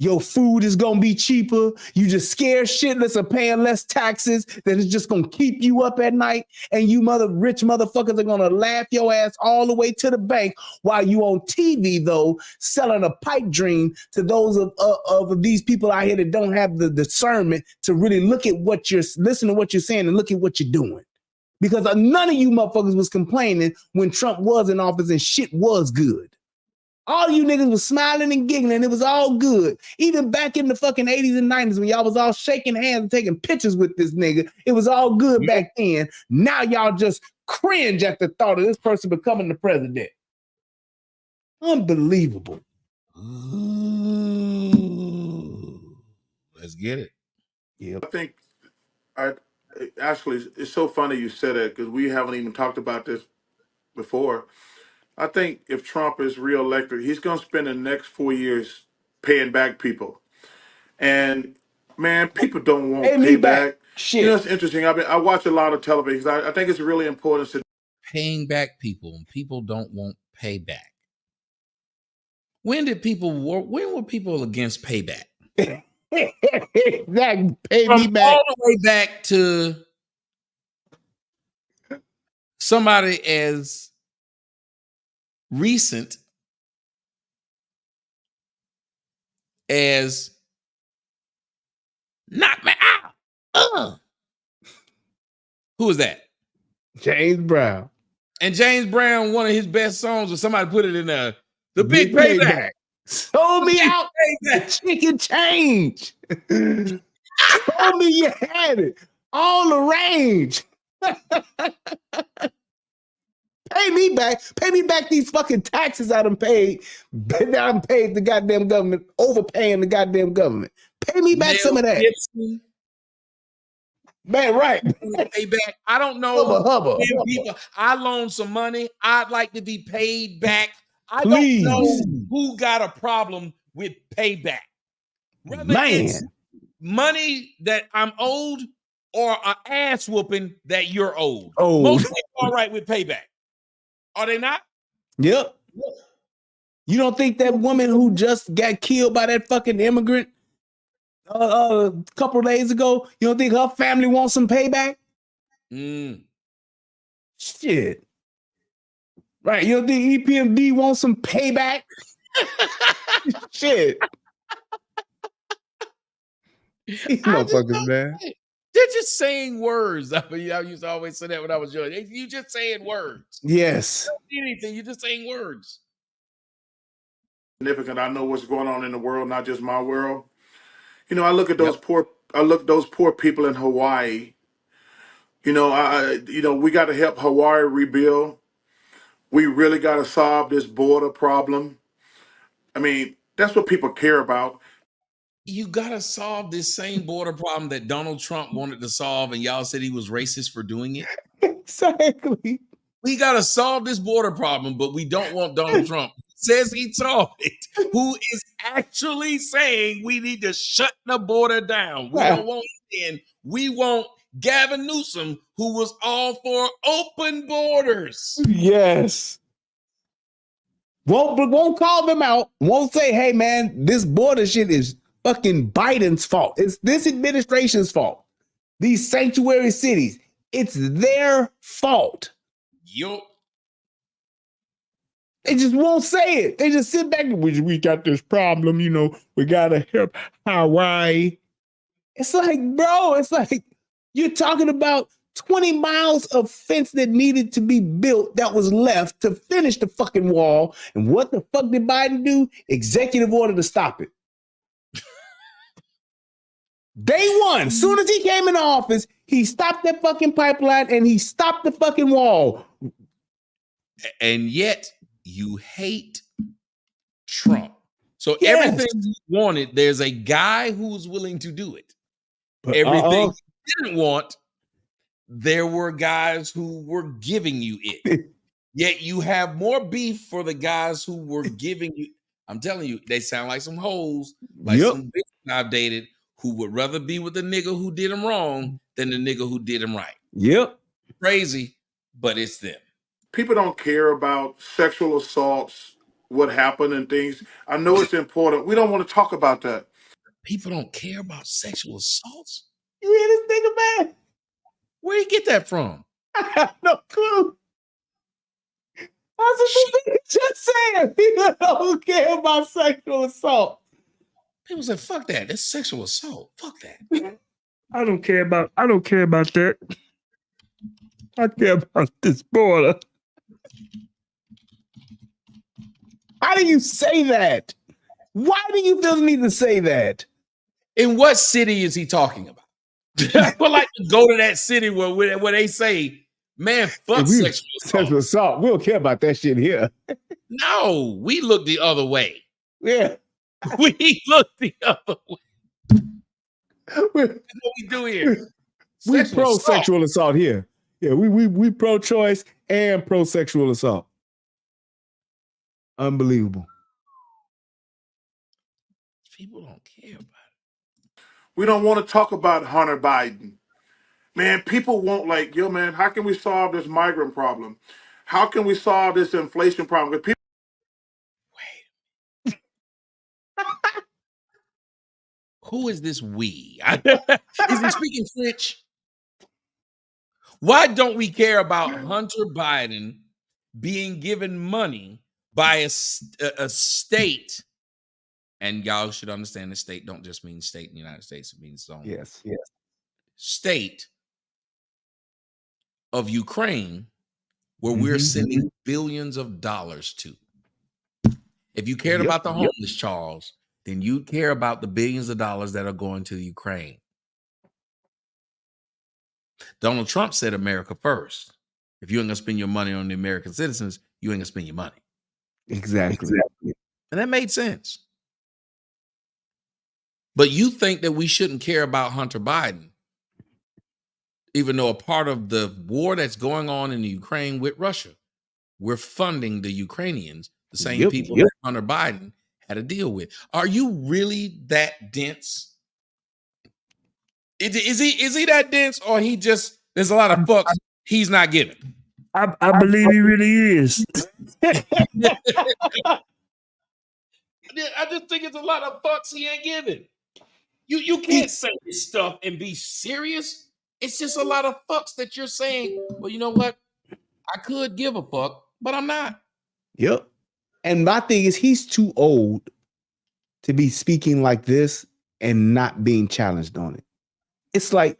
Your food is going to be cheaper. You just scared shitless of paying less taxes that is just going to keep you up at night. And you rich motherfuckers are going to laugh your ass all the way to the bank while you on TV, though, selling a pipe dream to those of these people out here that don't have the discernment to really look at listen to what you're saying and look at what you're doing. Because none of you motherfuckers was complaining when Trump was in office and shit was good. All you niggas was smiling and giggling. It was all good. Even back in the fucking 80s and 90s when y'all was all shaking hands and taking pictures with this nigga, it was all good back then. Now y'all just cringe at the thought of this person becoming the president. Unbelievable. Ooh, let's get it. Yeah. I think actually it's so funny you said that because we haven't even talked about this before. I think if Trump is reelected, he's going to spend the next 4 years paying back people. And man, people don't want payback. Shit. You know, it's interesting. I watch a lot of television. I think it's really important to Paying back people, and people don't want payback. When were people against payback? Exactly. Pay From me back. all the way back to somebody as recent as knock me out. Who was that? James Brown. And James Brown, one of his best songs, was somebody put it in there. The Big Payback. Sold me out. The chicken change. Told me you had it. All the range. Pay me back. Pay me back these fucking taxes I done paid. I done paid the goddamn government, overpaying the goddamn government. Pay me back some of that. Gibson. Man, right. Payback. I don't know. Hubba. People, I loaned some money. I'd like to be paid back. I Please. don't know who got a problem with payback. Whether it's money that I'm owed or an ass whooping that you're owed. Most people are all right with payback. Are they not? Yep. You don't think that woman who just got killed by that fucking immigrant a couple of days ago, you don't think her family wants some payback? Shit. Right. You don't think EPMD wants some payback? Shit. These motherfuckers, man. They're just saying words. I used to always say that when I was young. You just saying words. Yes. You don't see anything. You're just saying words. significant. I know what's going on in the world, not just my world. You know, I look at those poor people in Hawaii. You know, we got to help Hawaii rebuild. We really got to solve this border problem. I mean, that's what people care about. You got to solve this same border problem that Donald Trump wanted to solve, and y'all said he was racist for doing it. Exactly. We got to solve this border problem, but we don't want Donald Trump. Says he solved it, who is actually saying we need to shut the border down. We don't want it in. We want Gavin Newsom, who was all for open borders. Yes. Won't call them out. Won't say, hey, man, this border shit is fucking Biden's fault. It's this administration's fault. These sanctuary cities, it's their fault. Yup. They just won't say it. They just sit back and we got this problem, you know, we gotta help Hawaii. It's like, bro, it's like you're talking about 20 miles of fence that needed to be built that was left to finish the fucking wall. And what the fuck did Biden do? Executive order to stop it. Day one, soon as he came into office, he stopped that fucking pipeline and he stopped the fucking wall. And yet you hate Trump. So everything you wanted, there's a guy who's willing to do it. But everything you didn't want, there were guys who were giving you it. Yet you have more beef for the guys who were giving you. I'm telling you, they sound like some hoes, like some bitch I've dated who would rather be with the nigga who did them wrong than the nigga who did them right. Yep. Crazy, but it's them. People don't care about sexual assaults, what happened and things. I know it's important. We don't want to talk about that. People don't care about sexual assaults. You hear this nigga, man? Where you get that from? I have no clue. That's what you just saying. People don't care about sexual assault. People say, fuck that. That's sexual assault. Fuck that. I don't care about that. I care about this border. How do you say that? Why do you feel the need to say that? In what city is he talking about? I would like to go to that city where they say, man, fuck sexual assault. We don't care about that shit here. No, we look the other way. Yeah. We look the other way. That's what we do here. We pro-sexual assault here. Yeah, we pro-choice and pro-sexual assault. Unbelievable. People don't care about it. We don't want to talk about Hunter Biden. Man, people won't like, yo, man, how can we solve this migrant problem? How can we solve this inflation problem? People. Wait. Who is this we? Is he speaking French? Why don't we care about Hunter Biden being given money by a state? And y'all should understand the state don't just mean state in the United States. It means its own state of Ukraine, where we're sending billions of dollars to. If you cared about the homeless, Charles, then you'd care about the billions of dollars that are going to Ukraine. Donald Trump said America first. If you ain't gonna spend your money on the American citizens, you ain't gonna spend your money. Exactly. And that made sense. But you think that we shouldn't care about Hunter Biden, even though a part of the war that's going on in the Ukraine with Russia, we're funding the Ukrainians, the same people that Hunter Biden had to deal with. Are you really that dense? Is he that dense, or he just there's a lot of fucks he's not giving? I believe he really is. I just think it's a lot of fucks he ain't giving. You can't say this stuff and be serious. It's just a lot of fucks that you're saying. Well, you know what? I could give a fuck, but I'm not. Yep. And my thing is, he's too old to be speaking like this and not being challenged on it. It's like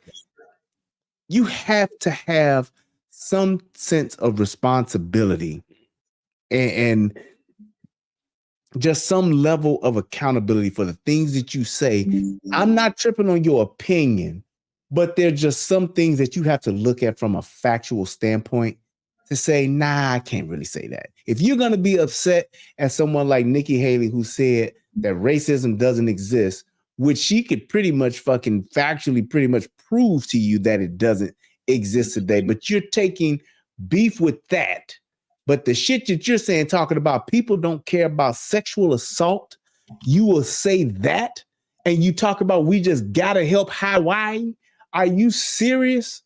you have to have some sense of responsibility and just some level of accountability for the things that you say. I'm not tripping on your opinion, but there's just some things that you have to look at from a factual standpoint to say, nah, I can't really say that. If you're going to be upset at someone like Nikki Haley, who said that racism doesn't exist, which she could pretty much fucking factually pretty much prove to you that it doesn't exist today, but you're taking beef with that. But the shit that you're saying, talking about people don't care about sexual assault, you will say that, and you talk about we just gotta help Hawaii. Are you serious?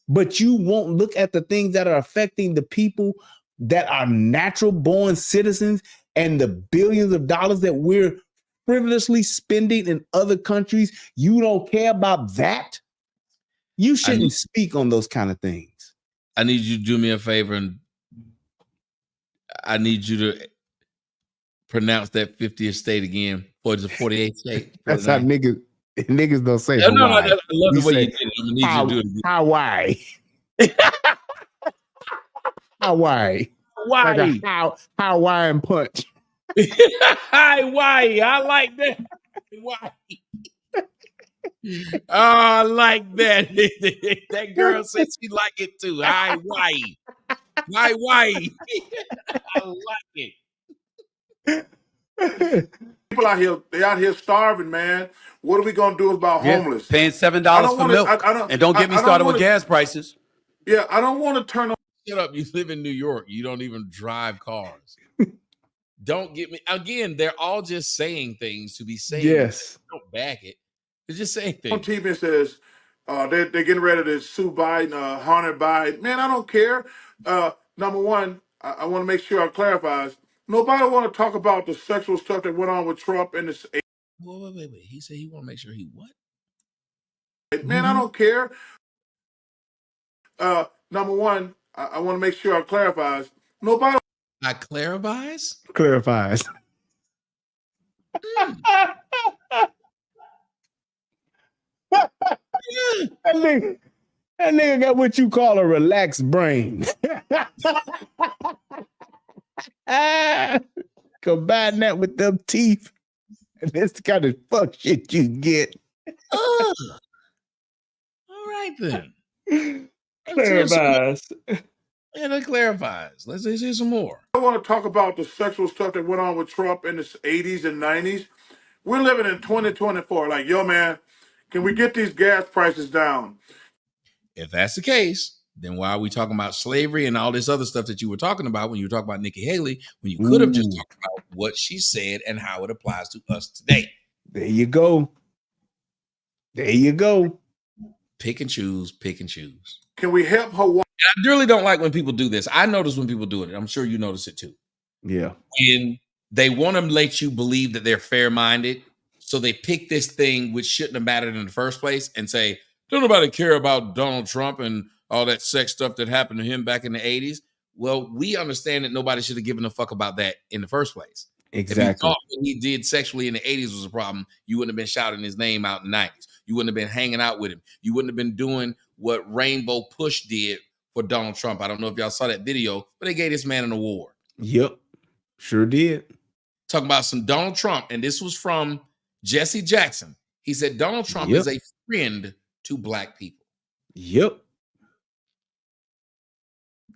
But you won't look at the things that are affecting the people that are natural born citizens and the billions of dollars that we're frivolously spending in other countries. You don't care about that? You shouldn't speak on those kind of things. I need you to do me a favor, and I need you to pronounce that 50th state again, or the 48th state. That's how niggas don't say no, Hawaii. I love the way you did it. I need you to do it. Hawaii. Hawaii. Hawaii. Like a Hawaiian punch. Hawaii. I like that. Hawaii. Oh, I like that. That girl said she like it too. Hawaii. Hawaii. I like it. People out here, they out here starving, man. What are we gonna do about homeless? Paying $7 for milk. And don't get me started with gas prices. Yeah, I don't want to turn on. Shut up. You live in New York. You don't even drive cars. Don't get me again. They're all just saying things to be saying. Yes. Don't back it. They're just saying On things. TV says they're getting ready to sue Biden, Hunter Biden. Man, I don't care. Number one, I want to make sure I clarify. Nobody want to talk about the sexual stuff that went on with Trump and this. Wait. He said he want to make sure he what? Man, I don't care. Number one, I want to make sure I clarify. Nobody. I clarifies. Clarifies. That nigga got what you call a relaxed brain. Combine that with them teeth, and that's the kind of fuck shit you get. All right then. Clarifies. Yeah, that clarifies. Let's hear some more. I want to talk about the sexual stuff that went on with Trump in the 80s and 90s. We're living in 2024. Like, yo, man, can we get these gas prices down? If that's the case, then why are we talking about slavery and all this other stuff that you were talking about when you were talking about Nikki Haley, when you could have just talked about what she said and how it applies to us today? There you go. There you go. Pick and choose, pick and choose. Can we help Hawaii? I really don't like when people do this. I notice when people do it. I'm sure you notice it too. Yeah. When they want to let you believe that they're fair-minded, so they pick this thing which shouldn't have mattered in the first place and say, don't nobody care about Donald Trump and all that sex stuff that happened to him back in the 80s. Well, we understand that nobody should have given a fuck about that in the first place. Exactly. If you thought what he did sexually in the 80s was a problem, you wouldn't have been shouting his name out in the 90s. You wouldn't have been hanging out with him. You wouldn't have been doing what Rainbow Push did for Donald Trump. I don't know if y'all saw that video, but they gave this man an award. Yep. Sure did. Talking about some Donald Trump, and this was from Jesse Jackson. He said Donald Trump is a friend to black people. Yep.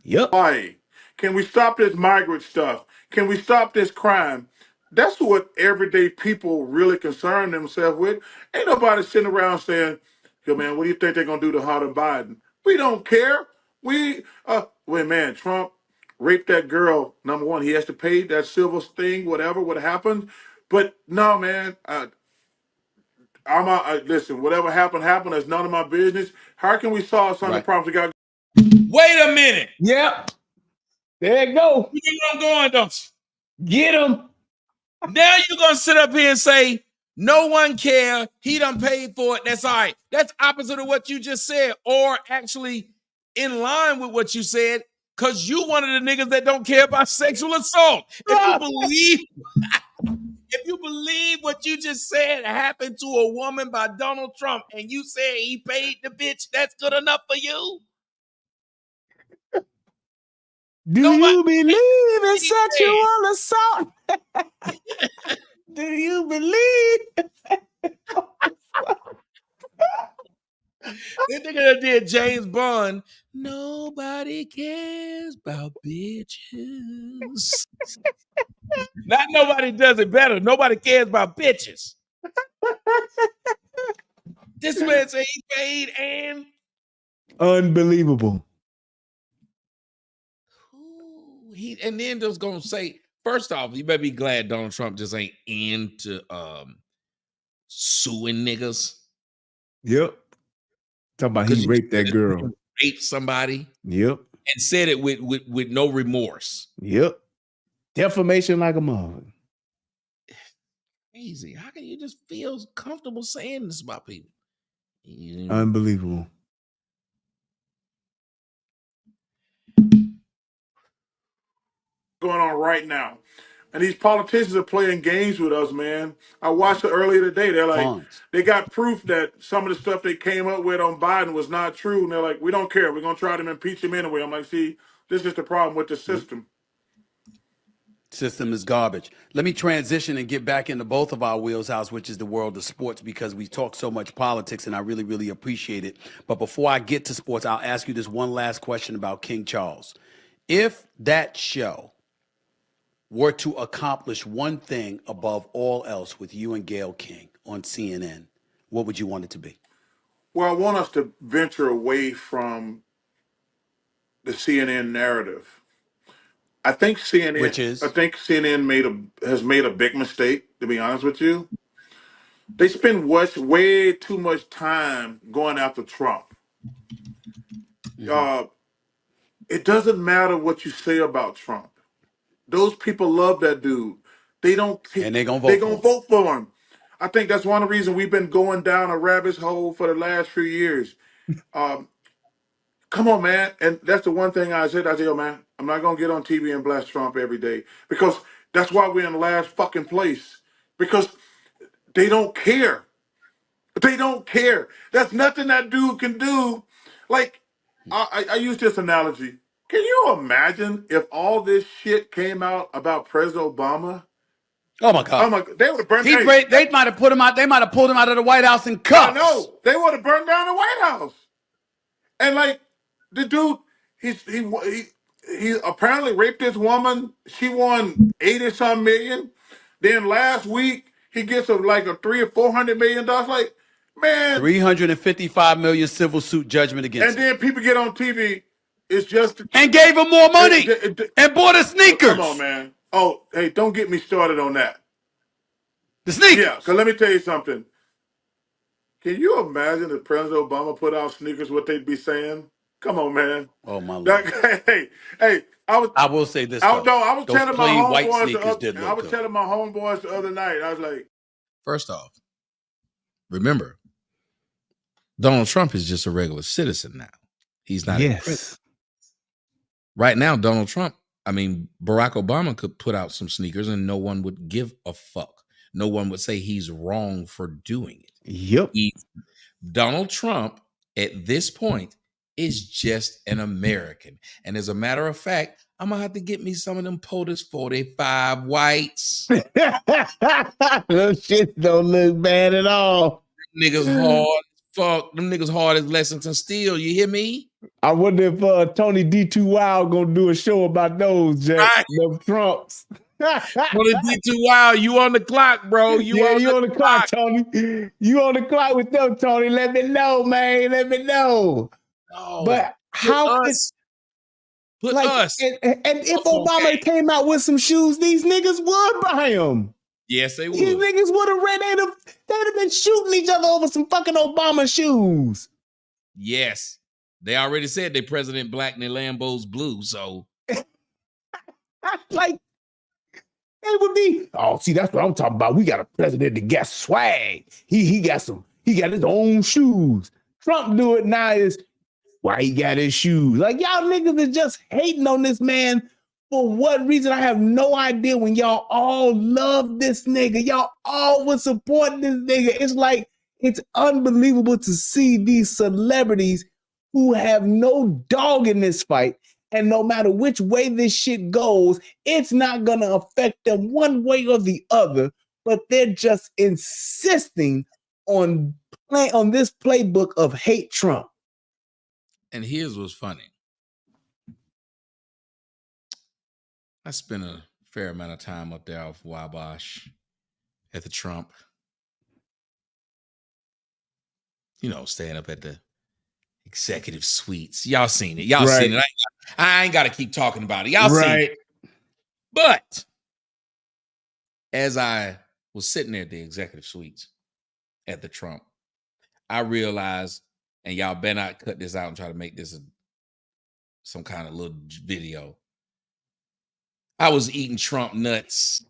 Why? Can we stop this migrant stuff? Can we stop this crime? That's what everyday people really concern themselves with. Ain't nobody sitting around saying, yo, man, what do you think they're going to do to Hunter Biden? We don't care. Wait, man, Trump raped that girl. Number one, he has to pay that civil thing, whatever, what happened. But no, man, listen, whatever happened. That's none of my business. How can we solve some of the problems we got? Wait a minute. Yep. There you go. You know where I'm going, don't you? Get him. Now you're going to sit up here and say, no one care. He done paid for it. That's all right. That's opposite of what you just said, or actually in line with what you said, because you one of the niggas that don't care about sexual assault. If you believe what you just said happened to a woman by Donald Trump and you say he paid the bitch, that's good enough for you? Do you believe in sexual assault? Do you believe? This nigga that did James Bond. Nobody cares about bitches. Not nobody does it better. Nobody cares about bitches. This man say he paid and Unbelievable. And then just gonna say, first off, you better be glad Donald Trump just ain't into suing niggas. Yep. Talking about he raped that girl. Raped somebody. Yep. And said it with no remorse. Yep. Defamation like a mother. Crazy. How can you just feel comfortable saying this about people? Unbelievable. Going on right now. And these politicians are playing games with us, man. I watched it earlier today. They're like, they got proof that some of the stuff they came up with on Biden was not true. And they're like, we don't care. We're going to try to impeach him anyway. I'm like, see, this is the problem with the system. System is garbage. Let me transition and get back into both of our wheelhouse, which is the world of sports, because we talk so much politics and I really, really appreciate it. But before I get to sports, I'll ask you this one last question about King Charles. If that show were to accomplish one thing above all else with you and Gayle King on CNN, what would you want it to be? Well, I want us to venture away from the CNN narrative. I think CNN, Which is? I think CNN has made a big mistake. To be honest with you, they spend way too much time going after Trump. Mhm. It doesn't matter what you say about Trump. Those people love that dude. They don't. And they're going to They vote gonna for him. vote for him. I think that's one of the reasons we've been going down a rabbit hole for the last few years. Um, Come on, man. And that's the one thing I said. I said, yo, man, I'm not gonna get on TV and blast Trump every day because that's why we're in the last fucking place. Because they don't care. They don't care. There's nothing that dude can do. Like, I use this analogy. Can you imagine if all this shit came out about President Obama? Oh my Oh God. my! They would have burned. They might have put him out. They might have pulled him out of the White House in I cuffs. know they would have burned down the White House. And like the dude, he apparently raped this woman. She won 80-some million. Then last week he gets like a $300 or $400 million. Like, man, 355 million civil suit judgment against and him. then people get on TV. It's just And gave him more money and bought his sneakers. Come on, man. Oh, hey, don't get me started on that. The sneakers. Yeah, because let me tell you something. Can you imagine if President Obama put out sneakers, what they'd be saying? Come on, man. Oh my Lord. Hey, I will say this I though. was Those telling my plain white homeboys. sneakers did I look was good. telling my homeboys the other night. I was like, First off, remember, Donald Trump is just a regular citizen now. He's not in prison. Right now, Barack Obama could put out some sneakers and no one would give a fuck. No one would say he's wrong for doing it. Yep. Donald Trump, at this point, is just an American. And as a matter of fact, I'm going to have to get me some of them POTUS 45 whites. Those shit don't look bad at all. Niggas hard. Fuck. Them niggas hard as Lexington Steel. You hear me? I wonder if Tony D2 Wild gonna do a show about those, Jack. Right. Them Trumps. Tony D2 Wild, you on the clock, bro. You on the clock, Tony. You on the clock with them, Tony. Let me know, man. Let me know. Oh, but how could us. And if Obama came out with some shoes, these niggas would buy them. Yes, they would. These niggas would have they'd have been shooting each other over some fucking Obama shoes. Yes. They already said they President black and their Lambos blue, so like it would be. Oh, see, that's what I'm talking about. We got a president that got swag. He got his own shoes. Trump do it now is why he got his shoes. Like y'all niggas are just hating on this man. For what reason? I have no idea. When y'all all love this nigga, y'all all would support this nigga. It's like it's unbelievable to see these celebrities who have no dog in this fight. And no matter which way this shit goes, it's not going to affect them one way or the other. But they're just insisting on this playbook of hate Trump. And here's what's funny. I spent a fair amount of time up there off Wabash at the Trump. You know, staying up at the executive suites. Y'all seen it. Y'all seen it. I ain't got to keep talking about it. Y'all seen it. But as I was sitting there at the executive suites at the Trump, I realized, and y'all better not cut this out and try to make this some kind of little video. I was eating Trump nuts.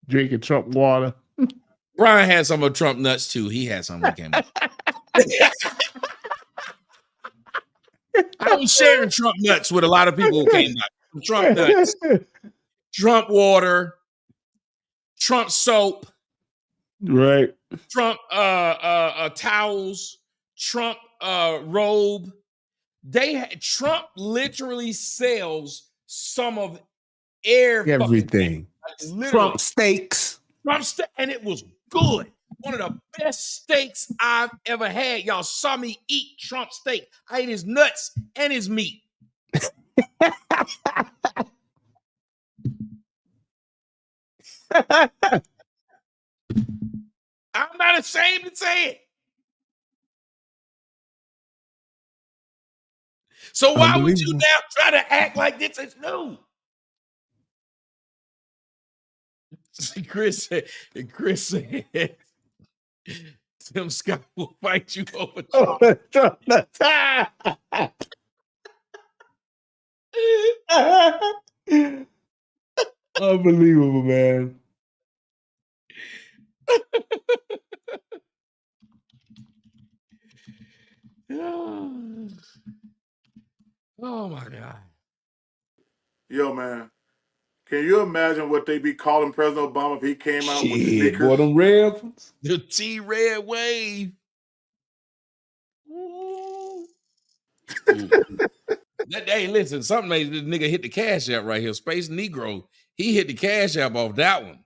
Drinking Trump water. Brian had some of Trump nuts too. He had some when he came up. I was sharing Trump nuts with a lot of people who came up. Trump nuts, Trump water, Trump soap, right? Trump towels, Trump robe. Trump literally sells some of everything. Trump steaks. And it was good. One of the best steaks I've ever had. Y'all saw me eat Trump steak. I ate his nuts and his meat. I'm not ashamed to say it. So why would you now try to act like this is new? Chris said, Tim Scott will fight you over. Unbelievable, man. Oh my God. Yo, man. Can you imagine what they be calling President Obama if he came out with Shit, sneakers? boy, them red ones. The T-Red wave. Hey, listen, something made this nigga hit the cash app right here. Space Negro. He hit the cash app off that one.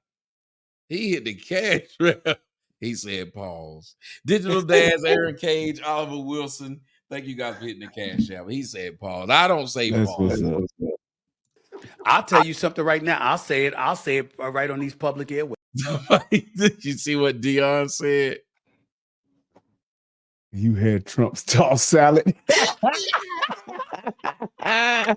He hit the cash app. He said, pause. Digital Dads, Aaron Cage, Oliver Wilson. Thank you guys for hitting the cash app. He said, pause. I don't say That's pause. what's up. I'll tell you something right now. I'll say it right on these public airways. Did you see what Dion said? You had Trump's tossed salad. I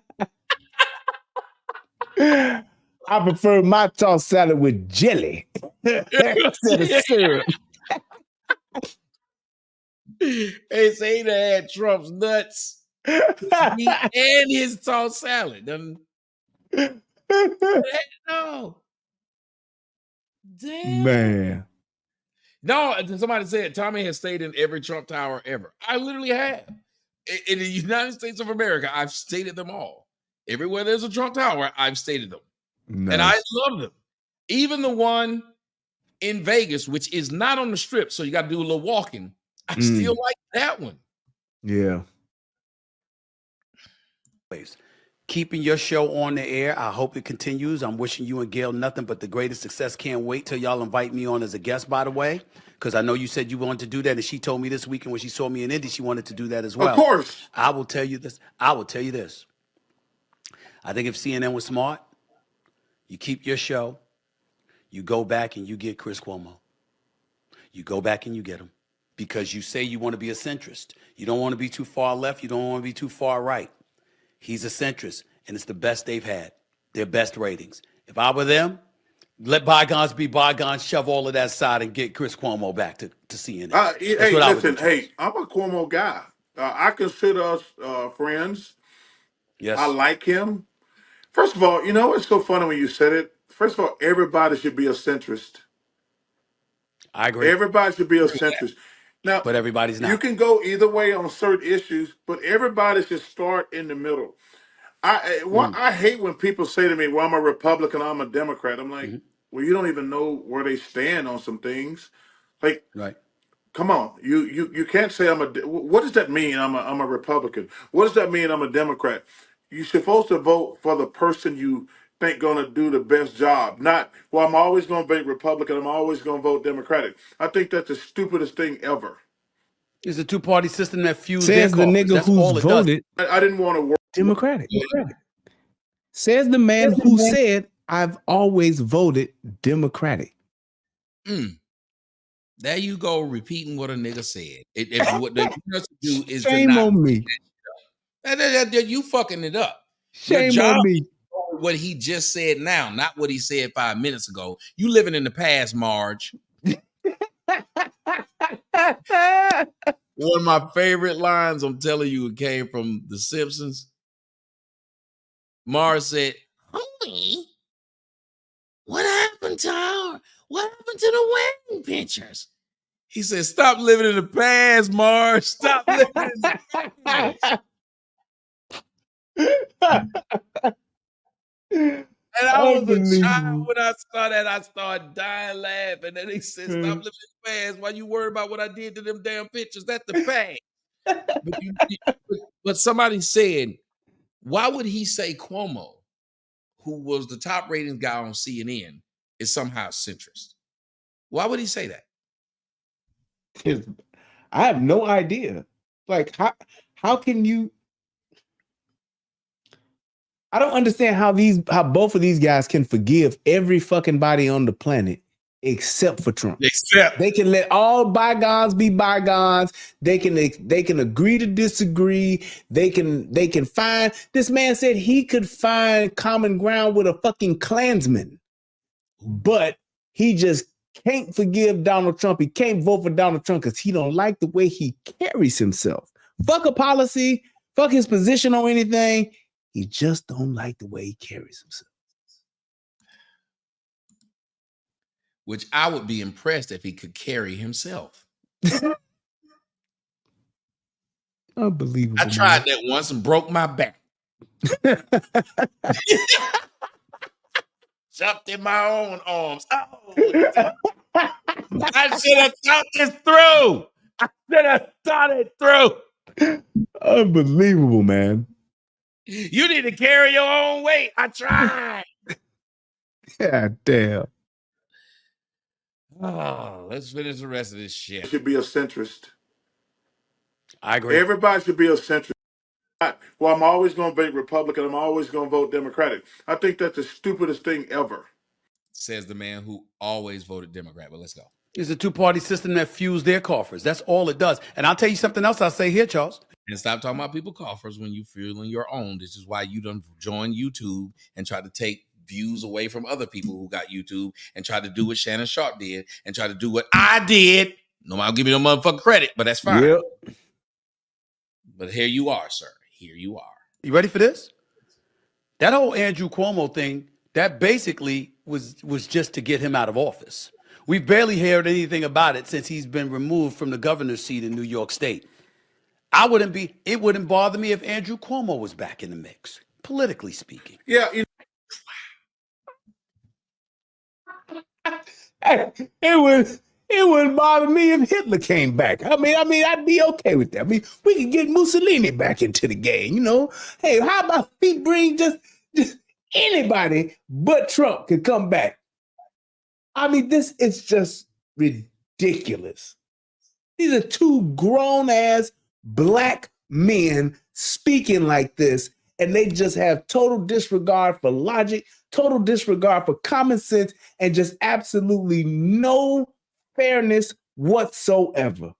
prefer my tossed salad with jelly instead of syrup. They say he had Trump's nuts and his tossed salad. No. Damn. Man. No, somebody said Tommy has stayed in every Trump tower ever. I literally have. In the United States of America, I've stayed at them all. Everywhere there's a Trump tower, I've stayed at them. Nice. And I love them. Even the one in Vegas, which is not on the strip, so you got to do a little walking. I still like that one. Yeah. Keeping your show on the air. I hope it continues. I'm wishing you and Gail nothing but the greatest success. Can't wait till y'all invite me on as a guest, by the way, because I know you said you wanted to do that, and she told me this weekend when she saw me in Indy, she wanted to do that as well. Of course. I will tell you this. I think if CNN was smart, you keep your show, you go back and you get Chris Cuomo. You go back and you get him because you say you want to be a centrist. You don't want to be too far left. You don't want to be too far right. He's a centrist, and it's the best they've had, their best ratings. If I were them, let bygones be bygones, shove all of that aside, and get Chris Cuomo back to CNN. Hey, listen, I'm a Cuomo guy. I consider us friends. Yes. I like him. First of all, you know what's so funny when you said it? First of all, everybody should be a centrist. I agree. Everybody should be a centrist. Now, but everybody's not. You can go either way on certain issues, but everybody should start in the middle. I hate when people say to me, well, I'm a Republican, I'm a Democrat. I'm like, well, you don't even know where they stand on some things. Like, right. Come on, you can't say what does that mean? I'm a Republican. What does that mean? I'm a Democrat. You're supposed to vote for the person you think going to do the best job. Not, well, I'm always going to vote Republican. I'm always going to vote Democratic. I think that's the stupidest thing ever. It's a two-party system that fuels Says the nigga That's who's voted. I didn't want to work Democratic. Says the man who said, I've always voted Democratic. There you go, repeating what a nigga said. If what they supposed to do is shame on me. You fucking it up. Shame on me. What he just said now, not what he said 5 minutes ago. You living in the past, Marge. One of my favorite lines, I'm telling you, it came from The Simpsons. Marge said, "Homie, what happened to the wedding pictures?" He said, "Stop living in the past, Marge. Stop living in the past." And I was a child when I saw that. I started dying laughing. And they said, "Stop living in the past. Why you worry about what I did to them damn pictures? That's the past." But somebody said, why would he say Cuomo, who was the top ratings guy on CNN, is somehow centrist? Why would he say that? I have no idea. Like, how can you? I don't understand how both of these guys can forgive every fucking body on the planet except for Trump. Except They can let all bygones be bygones. They can agree to disagree. They can find. This man said he could find common ground with a fucking Klansman, but he just can't forgive Donald Trump. He can't vote for Donald Trump because he don't like the way he carries himself. Fuck a policy. Fuck his position on anything. He just don't like the way he carries himself. which I would be impressed if he could carry himself. Unbelievable. I tried that once and broke my back. Jumped in my own arms. Oh, I should have thought this through. I should have thought it through. Unbelievable, man. You need to carry your own weight. I tried. God damn. Oh, let's finish the rest of this shit. Should be a centrist. I agree. Everybody should be a centrist. Well, I'm always going to vote Republican. I'm always going to vote Democratic. I think that's the stupidest thing ever. Says the man who always voted Democrat. But let's go. It's a two-party system that fuels their coffers. That's all it does. And I'll tell you something else I'll say here, Charles. And stop talking about people coffers when you fueling your own. This is why you don't join YouTube and try to take views away from other people who got YouTube and try to do what Shannon Sharp did and try to do what I did. No, I'll give you no motherfucking credit, but that's fine. Yep. But here you are, sir. Here you are. You ready for this? That whole Andrew Cuomo thing, that basically was just to get him out of office. We've barely heard anything about it since he's been removed from the governor's seat in New York State. It wouldn't bother me if Andrew Cuomo was back in the mix, politically speaking. Yeah, It wouldn't bother me if Hitler came back. I mean, I'd be okay with that. I mean, we could get Mussolini back into the game, you know. Hey, how about we bring just anybody but Trump could come back? I mean, this is just ridiculous. These are two grown-ass black men speaking like this, and they just have total disregard for logic, total disregard for common sense, and just absolutely no fairness whatsoever.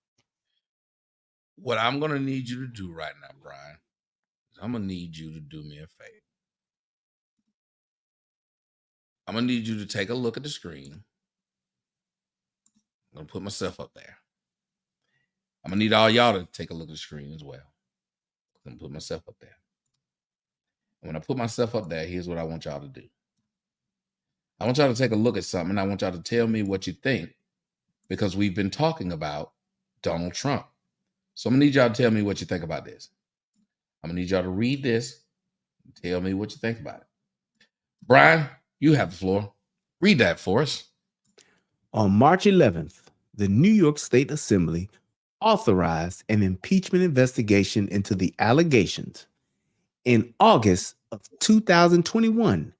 What I'm going to need you to do right now, Brian, is I'm going to need you to do me a favor. I'm going to need you to take a look at the screen. I'm going to put myself up there. I'm going to need all y'all to take a look at the screen as well. I'm going to put myself up there. And when I put myself up there, here's what I want y'all to do. I want y'all to take a look at something, and I want y'all to tell me what you think, because we've been talking about Donald Trump. So I'm going to need y'all to tell me what you think about this. I'm going to need y'all to read this and tell me what you think about it. Brian, you have the floor. Read that for us. On March 11th, the New York State Assembly authorized an impeachment investigation into the allegations. In August of 2021,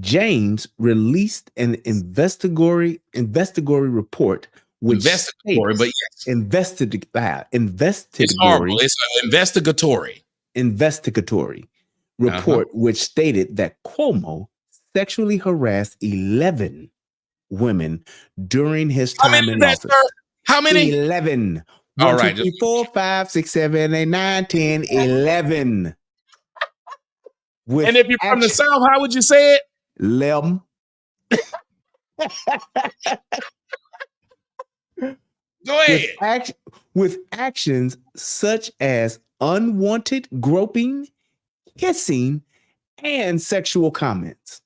James released an investigatory report, which investigatory, but yes, investigatory. It's horrible. It's an investigatory report, which stated that Cuomo sexually harassed 11 women during his time in office. How many? 11. All 1, right. 2, 3, 4, 5, 6, 7, 8, 9, 10, 11. And if you're from the South, how would you say it? Lem. Go ahead. With actions such as unwanted groping, kissing, and sexual comments.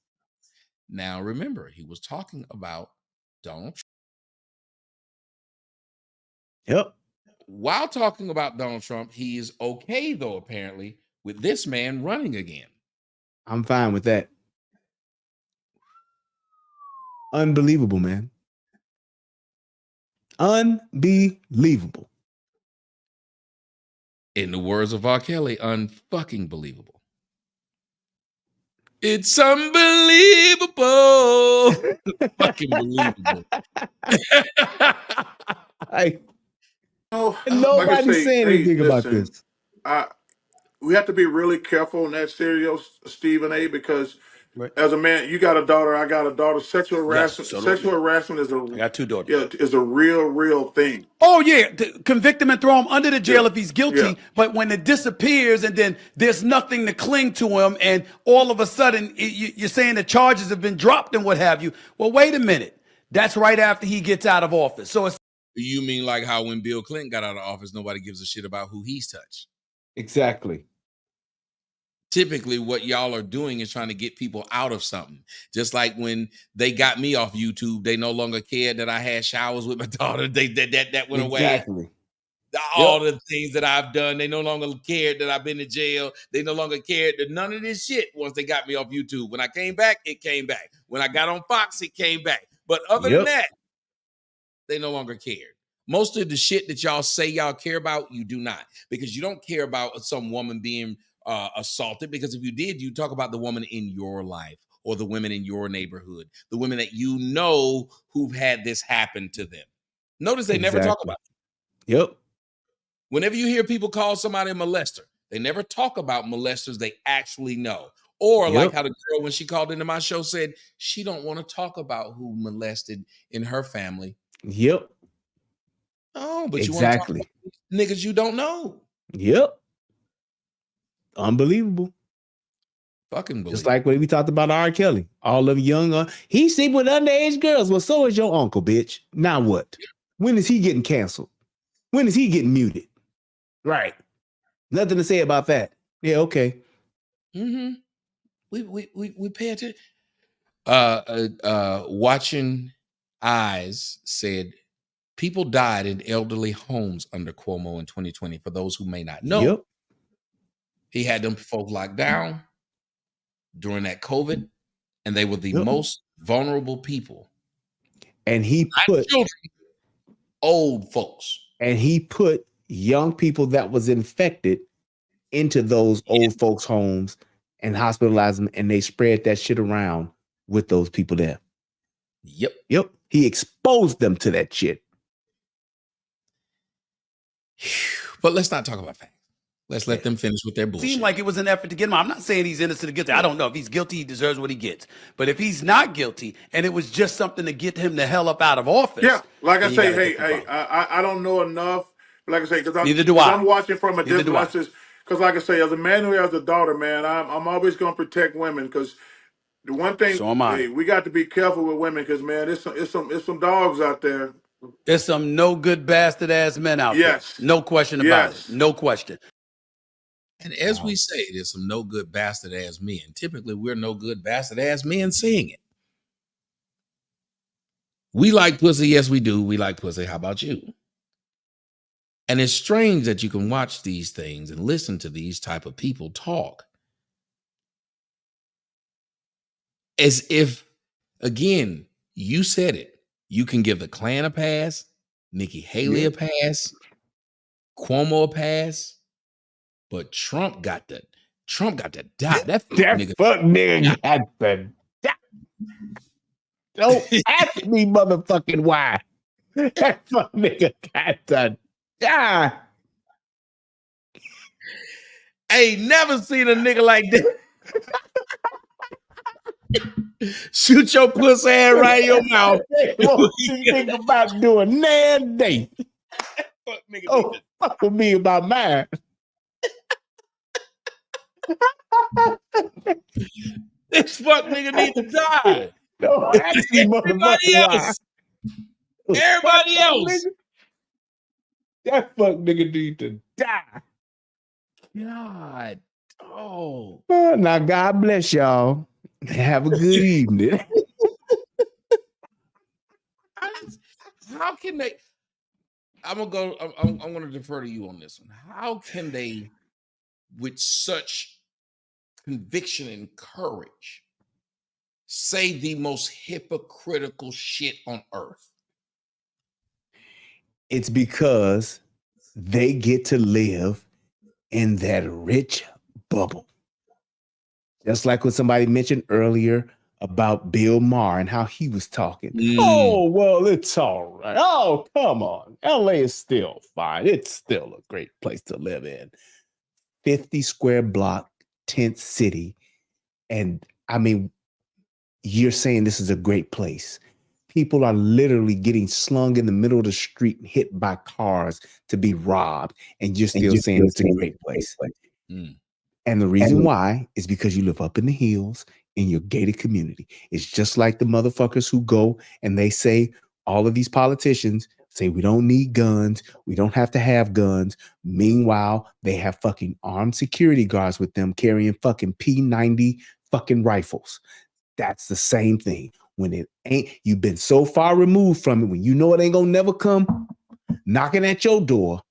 Now, remember, he was talking about Donald Trump. Yep. While talking about Donald Trump, he is okay, though, apparently, with this man running again. I'm fine with that. Unbelievable, man. Unbelievable. In the words of R. Kelly, unfucking believable. It's unbelievable. Fucking believable. Nobody's saying anything about this. We have to be really careful in that scenario, Stephen A., because Right. as a man, you got a daughter, I got a daughter. Sexual Yes, harassment, so do sexual I. harassment is I got 2 daughters. is a real thing. Oh yeah, convict him and throw him under the jail Yeah. if he's guilty. Yeah. But when it disappears and then there's nothing to cling to him, and all of a sudden you're saying the charges have been dropped and what have you. Well, wait a minute. That's right after he gets out of office. So it's You mean like how when Bill Clinton got out of office, nobody gives a shit about who he's touched? Exactly. Typically, what y'all are doing is trying to get people out of something. Just like when they got me off YouTube, they no longer cared that I had showers with my daughter. That went away. Exactly. All the things that I've done, they no longer cared that I've been to jail. They no longer cared that none of this shit once they got me off YouTube. When I came back, it came back. When I got on Fox, it came back. But other than that, they no longer cared. Most of the shit that y'all say y'all care about, you do not. Because you don't care about some woman being assaulted, because if you did, you talk about the woman in your life or the women in your neighborhood, the women that you know who've had this happen to them. Notice they never talk about it. Yep. Whenever you hear people call somebody a molester, they never talk about molesters they actually know. Or like how the girl, when she called into my show, said she don't want to talk about who molested in her family. Yep. Oh, but you want to talk about niggas you don't know. Yep. Unbelievable. Fucking believable. Just like when we talked about R. Kelly. All them young, he sleep with underage girls. Well, so is your uncle, bitch. Now what? When is he getting canceled? When is he getting muted? Right. Nothing to say about that. Yeah, okay. Mm-hmm. We pay attention. Watching Eyes said people died in elderly homes under Cuomo in 2020. For those who may not know, he had them folk locked down during that COVID, and they were the most vulnerable people. And he put children, old folks. And he put young people that was infected into those old folks' homes and hospitalized them, and they spread that shit around with those people there. Yep. He exposed them to that shit. But let's not talk about facts. Let's let them finish with their bullshit. Seemed like it was an effort to get him out. I'm not saying he's innocent or guilty. I don't know. If he's guilty, he deserves what he gets. But if he's not guilty and it was just something to get him the hell up out of office. Yeah, like I say, I don't know enough. Like I say, because I'm watching from a distance. Because like I say, as a man who has a daughter, man, I'm always going to protect women. Because the one thing, we got to be careful with women. Because man, it's some dogs out there. There's some no good bastard ass men out there. No question about it. No question. And as we say, there's some no good bastard ass men. Typically, we're no good bastard ass men saying it. We like pussy. Yes, we do. We like pussy. How about you? And it's strange that you can watch these things and listen to these type of people talk as if, again, you said it. You can give the Klan a pass, Nikki Haley a pass, Cuomo a pass, but Trump got to die. That fuck nigga got to die. Don't ask me, motherfucking why. That fuck nigga got to die. Ain't never seen a nigga like that. Shoot your pussy ass right in your mouth. What you think about doing nan day? Fuck nigga. Fuck with me about mine. This fuck nigga need to die. No, actually, everybody else. Everybody else. That fuck nigga need to die. God. Oh. Now, God bless y'all. Have a good evening. How can they? I'm gonna defer to you on this one. How can they, with such conviction and courage, say the most hypocritical shit on earth? It's because they get to live in that rich bubble. Just like what somebody mentioned earlier about Bill Maher and how he was talking. Oh, well, it's all right. Oh, come on. LA is still fine. It's still a great place to live in. 50 square block, tent city. And I mean, you're saying this is a great place. People are literally getting slung in the middle of the street and hit by cars to be robbed, and you're still saying it's a great place. Mm. And the reason why is because you live up in the hills in your gated community. It's just like the motherfuckers who go and they say, all of these politicians say we don't need guns, we don't have to have guns. Meanwhile, they have fucking armed security guards with them carrying fucking P90 fucking rifles. That's the same thing. When it ain't, you've been so far removed from it, when you know it ain't gonna never come knocking at your door,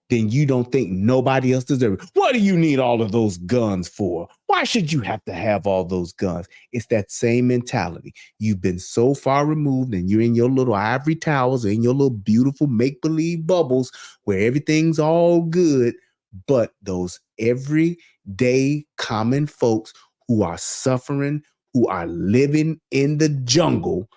then you don't think nobody else deserves it. What do you need all of those guns for? Why should you have to have all those guns? It's that same mentality. You've been so far removed and you're in your little ivory towers, in your little beautiful make-believe bubbles where everything's all good, but those everyday common folks who are suffering, who are living in the jungle,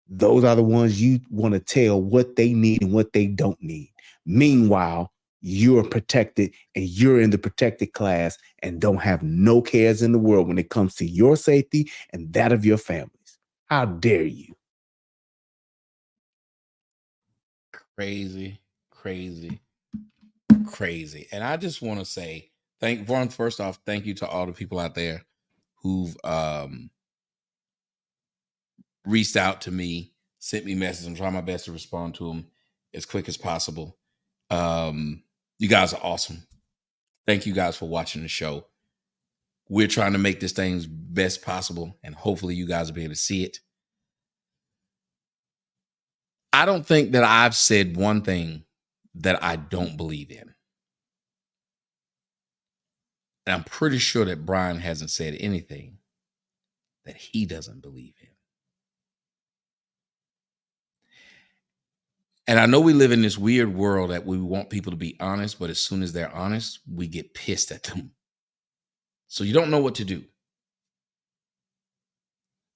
those are the ones you want to tell what they need and what they don't need. Meanwhile, you're protected and you're in the protected class and don't have no cares in the world when it comes to your safety and that of your families. How dare you? Crazy, crazy, crazy. And I just want to say, first off, thank you to all the people out there who've reached out to me, sent me messages. I'm trying my best to respond to them as quick as possible. You guys are awesome. Thank you guys for watching the show. We're trying to make this thing best possible, and hopefully you guys will be able to see it. I don't think that I've said one thing that I don't believe in. And I'm pretty sure that Brian hasn't said anything that he doesn't believe in. And I know we live in this weird world that we want people to be honest, but as soon as they're honest, we get pissed at them. So you don't know what to do.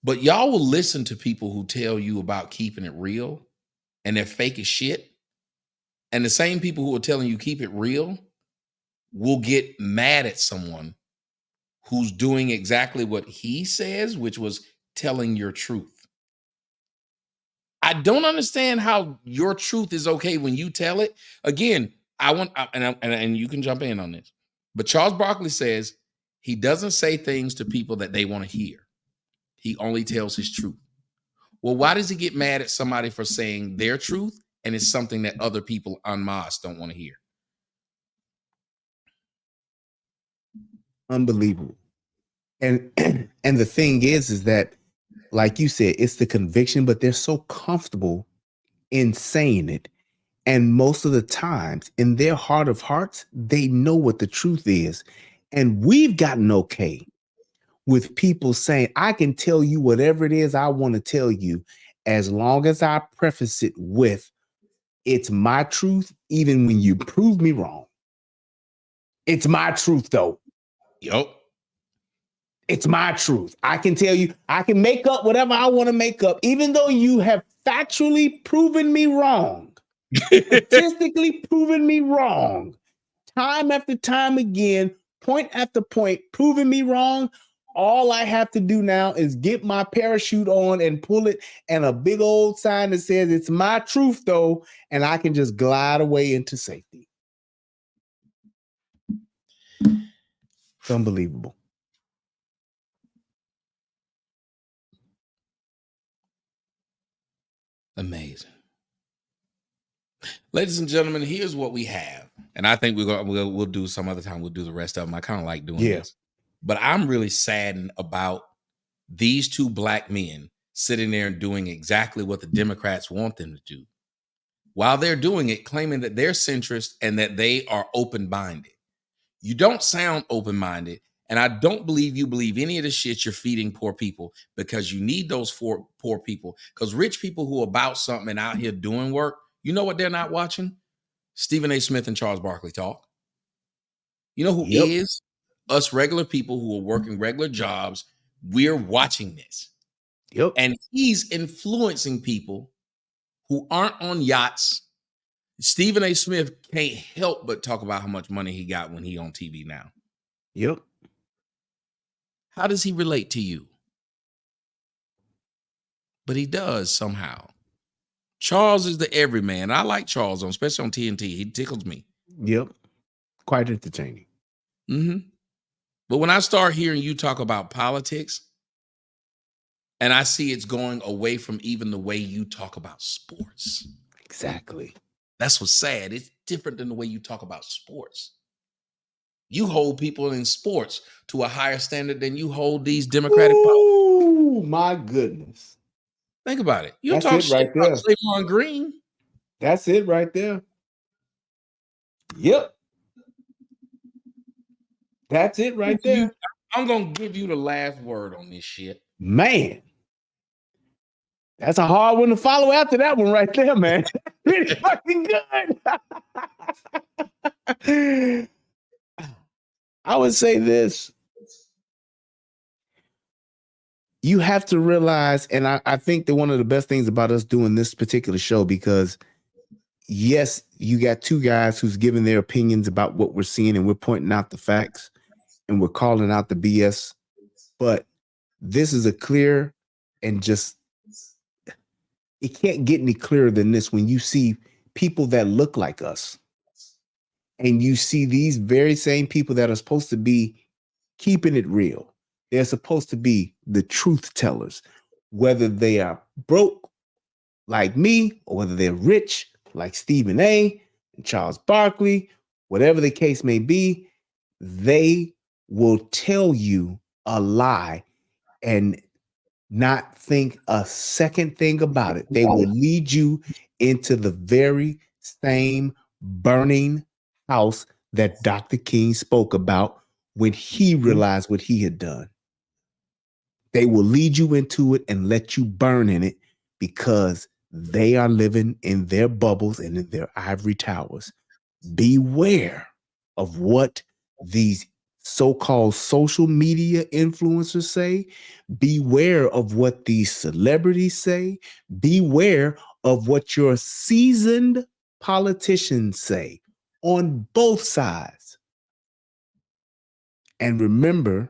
But y'all will listen to people who tell you about keeping it real, and they're fake as shit. And the same people who are telling you keep it real will get mad at someone who's doing exactly what he says, which was telling your truth. I don't understand how your truth is okay when you tell it. Again, and you can jump in on this, but Charles Barkley says he doesn't say things to people that they want to hear. He only tells his truth. Well, why does he get mad at somebody for saying their truth and it's something that other people en masse don't want to hear? Unbelievable. And the thing is that, like you said, it's the conviction, but they're so comfortable in saying it. And most of the times, in their heart of hearts, they know what the truth is. And we've gotten okay with people saying, I can tell you whatever it is I want to tell you, as long as I preface it with, it's my truth, even when you prove me wrong. It's my truth, though. Yep. It's my truth. I can tell you, I can make up whatever I want to make up, even though you have factually proven me wrong, statistically proven me wrong, time after time again, point after point, proving me wrong. All I have to do now is get my parachute on and pull it, and a big old sign that says it's my truth, though, and I can just glide away into safety. It's unbelievable. Amazing. Ladies and gentlemen, here's what we have. And I think we'll do some other time. We'll do the rest of them. I kind of like doing this. But I'm really saddened about these two black men sitting there and doing exactly what the Democrats want them to do. While they're doing it, claiming that they're centrist and that they are open-minded. You don't sound open-minded. And I don't believe you believe any of the shit you're feeding poor people, because you need those poor people. Because rich people who are about something and out here doing work, you know what they're not watching? Stephen A. Smith and Charles Barkley talk. You know who is? Us regular people who are working regular jobs. We're watching this. Yep. And he's influencing people who aren't on yachts. Stephen A. Smith can't help but talk about how much money he got when he on TV now. Yep. How does he relate to you? but he does somehow. Charles is the everyman. I like Charles, especially on TNT. He tickles me. Yep. Quite entertaining. Mm-hmm. But when I start hearing you talk about politics, and I see it's going away from even the way you talk about sports. Exactly. That's what's sad. It's different than the way you talk about sports. You hold people in sports to a higher standard than you hold these Democratic politics. Oh, my goodness. Think about it. You That's talk it shit right about there. Draymond Green. That's it right there. Yep. That's it right there. I'm going to give you the last word on this shit. Man. That's a hard one to follow after that one right there, man. Pretty fucking good. I would say this. You have to realize, and I think that one of the best things about us doing this particular show, because yes, you got two guys who's giving their opinions about what we're seeing, and we're pointing out the facts and we're calling out the BS. But this is a clear and just, it can't get any clearer than this when you see people that look like us. And you see these very same people that are supposed to be keeping it real. They're supposed to be the truth tellers, whether they are broke like me or whether they're rich like Stephen A. and Charles Barkley, whatever the case may be, they will tell you a lie and not think a second thing about it. They will lead you into the very same burning house that Dr. King spoke about when he realized what he had done. They will lead you into it and let you burn in it because they are living in their bubbles and in their ivory towers. Beware of what these so-called social media influencers say. Beware of what these celebrities say. Beware of what your seasoned politicians say on both sides. And remember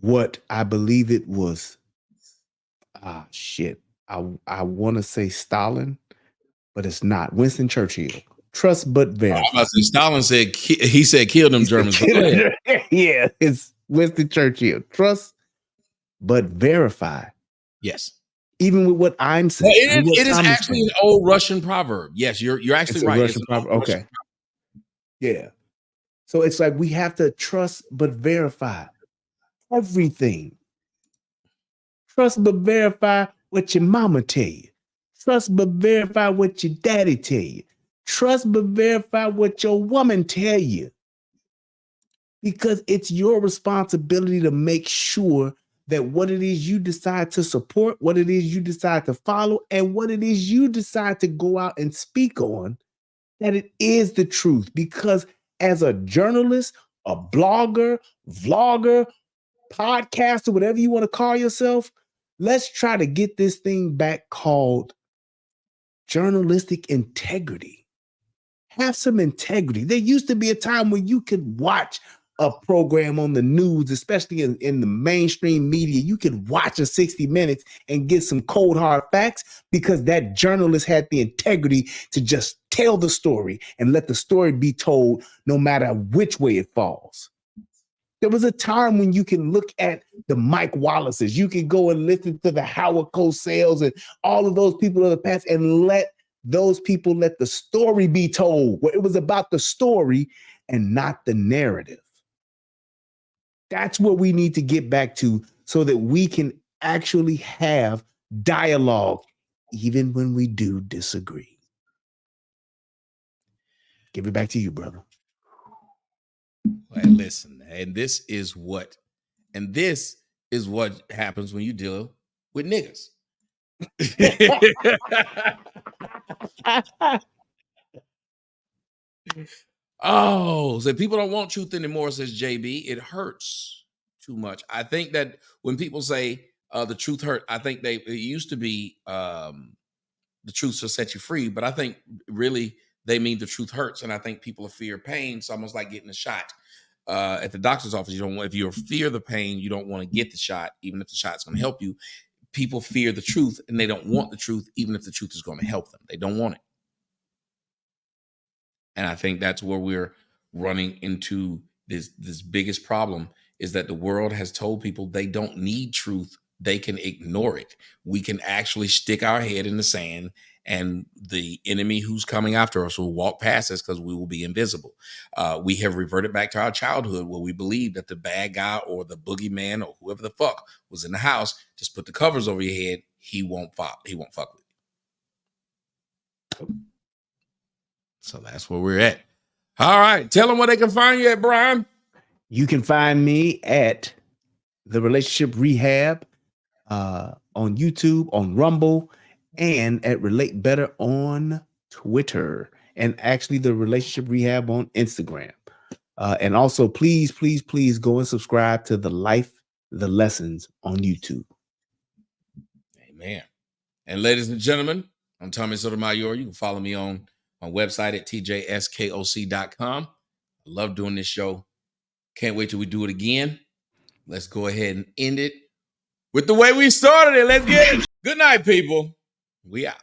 what I believe it was. I want to say Stalin, but it's not. Winston Churchill. Trust but verify. Stalin said, he said, kill them Germans. Yeah, it's Winston Churchill. Trust but verify. Yes. Even with what I'm saying. Well, it is actually an old Russian proverb. Yes, you're actually right. Russian proverb. Okay. Yeah. So it's like we have to trust but verify everything. Trust but verify what your mama tell you. Trust but verify what your daddy tell you. Trust but verify what your woman tell you. Because it's your responsibility to make sure that what it is you decide to support, what it is you decide to follow, and what it is you decide to go out and speak on, that it is the truth. Because as a journalist, a blogger, vlogger, podcaster, whatever you want to call yourself, let's try to get this thing back called journalistic integrity. Have some integrity. There used to be a time when you could watch a program on the news, especially in the mainstream media. You could watch a 60 Minutes and get some cold hard facts because that journalist had the integrity to just tell the story and let the story be told no matter which way it falls. There was a time when you can look at the Mike Wallaces. You can go and listen to the Howard Cosell and all of those people of the past and let those people let the story be told, where it was about the story and not the narrative. That's what we need to get back to so that we can actually have dialogue, even when we do disagree. Give it back to you, brother. Well, listen, and this is what happens when you deal with niggas. Oh, so people don't want truth anymore, says JB. It hurts too much. I think that when people say the truth hurt, I think it used to be the truth will set you free, but I think really they mean the truth hurts, and I think people fear pain. It's almost like getting a shot at the doctor's office. If you fear the pain, you don't want to get the shot, even if the shot's going to help you. people fear the truth and they don't want the truth, even if the truth is going to help them. They don't want it. And I think that's where we're running into this biggest problem, is that the world has told people they don't need truth. They can ignore it. We can actually stick our head in the sand, and the enemy who's coming after us will walk past us because we will be invisible. We have reverted back to our childhood where we believed that the bad guy or the boogeyman or whoever the fuck was in the house, just put the covers over your head. He won't fuck with you. So that's where we're at. All right. Tell them where they can find you at, Brian. You can find me at The Relationship Rehab on YouTube, on Rumble, and at Relate Better on Twitter, and actually The Relationship Rehab on Instagram. And also, please go and subscribe to The Lessons on YouTube. Amen. And ladies and gentlemen, I'm Tommy Sotomayor. You can follow me on my website at tjskoc.com. I love doing this show. Can't wait till we do it again. Let's go ahead and end it with the way we started it. Let's get it. Good night, people. We out.